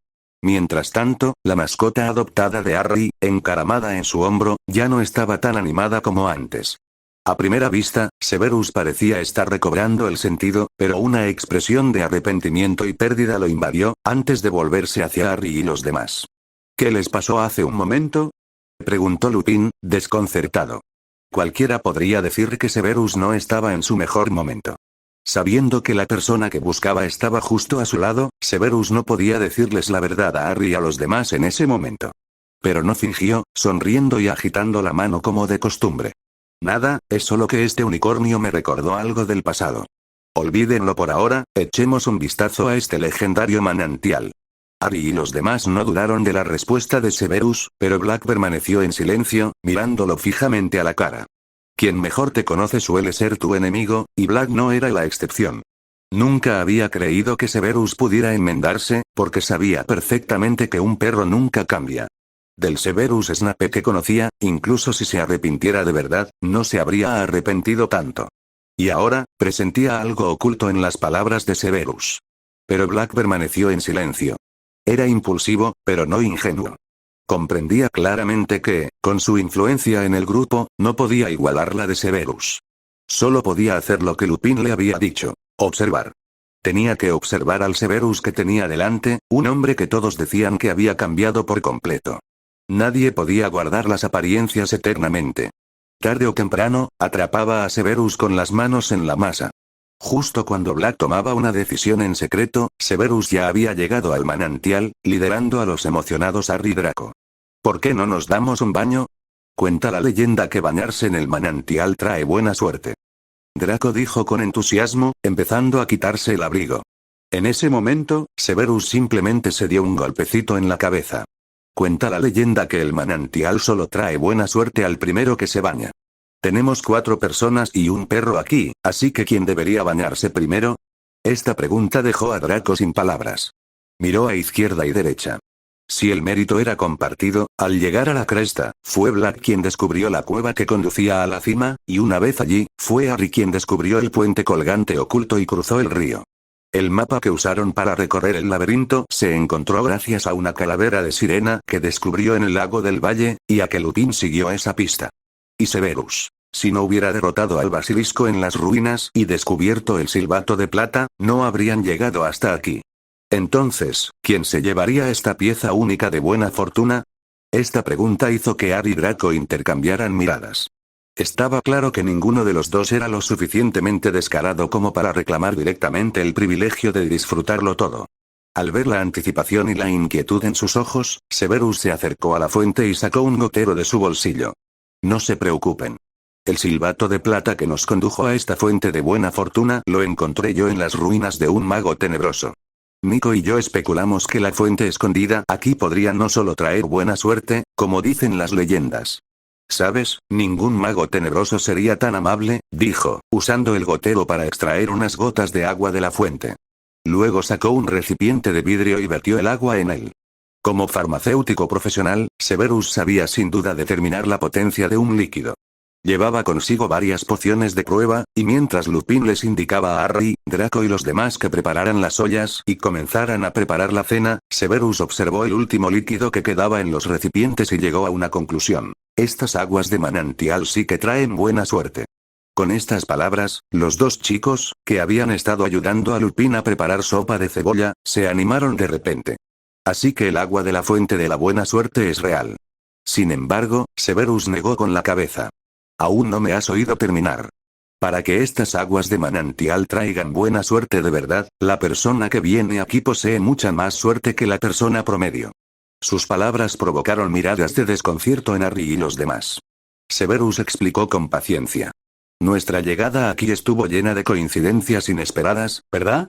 Mientras tanto, la mascota adoptada de Harry, encaramada en su hombro, ya no estaba tan animada como antes. A primera vista, Severus parecía estar recobrando el sentido, pero una expresión de arrepentimiento y pérdida lo invadió, antes de volverse hacia Harry y los demás. ¿Qué les pasó hace un momento? Preguntó Lupin, desconcertado. Cualquiera podría decir que Severus no estaba en su mejor momento. Sabiendo que la persona que buscaba estaba justo a su lado, Severus no podía decirles la verdad a Harry y a los demás en ese momento. Pero no fingió, sonriendo y agitando la mano como de costumbre. Nada, es solo que este unicornio me recordó algo del pasado. Olvídenlo por ahora, echemos un vistazo a este legendario manantial. Harry y los demás no dudaron de la respuesta de Severus, pero Black permaneció en silencio, mirándolo fijamente a la cara. Quien mejor te conoce suele ser tu enemigo, y Black no era la excepción. Nunca había creído que Severus pudiera enmendarse, porque sabía perfectamente que un perro nunca cambia. Del Severus Snape que conocía, incluso si se arrepintiera de verdad, no se habría arrepentido tanto. Y ahora, presentía algo oculto en las palabras de Severus. Pero Black permaneció en silencio. Era impulsivo, pero no ingenuo. Comprendía claramente que, con su influencia en el grupo, no podía igualar la de Severus. Solo podía hacer lo que Lupin le había dicho: observar. Tenía que observar al Severus que tenía delante, un hombre que todos decían que había cambiado por completo. Nadie podía guardar las apariencias eternamente. Tarde o temprano, atrapaba a Severus con las manos en la masa. Justo cuando Black tomaba una decisión en secreto, Severus ya había llegado al manantial, liderando a los emocionados Harry y Draco. ¿Por qué no nos damos un baño? Cuenta la leyenda que bañarse en el manantial trae buena suerte. Draco dijo con entusiasmo, empezando a quitarse el abrigo. En ese momento, Severus simplemente se dio un golpecito en la cabeza. Cuenta la leyenda que el manantial solo trae buena suerte al primero que se baña. Tenemos 4 personas y un perro aquí, así que ¿quién debería bañarse primero? Esta pregunta dejó a Draco sin palabras. Miró a izquierda y derecha. Si el mérito era compartido, al llegar a la cresta, fue Black quien descubrió la cueva que conducía a la cima, y una vez allí, fue Harry quien descubrió el puente colgante oculto y cruzó el río. El mapa que usaron para recorrer el laberinto se encontró gracias a una calavera de sirena que descubrió en el lago del valle, y a que Lupin siguió esa pista. Y Severus, si no hubiera derrotado al basilisco en las ruinas y descubierto el silbato de plata, no habrían llegado hasta aquí. Entonces, ¿quién se llevaría esta pieza única de buena fortuna? Esta pregunta hizo que Harry y Draco intercambiaran miradas. Estaba claro que ninguno de los dos era lo suficientemente descarado como para reclamar directamente el privilegio de disfrutarlo todo. Al ver la anticipación y la inquietud en sus ojos, Severus se acercó a la fuente y sacó un gotero de su bolsillo. No se preocupen. El silbato de plata que nos condujo a esta fuente de buena fortuna lo encontré yo en las ruinas de un mago tenebroso. Nico y yo especulamos que la fuente escondida aquí podría no solo traer buena suerte, como dicen las leyendas. ¿Sabes? Ningún mago tenebroso sería tan amable, dijo, usando el gotero para extraer unas gotas de agua de la fuente. Luego sacó un recipiente de vidrio y vertió el agua en él. Como farmacéutico profesional, Severus sabía sin duda determinar la potencia de un líquido. Llevaba consigo varias pociones de prueba, y mientras Lupin les indicaba a Harry, Draco y los demás que prepararan las ollas y comenzaran a preparar la cena, Severus observó el último líquido que quedaba en los recipientes y llegó a una conclusión: estas aguas de manantial sí que traen buena suerte. Con estas palabras, los 2 chicos, que habían estado ayudando a Lupin a preparar sopa de cebolla, se animaron de repente. Así que el agua de la fuente de la buena suerte es real. Sin embargo, Severus negó con la cabeza. Aún no me has oído terminar. Para que estas aguas de manantial traigan buena suerte de verdad, la persona que viene aquí posee mucha más suerte que la persona promedio. Sus palabras provocaron miradas de desconcierto en Harry y los demás. Severus explicó con paciencia. Nuestra llegada aquí estuvo llena de coincidencias inesperadas, ¿verdad?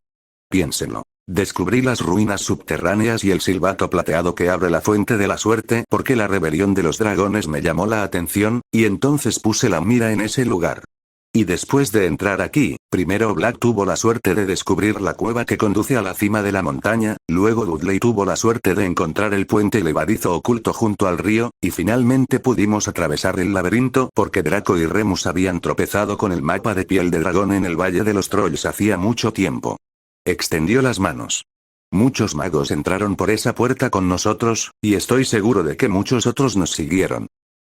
Piénsenlo. Descubrí las ruinas subterráneas y el silbato plateado que abre la fuente de la suerte porque la rebelión de los dragones me llamó la atención, y entonces puse la mira en ese lugar. Y después de entrar aquí, primero Black tuvo la suerte de descubrir la cueva que conduce a la cima de la montaña, luego Dudley tuvo la suerte de encontrar el puente levadizo oculto junto al río, y finalmente pudimos atravesar el laberinto porque Draco y Remus habían tropezado con el mapa de piel de dragón en el Valle de los Trolls hacía mucho tiempo. Extendió las manos. Muchos magos entraron por esa puerta con nosotros, y estoy seguro de que muchos otros nos siguieron.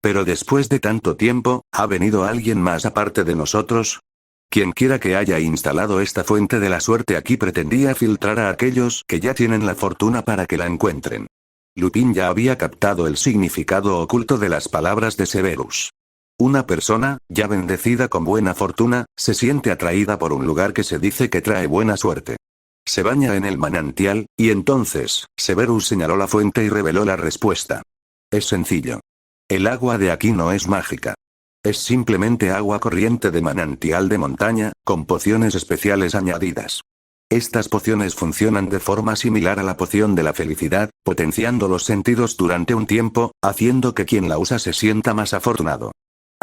Pero después de tanto tiempo, ¿ha venido alguien más aparte de nosotros? Quienquiera que haya instalado esta fuente de la suerte aquí pretendía filtrar a aquellos que ya tienen la fortuna para que la encuentren. Lupin ya había captado el significado oculto de las palabras de Severus. Una persona, ya bendecida con buena fortuna, se siente atraída por un lugar que se dice que trae buena suerte. Se baña en el manantial, y entonces, Severus señaló la fuente y reveló la respuesta. Es sencillo. El agua de aquí no es mágica. Es simplemente agua corriente de manantial de montaña, con pociones especiales añadidas. Estas pociones funcionan de forma similar a la poción de la felicidad, potenciando los sentidos durante un tiempo, haciendo que quien la usa se sienta más afortunado.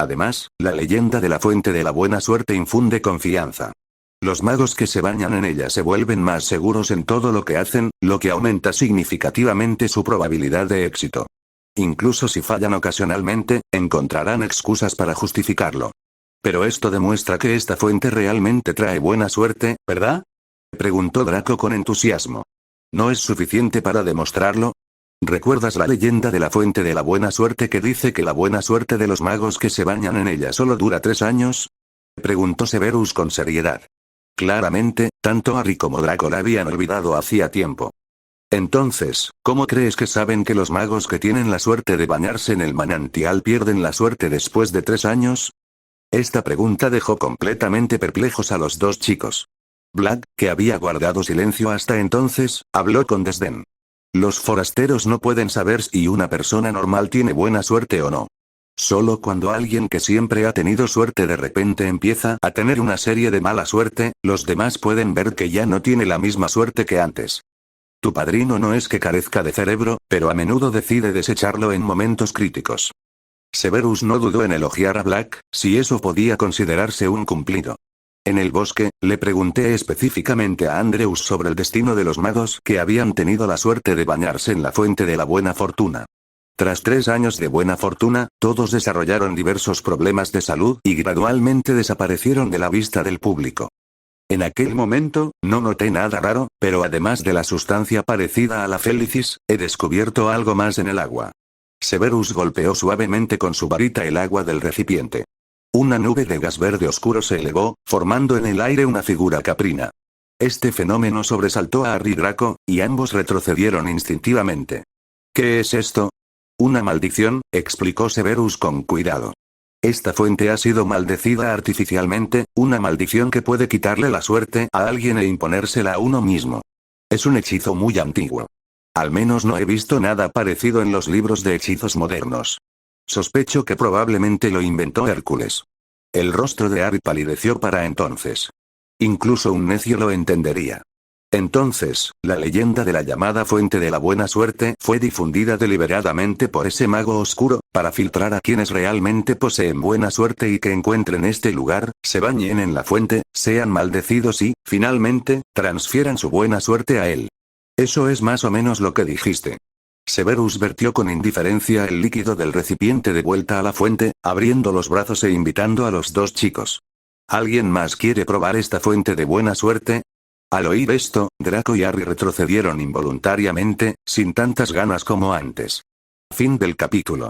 Además, la leyenda de la fuente de la buena suerte infunde confianza. Los magos que se bañan en ella se vuelven más seguros en todo lo que hacen, lo que aumenta significativamente su probabilidad de éxito. Incluso si fallan ocasionalmente, encontrarán excusas para justificarlo. Pero esto demuestra que esta fuente realmente trae buena suerte, ¿verdad? Preguntó Draco con entusiasmo. ¿No es suficiente para demostrarlo? ¿Recuerdas la leyenda de la fuente de la buena suerte que dice que la buena suerte de los magos que se bañan en ella solo dura 3 años? Preguntó Severus con seriedad. Claramente, tanto Harry como Draco la habían olvidado hacía tiempo. Entonces, ¿cómo crees que saben que los magos que tienen la suerte de bañarse en el manantial pierden la suerte después de 3 años? Esta pregunta dejó completamente perplejos a los dos chicos. Black, que había guardado silencio hasta entonces, habló con desdén. Los forasteros no pueden saber si una persona normal tiene buena suerte o no. Solo cuando alguien que siempre ha tenido suerte de repente empieza a tener una serie de mala suerte, los demás pueden ver que ya no tiene la misma suerte que antes. Tu padrino no es que carezca de cerebro, pero a menudo decide desecharlo en momentos críticos. Severus no dudó en elogiar a Black, si eso podía considerarse un cumplido. En el bosque, le pregunté específicamente a Andreus sobre el destino de los magos que habían tenido la suerte de bañarse en la fuente de la buena fortuna. Tras 3 años de buena fortuna, todos desarrollaron diversos problemas de salud y gradualmente desaparecieron de la vista del público. En aquel momento, no noté nada raro, pero además de la sustancia parecida a la félicis, he descubierto algo más en el agua. Severus golpeó suavemente con su varita el agua del recipiente. Una nube de gas verde oscuro se elevó, formando en el aire una figura caprina. Este fenómeno sobresaltó a Harry y Draco, y ambos retrocedieron instintivamente. ¿Qué es esto? Una maldición, explicó Severus con cuidado. Esta fuente ha sido maldecida artificialmente, una maldición que puede quitarle la suerte a alguien e imponérsela a uno mismo. Es un hechizo muy antiguo. Al menos no he visto nada parecido en los libros de hechizos modernos. Sospecho que probablemente lo inventó Hércules. El rostro de Harry palideció para entonces. Incluso un necio lo entendería. Entonces, la leyenda de la llamada fuente de la buena suerte fue difundida deliberadamente por ese mago oscuro, para filtrar a quienes realmente poseen buena suerte y que encuentren este lugar, se bañen en la fuente, sean maldecidos y, finalmente, transfieran su buena suerte a él. Eso es más o menos lo que dijiste. Severus vertió con indiferencia el líquido del recipiente de vuelta a la fuente, abriendo los brazos e invitando a los dos chicos. ¿Alguien más quiere probar esta fuente de buena suerte? Al oír esto, Draco y Harry retrocedieron involuntariamente, sin tantas ganas como antes. Fin del capítulo.